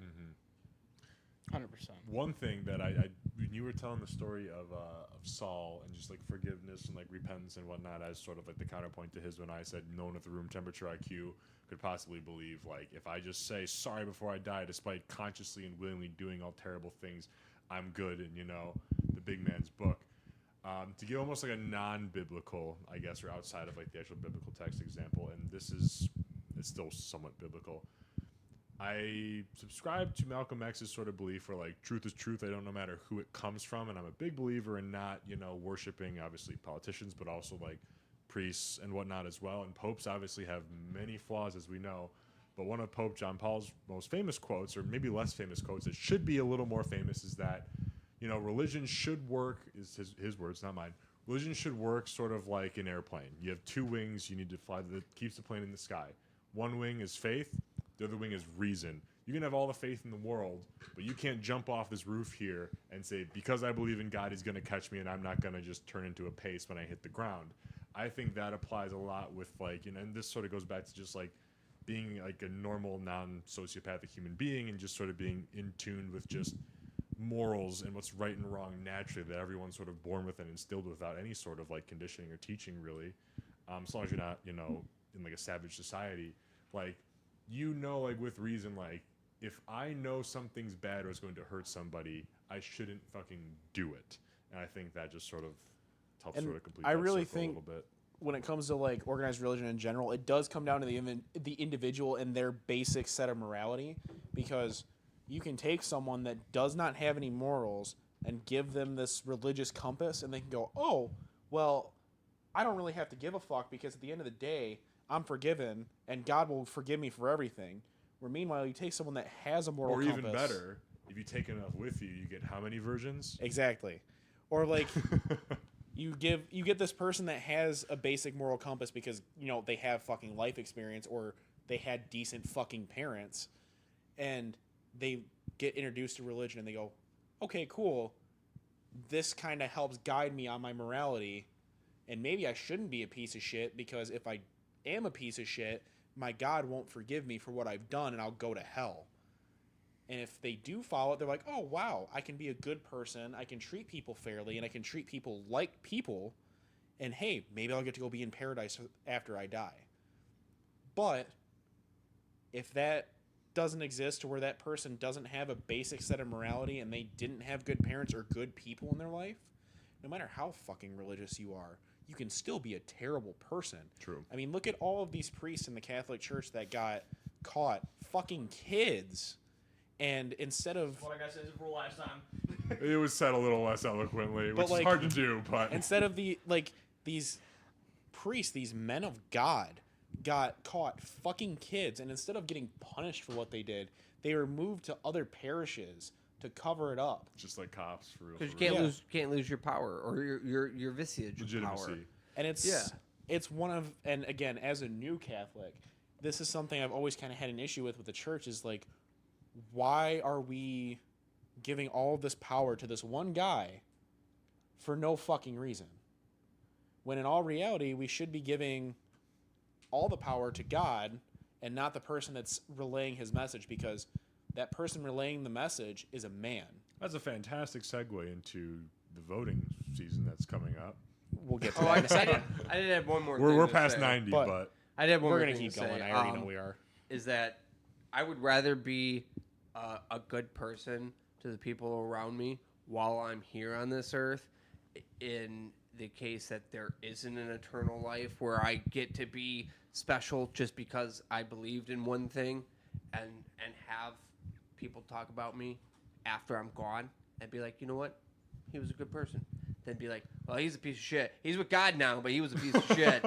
S4: 100%.
S2: One thing that I when you were telling the story of Saul and just like forgiveness and like repentance and whatnot as sort of like the counterpoint to his, when I said no one with the room temperature IQ could possibly believe, like, if I just say sorry before I die despite consciously and willingly doing all terrible things, I'm good, and the big man's book. To give almost like a non-biblical, I guess, or outside of like the actual biblical text example, and it's still somewhat biblical. I subscribe to Malcolm X's sort of belief where, like, truth is truth. I don't, no matter who it comes from, and I'm a big believer in not, worshiping obviously politicians, but also like priests and whatnot as well. And popes obviously have many flaws, as we know. But one of Pope John Paul's most famous quotes, or maybe less famous quotes, that should be a little more famous, is that, religion should work, is his words, not mine. Religion should work sort of like an airplane. You have two wings you need to fly that keeps the plane in the sky. One wing is faith. The other wing is reason. You can have all the faith in the world, but you can't jump off this roof here and say, because I believe in God, he's going to catch me and I'm not going to just turn into a paste when I hit the ground. I think that applies a lot with, like, and this sort of goes back to just like being like a normal, non-sociopathic human being and just sort of being in tune with just morals and what's right and wrong naturally, that everyone's sort of born with and instilled without any sort of like conditioning or teaching, really. As long as you're not, in like a savage society, like, like with reason, like, if I know something's bad or it's going to hurt somebody, I shouldn't fucking do it. And I think that just sort of helps sort of complete.
S1: I really think
S2: a little bit.
S1: When it comes to like organized religion in general, it does come down to the individual and their basic set of morality, because you can take someone that does not have any morals and give them this religious compass, and they can go, oh, well, I don't really have to give a fuck because at the end of the day, I'm forgiven, and God will forgive me for everything. Where meanwhile, you take someone that has a moral compass.
S2: Or even better, if you take enough with you, you get how many virgins?
S1: Exactly. Or like, you get this person that has a basic moral compass because, they have fucking life experience, or they had decent fucking parents, and they get introduced to religion and they go, okay, cool. This kind of helps guide me on my morality, and maybe I shouldn't be a piece of shit, because if I am a piece of shit, my God won't forgive me for what I've done, and I'll go to hell. And if they do follow it, they're like, oh, wow, I can be a good person, I can treat people fairly, and I can treat people like people, and hey, maybe I'll get to go be in paradise after I die. But if that doesn't exist, or where that person doesn't have a basic set of morality, and they didn't have good parents or good people in their life, no matter how fucking religious you are, you can still be a terrible person.
S2: True.
S1: I mean, look at all of these priests in the Catholic Church that got caught fucking kids, and instead of
S9: What I got said before last time.
S2: It was said a little less eloquently, which
S1: like,
S2: is hard to do, but
S1: instead of these priests, these men of God, got caught fucking kids, and instead of getting punished for what they did, they were moved to other parishes to cover it up.
S2: just like cops, for real.
S5: Because
S2: for
S5: you
S2: real.
S5: can't lose your power or your visage
S2: Legitimacy.
S5: power.
S1: And it's one of, and again, as a new Catholic, this is something I've always kind of had an issue with the church, is like, why are we giving all of this power to this one guy for no fucking reason? When in all reality, we should be giving all the power to God and not the person that's relaying his message, because that person relaying the message is a man.
S2: That's a fantastic segue into the voting season that's coming up.
S1: We'll get to
S5: Oh,
S1: that in a second.
S5: I did have one more thing.
S2: We're
S5: to
S2: past
S5: say.
S2: 90, but
S5: I did have one
S1: We're
S5: more
S1: gonna
S5: thing
S1: keep
S5: to
S1: going.
S5: say.
S1: I already know we are.
S5: Is that I would rather be a good person to the people around me while I'm here on this earth, in the case that there isn't an eternal life where I get to be special just because I believed in one thing, and have people talk about me after I'm gone and be like, you know what, he was a good person. Then be like, well, he's a piece of shit. He's with God now, but he was a piece of shit.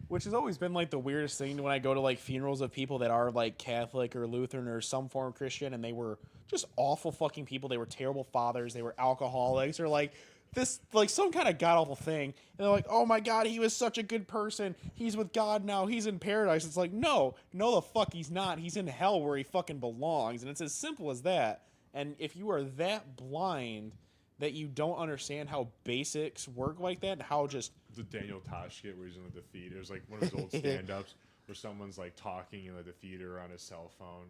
S1: Which has always been like the weirdest thing when I go to like funerals of people that are like Catholic or Lutheran or some form of Christian, and they were just awful fucking people. They were terrible fathers. They were alcoholics or like this, like some kind of god awful thing. And they're like, oh my God, he was such a good person. He's with God now. He's in paradise. It's like, no, the fuck he's not. He's in hell where he fucking belongs. And it's as simple as that. And if you are that blind that you don't understand how basics work like that, and how just
S2: the Daniel Tosh skit where he's in like, the theater. It was like one of his old stand-ups where someone's like talking in like the theater on his cell phone,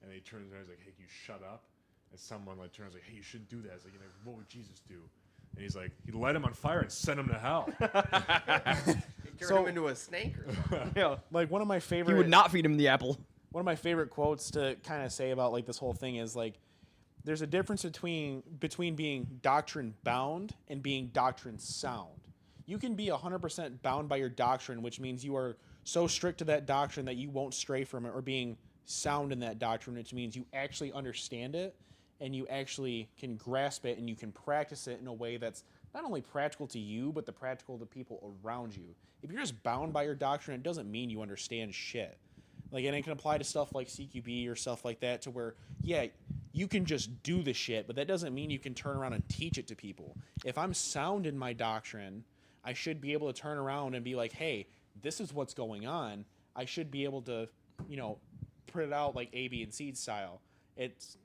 S2: and he turns around and he's like, "Hey, can you shut up?" And someone like turns like, "Hey, you shouldn't do that." It's like, you know, what would Jesus do? And he's like, he light him on fire and sent him to hell.
S5: Turn him into a snake or something.
S1: yeah, like one of my favorite.
S3: He would not feed him the apple.
S1: One of my favorite quotes to kind of say about like this whole thing is like, there's a difference between being doctrine bound and being doctrine sound. You can be 100% bound by your doctrine, which means you are so strict to that doctrine that you won't stray from it, or being sound in that doctrine, which means you actually understand it and you actually can grasp it and you can practice it in a way that's not only practical to you, but the practical to people around you. If you're just bound by your doctrine, it doesn't mean you understand shit. Like, and it can apply to stuff like CQB or stuff like that, to where, yeah, you can just do the shit, but that doesn't mean you can turn around and teach it to people. If I'm sound in my doctrine, I should be able to turn around and be like, hey, this is what's going on. I should be able to, you know, put it out like A, B, and C style. It's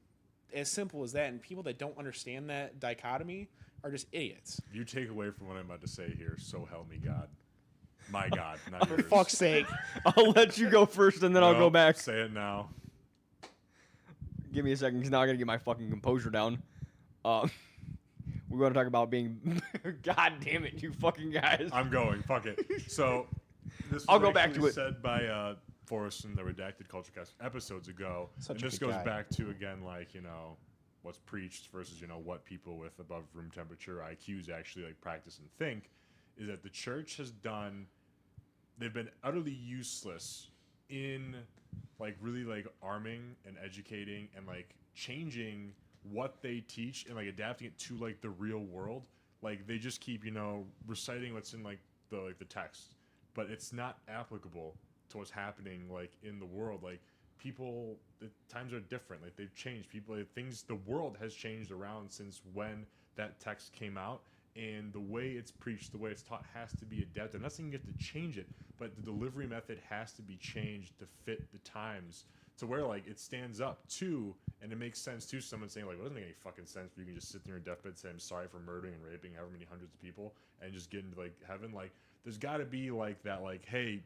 S1: as simple as that. And people that don't understand that dichotomy are just idiots.
S2: You take away from what I'm about to say here, so help me God. My God, not
S1: For
S2: yours.
S1: fuck's sake.
S3: I'll let you go first, and then I'll go back.
S2: Say it now.
S3: Give me a second, because now I gotta get my fucking composure down. We're going to talk about being. God damn it, you fucking guys.
S2: I'm going. Fuck it. So, this was
S3: I'll go back to it.
S2: said by Forrest in the Redacted Culture Cast episodes ago.
S1: Such
S2: and
S1: a
S2: this
S1: good
S2: goes
S1: guy.
S2: back to, again, like, you know, what's preached versus, you know, what people with above room temperature IQs actually, like, practice and think, is that the church has done, they've been utterly useless in, like, really, like, arming and educating and, like, changing what they teach and, like, adapting it to, like, the real world. Like, they just keep, you know, reciting what's in, like, the text, but it's not applicable to what's happening, like, in the world. Like, people, the times are different. Like, they've changed. People, things, the world has changed around since when that text came out, and the way it's preached, the way it's taught has to be adapted. I'm not saying you have to change it, but the delivery method has to be changed to fit the times, to where, like, it stands up to, and it makes sense to someone saying, like, well, it doesn't make any fucking sense for you can just sit there in your deathbed and say, I'm sorry for murdering and raping however many hundreds of people and just get into, like, heaven. Like, there's got to be, like, that, like, hey,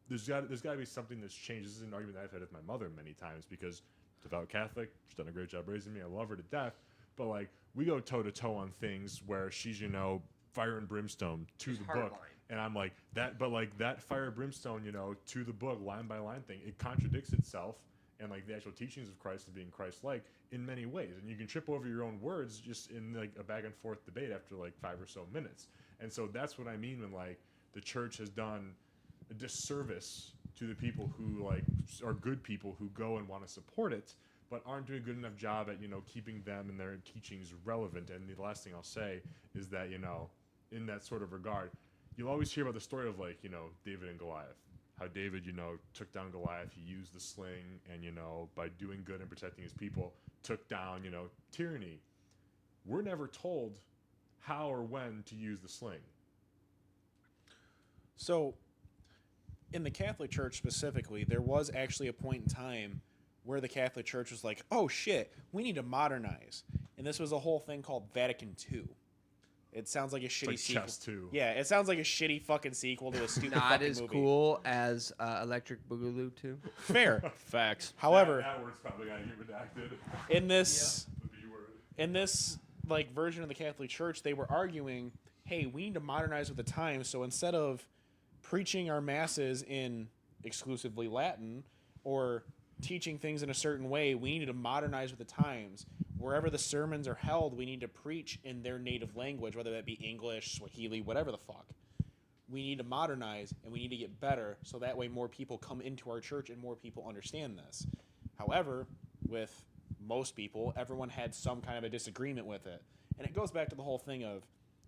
S2: there's got to be something that's changed. This is an argument that I've had with my mother many times, because devout Catholic, she's done a great job raising me. I love her to death. But, like, we go toe-to-toe on things where she's, you know, fire and brimstone to
S5: She's
S2: the book.
S5: hardline.
S2: And I'm like, that, but, like, that fire and brimstone, you know, to the book, line by line thing, it contradicts itself and, like, the actual teachings of Christ and being Christ-like in many ways. And you can trip over your own words just in, like, a back-and-forth debate after, like, 5 or so minutes. And so that's what I mean when, like, the church has done a disservice to the people who, like, are good people who go and want to support it, but aren't doing a good enough job at, you know, keeping them and their teachings relevant. And the last thing I'll say is that, you know, in that sort of regard, you'll always hear about the story of, like, you know, David and Goliath. How David, you know, took down Goliath. He used the sling and, you know, by doing good and protecting his people, took down, you know, tyranny. We're never told how or when to use the sling.
S1: So, in the Catholic Church specifically, there was actually a point in time where the Catholic Church was like, oh shit, we need to modernize. And this was a whole thing called Vatican II. It sounds like a shitty
S2: Like
S1: sequel.
S2: Chess 2.
S1: Yeah, it sounds like a shitty fucking sequel to a stupid
S5: Not
S1: fucking
S5: as
S1: movie.
S5: cool as Electric Boogaloo 2.
S1: Fair.
S3: Facts.
S1: However,
S2: that word's probably got to get redacted.
S1: in this
S2: The B word.
S1: in this like version of the Catholic Church, they were arguing, hey, we need to modernize with the times. So instead of preaching our masses in exclusively Latin or teaching things in a certain way, we need to modernize with the times. Wherever the sermons are held, we need to preach in their native language, whether that be English, Swahili, whatever the fuck. We need to modernize and we need to get better so that way more people come into our church and more people understand this. However, with most people, everyone had some kind of a disagreement with it. And it goes back to the whole thing of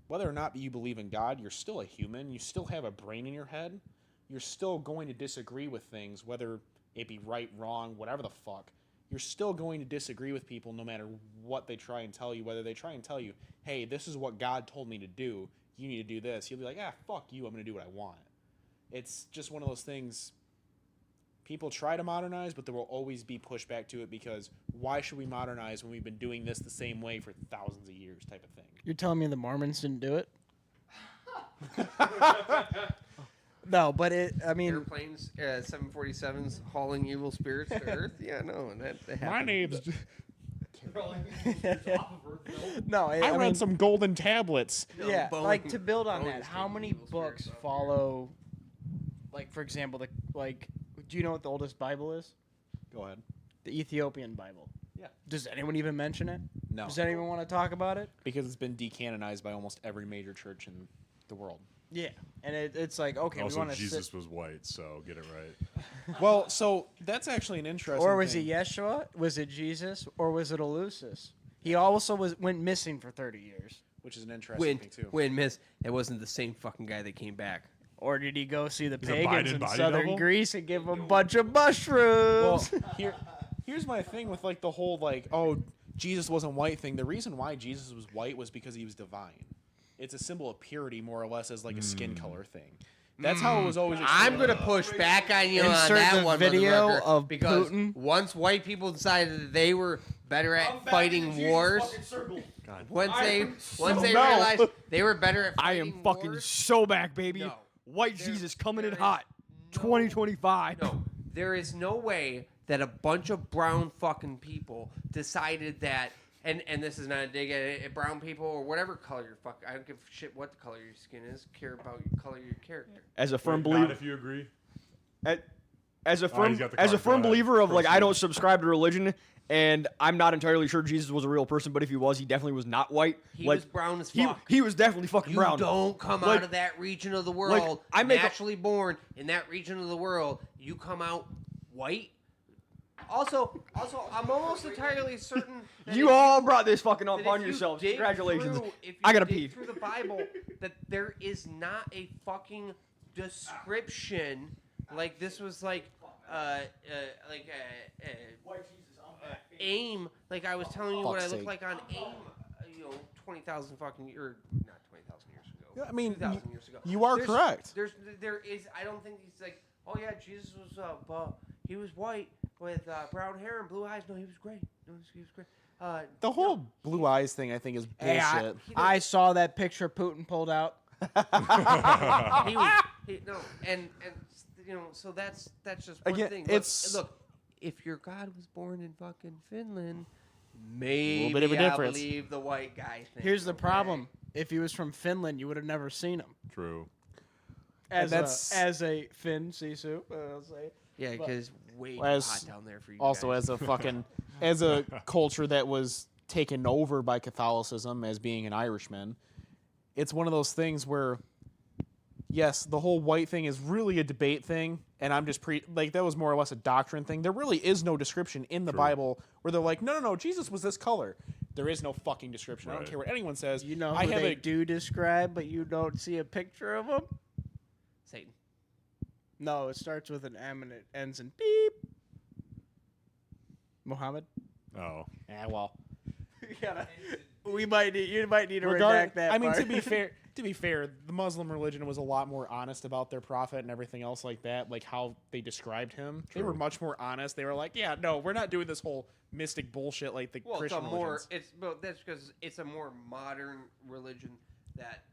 S1: whether or not you believe in God, you're still a human. You still have a brain in your head. You're still going to disagree with things, whether it be right, wrong, whatever the fuck. You're still going to disagree with people no matter what they try and tell you. Whether they try and tell you, hey, this is what God told me to do. You need to do this. You'll be like, fuck you. I'm going to do what I want. It's just one of those things. People try to modernize, but there will always be pushback to it because why should we modernize when we've been doing this the same way for thousands of years type of thing?
S4: You're telling me the Mormons didn't do it? No, but
S5: airplanes, 747s hauling evil spirits to Earth. Yeah, no, that happened.
S1: My name's.
S4: No,
S1: I read some golden tablets.
S4: Yeah, like to build on that, how many books follow? Like, for example, do you know what the oldest Bible is?
S1: Go ahead.
S4: The Ethiopian Bible.
S1: Yeah.
S4: Does anyone even mention it?
S1: No.
S4: Does anyone want to talk about it?
S1: Because it's been decanonized by almost every major church in the world.
S4: Yeah, and it's like, okay,
S2: also,
S4: we want to
S2: Jesus was white, so get it right.
S1: Well, so that's actually an interesting
S4: Or was
S1: thing.
S4: it Yeshua? Was it Jesus? Or was it Eleusis? He also went missing for 30 years.
S1: Which is an interesting thing, too.
S5: It wasn't the same fucking guy that came back.
S4: Or did he go see the
S2: He's a
S4: pagans
S2: Biden
S4: in
S2: body
S4: southern
S2: double?
S4: Greece and give them a bunch of mushrooms?
S1: Well, here's my thing with like the whole Jesus wasn't white thing. The reason why Jesus was white was because he was divine. It's a symbol of purity, more or less, as like a skin color thing. That's how it was always.
S5: I'm gonna push back on you on
S4: Insert
S5: that
S4: the
S5: one
S4: video
S5: motherfucker,
S4: of
S5: because
S4: Putin.
S5: once white people decided that they were better at fighting wars, once they realized they were better at
S3: I
S5: fighting
S3: am fucking
S5: wars,
S3: so back, baby.
S5: No.
S3: White
S5: There-
S3: Jesus coming in
S5: there
S3: hot.
S5: is
S3: 2025.
S5: No, there is no way that a bunch of brown fucking people decided that. And this is not a dig at brown people or whatever color your fuck. I don't give a shit what the color of your skin is. Care about your color of your character.
S3: As a firm
S2: Not
S3: believer,
S2: if you agree.
S3: as a firm
S2: he's got the
S3: as a
S2: card. Go
S3: firm
S2: ahead.
S3: believer of like I
S2: Proceed.
S3: don't subscribe to religion, and I'm not entirely sure Jesus was a real person, but if he was, he definitely was not white.
S5: He
S3: like,
S5: was brown as
S3: he,
S5: fuck.
S3: he was definitely fucking
S5: You
S3: brown.
S5: don't come
S3: Like-
S5: out of that region of the world
S3: I make a-
S5: naturally born in that region of the world. You come out white. Also, I'm almost entirely certain that
S3: You
S5: if
S3: all brought this fucking
S5: that
S3: up
S5: if
S3: on
S5: you
S3: yourselves.
S5: dig
S3: Congratulations.
S5: through- if you
S3: I gotta
S5: dig
S3: pee.
S5: through the Bible, that there is not a fucking description like this was AIM. Like I was telling you what I
S1: Fuck's
S5: looked
S1: sake.
S5: like on AIM. 20,000 fucking or not 20,000 years ago.
S1: Yeah, I mean,
S5: 2,000 years ago.
S1: you are correct.
S5: There is. I don't think he's like. Oh yeah, Jesus was. He was white with brown hair and blue eyes. No, he was gray. No, he was gray.
S1: The whole blue eyes thing, I think, is
S4: Hey,
S1: bullshit.
S4: I saw that picture Putin pulled out.
S5: he was and so that's just one
S1: Again,
S5: thing.
S1: it's-
S5: Look, if your God was born in fucking Finland, maybe
S1: bit of a
S5: I
S1: difference.
S5: believe the white guy thing.
S4: Here's the
S5: okay?
S4: problem. If he was from Finland, you would have never seen him.
S2: True.
S4: As
S1: that's-
S4: as a Finn, Sisu. I'll say.
S5: Yeah, because way too
S1: As-
S5: hot down there for you
S1: Also,
S5: guys.
S1: as a culture that was taken over by Catholicism as being an Irishman, it's one of those things where, yes, the whole white thing is really a debate thing, and I'm just that was more or less a doctrine thing. There really is no description in the
S2: True.
S1: Bible where they're like, no, Jesus was this color. There is no fucking description. I
S2: Right.
S1: don't care what anyone says.
S4: You know
S1: I
S4: who
S1: have
S4: they
S1: a
S4: do describe, but you don't see a picture of him?
S5: Satan.
S4: No, it starts with an M and it ends in beep. Muhammad?
S2: Oh.
S1: well.
S4: You might need to
S1: Regard-
S4: redact that
S1: I mean,
S4: part.
S1: to be fair, the Muslim religion was a lot more honest about their prophet and everything else like that, like how they described him. They were
S2: True.
S1: much more honest. They were like, yeah, no, we're not doing this whole mystic bullshit like the
S5: Well,
S1: Christian religions.
S5: that's because it's a more modern religion that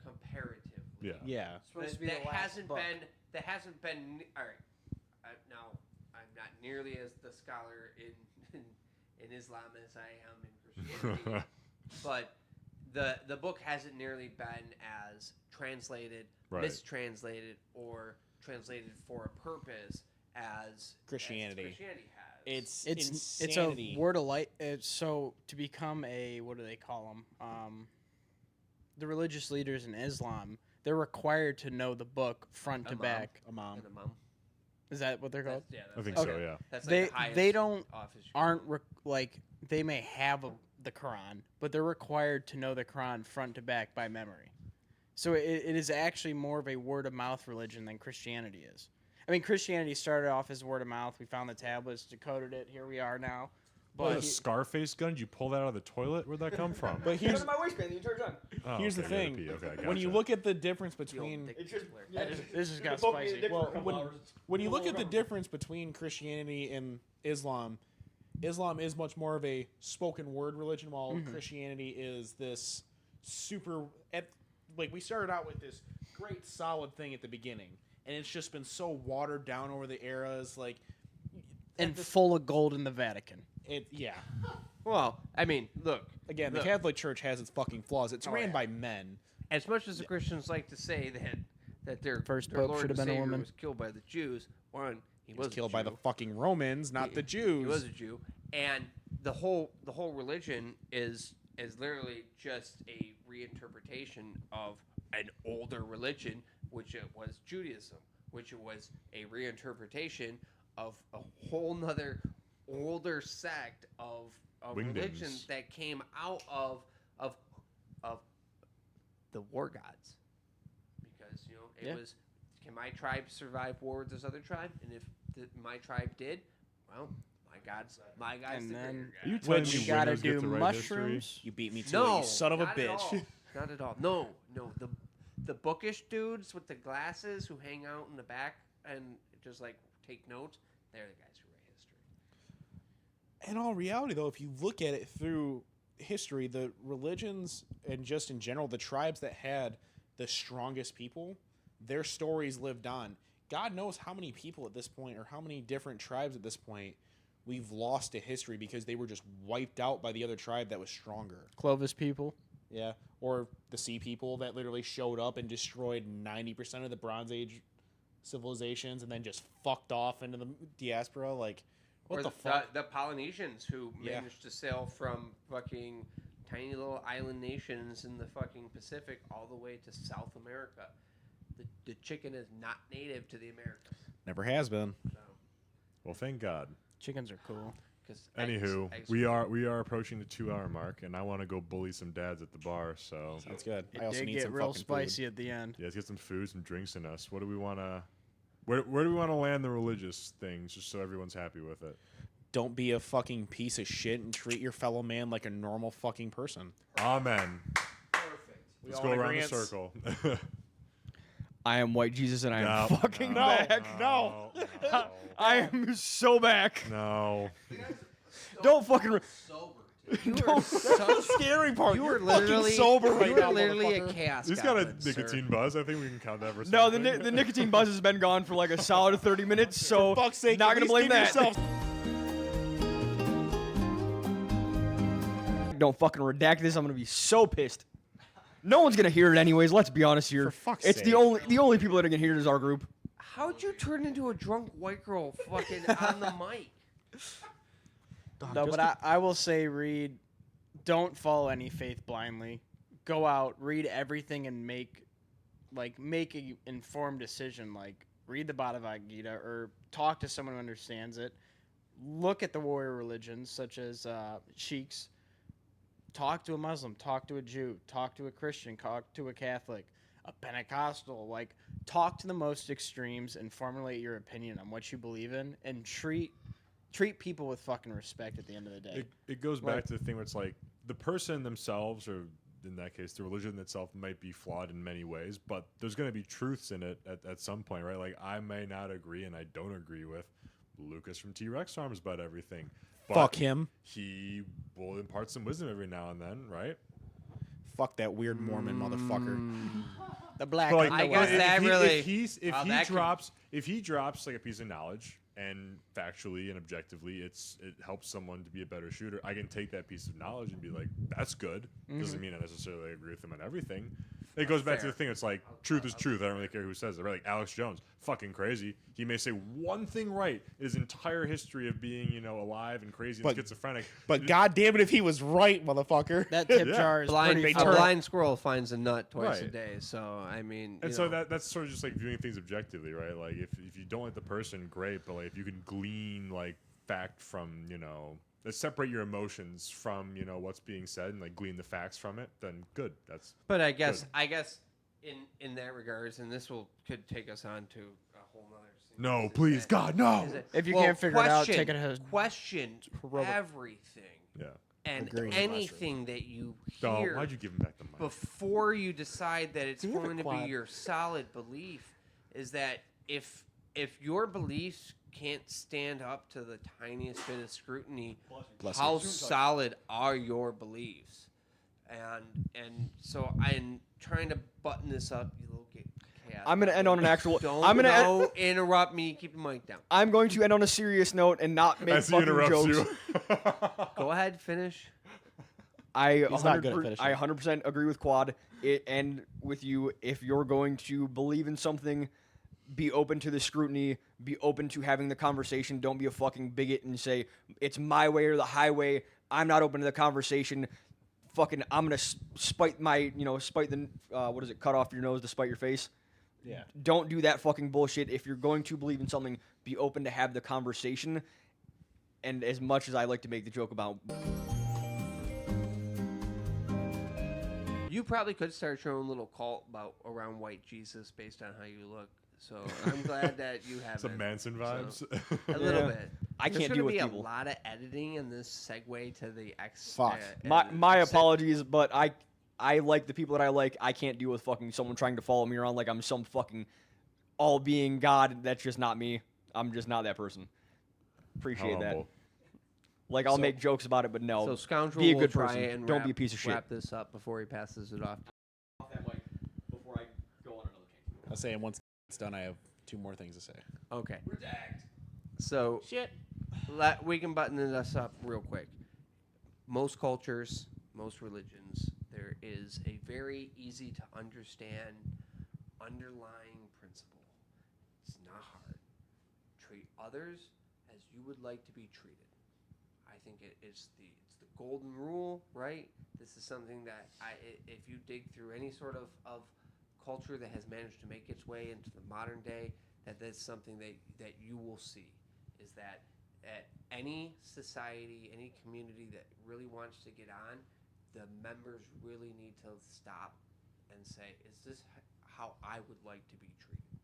S5: comparatively.
S2: Yeah.
S1: Yeah.
S5: That hasn't been all right. Now I'm not nearly as the scholar in Islam as I am in Christianity, but the book hasn't nearly been as translated, mistranslated, or translated for a purpose as
S1: Christianity.
S5: Christianity has.
S1: It's
S4: it's a word of light. So to become a, what do they call them? The religious leaders in Islam, they're required to know the book front to back.
S1: Imam.
S5: And Imam.
S4: Is that what they're called?
S2: I think
S5: like-
S2: so. Yeah.
S5: That's like the highest
S4: they don't
S5: office you
S4: aren't like they may have the Quran, but they're required to know the Quran front to back by memory. So it is actually more of a word of mouth religion than Christianity is. I mean, Christianity started off as word of mouth. We found the tablets, decoded it. Here we are now.
S2: What, a Scarface gun? Did you pull that out of the toilet? Where'd that come from?
S1: But here's
S9: my waistband. You turn it on.
S2: Oh,
S1: here's the
S2: okay, you
S1: thing.
S2: gotta pee. Okay,
S1: when you
S2: gotcha.
S1: look at the difference between
S4: This has got
S9: Poke me in the
S4: spicy.
S9: dick for a
S1: well,
S9: couple hours.
S1: when you look at the difference between Christianity and Islam, Islam is much more of a spoken word religion, while Christianity is this super. Like we started out with this great solid thing at the beginning, and it's just been so watered down over the eras, like
S4: And full of gold in the Vatican.
S1: yeah.
S5: Well, I mean, look.
S1: Again,
S5: Look.
S1: the Catholic Church has its fucking flaws. It's ran by men.
S5: As much as the Christians like to say that their
S4: First
S5: their
S4: pope
S5: Lord
S4: should have
S5: and
S4: been a
S5: Savior
S4: woman.
S5: was killed by the Jews. One, he
S1: He was
S5: a
S1: killed by the
S5: Jew.
S1: fucking Romans, not the Jews.
S5: He was a Jew, and the whole religion is literally just a reinterpretation of an older religion, which it was Judaism, which it was a reinterpretation of a whole nother older sect of religion
S2: Wingdings.
S5: that came out of the war gods, because it was, can my tribe survive war with this other tribe? And if my tribe did, well, my god's
S4: And
S5: the
S4: then-
S5: greater
S2: Are you
S5: god.
S2: telling
S4: Which
S2: me
S4: you gotta
S2: Windows get
S4: do
S2: the right history?
S4: mushrooms.
S1: You beat me to it,
S5: No,
S1: you son of a
S5: not at
S1: bitch.
S5: all. Not at all. No. The bookish dudes with the glasses who hang out in the back and just like take notes, they're the guys who write history.
S1: In all reality, though, if you look at it through history, the religions and just in general, the tribes that had the strongest people, their stories lived on. God knows how many people at this point, or how many different tribes at this point, we've lost to history because they were just wiped out by the other tribe that was stronger.
S4: Clovis people.
S1: Yeah. Or the Sea People that literally showed up and destroyed 90% of the Bronze Age civilizations and then just fucked off into the diaspora. Like, what
S5: Or
S1: the fuck?
S5: The Polynesians who
S1: Yeah.
S5: managed to sail from fucking tiny little island nations in the fucking Pacific all the way to South America. The chicken is not native to the Americas.
S1: Never has been.
S5: So,
S2: Well, thank God.
S4: Chickens are cool.
S5: 'cause
S2: Anywho,
S5: eggs
S2: we are approaching the 2-hour mark, and I want to go bully some dads at the bar. So
S1: That's good.
S4: It
S1: I also
S4: did
S1: need
S4: get
S1: some
S4: real
S1: fucking
S4: spicy
S1: food.
S4: at the end.
S2: yeah, let's get some food, some drinks in us. What do we want to? Where do we want to land the religious things, just so everyone's happy with it?
S1: Don't be a fucking piece of shit and treat your fellow man like a normal fucking person.
S2: Amen.
S9: Perfect.
S2: Let's
S1: all
S2: go
S1: in
S2: around the
S1: agreeance?
S2: circle.
S3: I am white Jesus and I am fucking
S2: no,
S3: back.
S2: No.
S3: I am so back.
S2: No.
S3: Don't fucking.
S5: You were such
S1: Scary part.
S5: You were
S1: You're fucking
S5: literally
S1: sober right
S5: You were
S1: now,
S5: literally a
S1: motherfucker.
S5: chaos.
S2: He's got a
S5: goblin, sir.
S2: nicotine buzz. I think we can count that for
S3: No,
S2: something.
S3: the nicotine buzz has been gone for like a solid 30 minutes, so
S1: For fuck's sake,
S3: not
S1: at
S3: gonna
S1: least
S3: blame
S1: give
S3: that.
S1: yourself-
S3: Don't fucking redact this. I'm gonna be so pissed. No one's gonna hear it anyways. Let's be honest here.
S1: For fuck's
S3: it's
S1: sake.
S3: the only people that are gonna hear it is our group.
S5: How'd you turn into a drunk white girl fucking on the mic?
S4: No, but I will say, Reed, don't follow any faith blindly. Go out, read everything, and make a informed decision. Like, read the Bhagavad Gita or talk to someone who understands it. Look at the warrior religions, such as Sheiks. Talk to a Muslim, talk to a Jew, talk to a Christian, talk to a Catholic, a Pentecostal. Like, talk to the most extremes and formulate your opinion on what you believe in, and treat people with fucking respect at the end of the day.
S2: It goes
S4: Like-
S2: back to the thing where it's like the person themselves, or in that case, the religion itself might be flawed in many ways, but there's going to be truths in it at some point, right? Like, I may not agree, and I don't agree with Lucas from T-Rex Arms about everything. But
S1: Fuck him.
S2: He will impart some wisdom every now and then, right?
S1: Fuck that weird Mormon motherfucker.
S4: The black
S2: But like,
S5: I
S2: but
S5: guess that really-
S2: if
S5: that could-
S2: he drops like a piece of knowledge and factually and objectively, it helps someone to be a better shooter. I can take that piece of knowledge and be like, that's good. Doesn't mean I necessarily agree with them on everything. It goes back to the thing. It's like truth is truth. I don't really care who says it. Right? Like Alex Jones, fucking crazy. He may say one thing right his entire history of being, alive and crazy and schizophrenic.
S1: But God damn it, if he was right, motherfucker.
S4: That tip jar is pretty
S5: a blind squirrel finds a nut twice a day. So I mean,
S2: and so that's sort of just like viewing things objectively, right? Like if you don't like the person, great. But like if you can glean like fact from let's separate your emotions from what's being said and like glean the facts from it, then good.
S5: But I guess in that regards, and this could take us on to a whole nother.
S2: No, please, God, no.
S4: If you can't figure it out, take it as
S5: question everything.
S2: Yeah.
S5: And anything that you hear.
S2: Why'd you give him back the mic?
S5: Before you decide that it's going to be your solid belief, is that if your beliefs can't stand up to the tiniest bit of scrutiny, how solid are your beliefs? And so I'm trying to button this up, you little chaos.
S3: I'm gonna end on an actual.
S5: Don't interrupt me. Keep the mic down.
S3: I'm going to end on a serious note and not make fucking jokes.
S5: Go ahead, finish.
S3: I
S1: He's not good at finishing.
S3: I 100% agree with Quad and with you. If you're going to believe in something, be open to the scrutiny. Be open to having the conversation. Don't be a fucking bigot and say it's my way or the highway. I'm not open to the conversation. Fucking, I'm gonna spite the what is it? Cut off your nose to spite your face.
S1: Yeah.
S3: Don't do that fucking bullshit. If you're going to believe in something, be open to have the conversation. And as much as I like to make the joke about,
S5: you probably could start your own little cult around white Jesus based on how you look. So I'm glad that you have
S2: some Manson vibes.
S5: So, a little bit.
S3: I can't deal with people.
S5: There's going to be a lot of editing in this segue to the X.
S1: Fuck.
S3: My apologies, but I like the people that I like. I can't deal with fucking someone trying to follow me around like I'm some fucking all-being God. That's just not me. I'm just not that person. Appreciate that. Like, I'll make jokes about it, but no.
S5: So Scoundrel
S3: be a good
S5: will
S3: person.
S5: try and
S3: Don't be a piece of shit.
S5: wrap this up before he passes it off.
S3: That mic before I go on another tangent.
S1: I was saying once it's done, I have 2 more things to say.
S5: Okay.
S3: Redact.
S5: So we can button this up real quick. Most cultures, most religions, there is a very easy to understand underlying principle. It's not hard. Treat others as you would like to be treated. I think it's the golden rule, right? This is something that if you dig through any sort of culture that has managed to make its way into the modern day, that's something that you will see, is that at any society, any community that really wants to get on, the members really need to stop and say, is this how I would like to be treated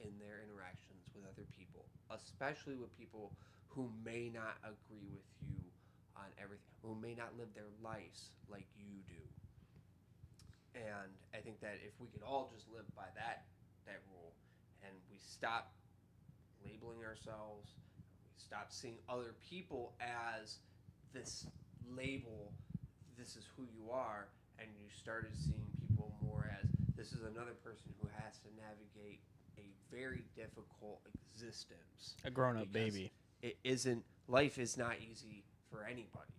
S5: in their interactions with other people, especially with people who may not agree with you on everything, who may not live their lives like you do. And I think that if we could all just live by that rule, and we stop labeling ourselves, we stop seeing other people as this label, this is who you are, and you started seeing people more as this is another person who has to navigate a very difficult existence.
S4: A grown-up baby.
S5: It isn't, life is not easy for anybody.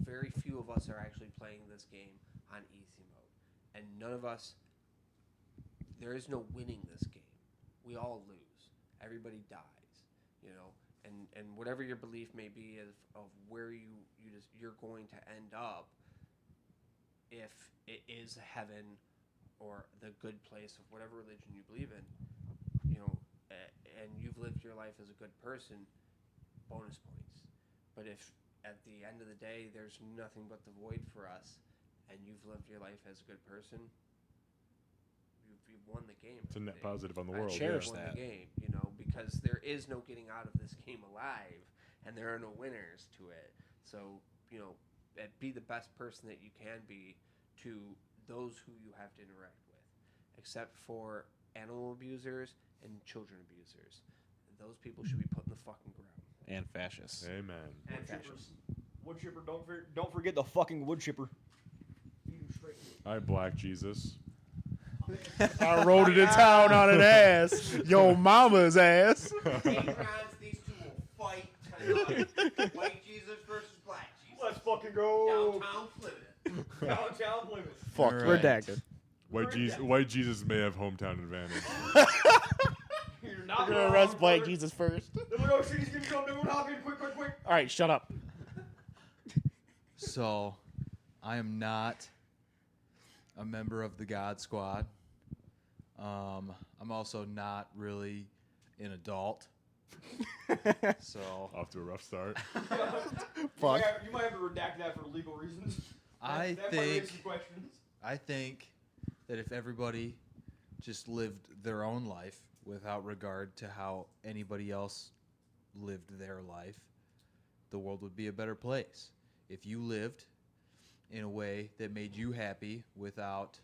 S5: Very few of us are actually playing this game on easy mode. And none of us, there is no winning this game. We all lose. Everybody dies, and whatever your belief may be of where you're going to end up, if it is heaven or the good place of whatever religion you believe in, and you've lived your life as a good person, bonus points. But if at the end of the day there's nothing but the void for us, and you've lived your life as a good person, you've won the game.
S2: It's a net positive on the world.
S1: Cherish
S5: won
S1: that.
S5: the game, because there is no getting out of this game alive, and there are no winners to it. So, be the best person that you can be to those who you have to interact with, except for animal abusers and children abusers. Those people should be put in the fucking ground.
S1: And fascists.
S2: Amen.
S5: And fascists.
S3: Wood chipper, don't forget the fucking wood chipper.
S2: I Black Jesus.
S1: I rode into town on an ass. Yo mama's ass.
S5: These White Jesus versus black Jesus.
S9: Let's fucking go.
S5: Downtown Plymouth.
S9: Downtown Plymouth.
S1: Fuck.
S7: Alright.
S4: Redacted.
S2: White Jesus may have hometown advantage.
S9: You're
S1: We're
S9: not
S1: gonna
S9: wrong,
S1: arrest Black
S9: brother.
S1: Jesus first.
S9: Oh, shit, he's gonna come. Everyone hop in. Quick.
S1: All right, shut up.
S7: So, I am not a member of the God Squad. I'm also not really an adult. So,
S2: Off to a rough start.
S1: Fuck.
S9: You might have to redact that for legal reasons.
S7: I
S9: That might raise
S7: think
S9: some questions.
S7: I think that if everybody just lived their own life without regard to how anybody else lived their life, the world would be a better place. If you lived in a way that made you happy without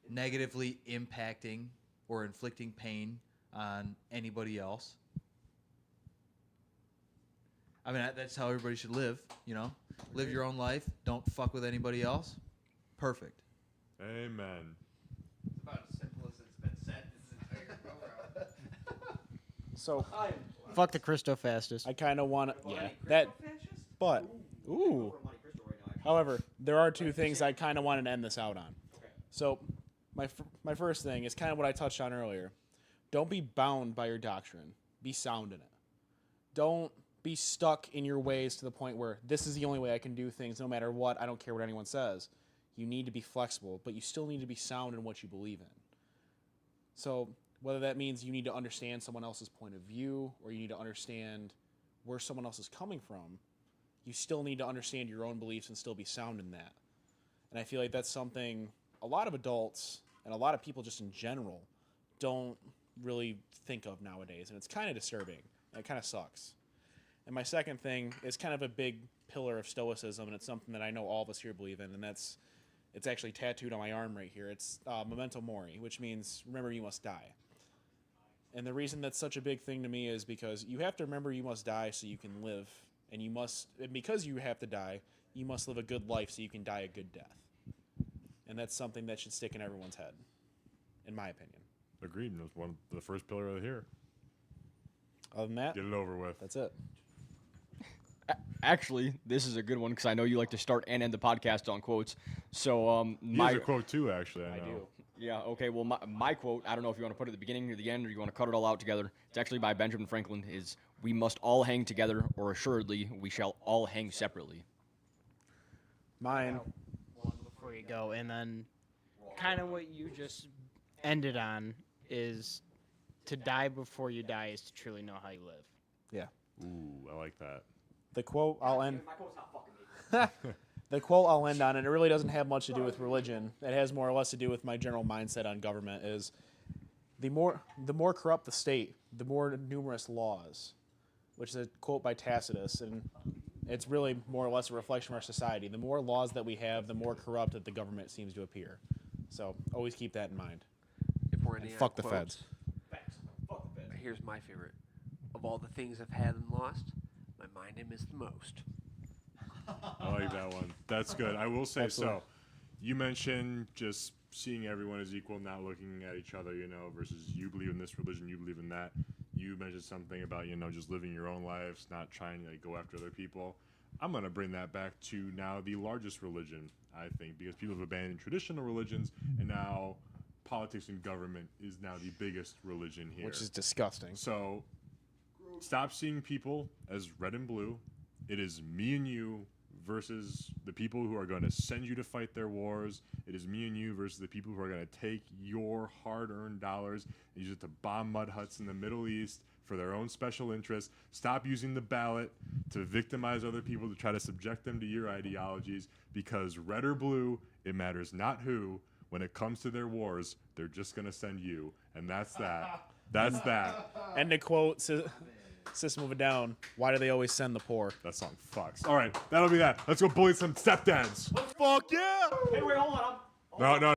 S7: negatively impacting or inflicting pain on anybody else. I mean, that's how everybody should live, you know? Live your own life. Don't fuck with anybody else. Perfect.
S2: Amen.
S5: It's about as simple as it's been said this entire program.
S1: So
S4: Fuck the Christo fastest.
S1: I kind of want to. Yeah. That. But. Ooh. However, there are two things I kind of wanted to end this out on. So, my first thing is kind of what I touched on earlier. Don't be bound by your doctrine. Be sound in it. Don't be stuck in your ways to the point where this is the only way I can do things no matter what. I don't care what anyone says. You need to be flexible, but you still need to be sound in what you believe in. So, whether that means you need to understand someone else's point of view or you need to understand where someone else is coming from, you still need to understand your own beliefs and still be sound in that. And I feel like that's something a lot of adults and a lot of people just in general don't really think of nowadays. And it's kind of disturbing. And it kind of sucks. And my second thing is kind of a big pillar of stoicism, and it's something that I know all of us here believe in, and it's actually tattooed on my arm right here. It's memento mori, which means remember you must die. And the reason that's such a big thing to me is because you have to remember you must die so you can live. And because you have to die, you must live a good life so you can die a good death. And that's something that should stick in everyone's head, in my opinion.
S2: Agreed. It was one of the first pillar of here.
S1: Other than that,
S2: Get it over with.
S1: that's it.
S3: Actually, this is a good one because I know you like to start and end the podcast on quotes. So
S2: He has a quote too, actually. I know.
S3: Yeah, okay. Well, my quote, I don't know if you want to put it at the beginning or the end or you want to cut it all out together. It's actually by Benjamin Franklin, is we must all hang together or assuredly we shall all hang separately.
S1: Mine.
S4: One before you go, and then kind of what you just ended on is to die before you die is to truly know how you live.
S2: Ooh, I like that.
S1: The quote I'll end. The quote I'll end on, and it really doesn't have much to do with religion. It has more or less to do with my general mindset on government. Is the more corrupt the state, the more numerous laws, which is a quote by Tacitus, and it's really more or less a reflection of our society. The more laws that we have, the more corrupt that the government seems to appear. So always keep that in mind.
S5: If we're
S1: And
S5: any
S1: fuck the feds.
S5: Here's my favorite. Of all the things I've had and lost, my mind I miss the most.
S2: I like that one. That's good. I will say
S1: Absolutely.
S2: so. You mentioned just seeing everyone as equal, not looking at each other, versus you believe in this religion, you believe in that. You mentioned something about, just living your own lives, not trying to go after other people. I'm going to bring that back to now the largest religion, I think, because people have abandoned traditional religions, and now politics and government is now the biggest religion here.
S1: Which is disgusting.
S2: So stop seeing people as red and blue. It is me and you versus the people who are going to send you to fight their wars. It is me and you versus the people who are going to take your hard-earned dollars and use it to bomb mud huts in the Middle East for their own special interests. Stop using the ballot to victimize other people, to try to subject them to your ideologies, because red or blue, it matters not who. When it comes to their wars, they're just going to send you. And that's that. That's that.
S1: And to quote System of a Down, why do they always send the poor?
S2: That song fucks. All right, that'll be that. Let's go bully some stepdads.
S1: Fuck yeah!
S9: Hey, wait, hold on.
S2: No.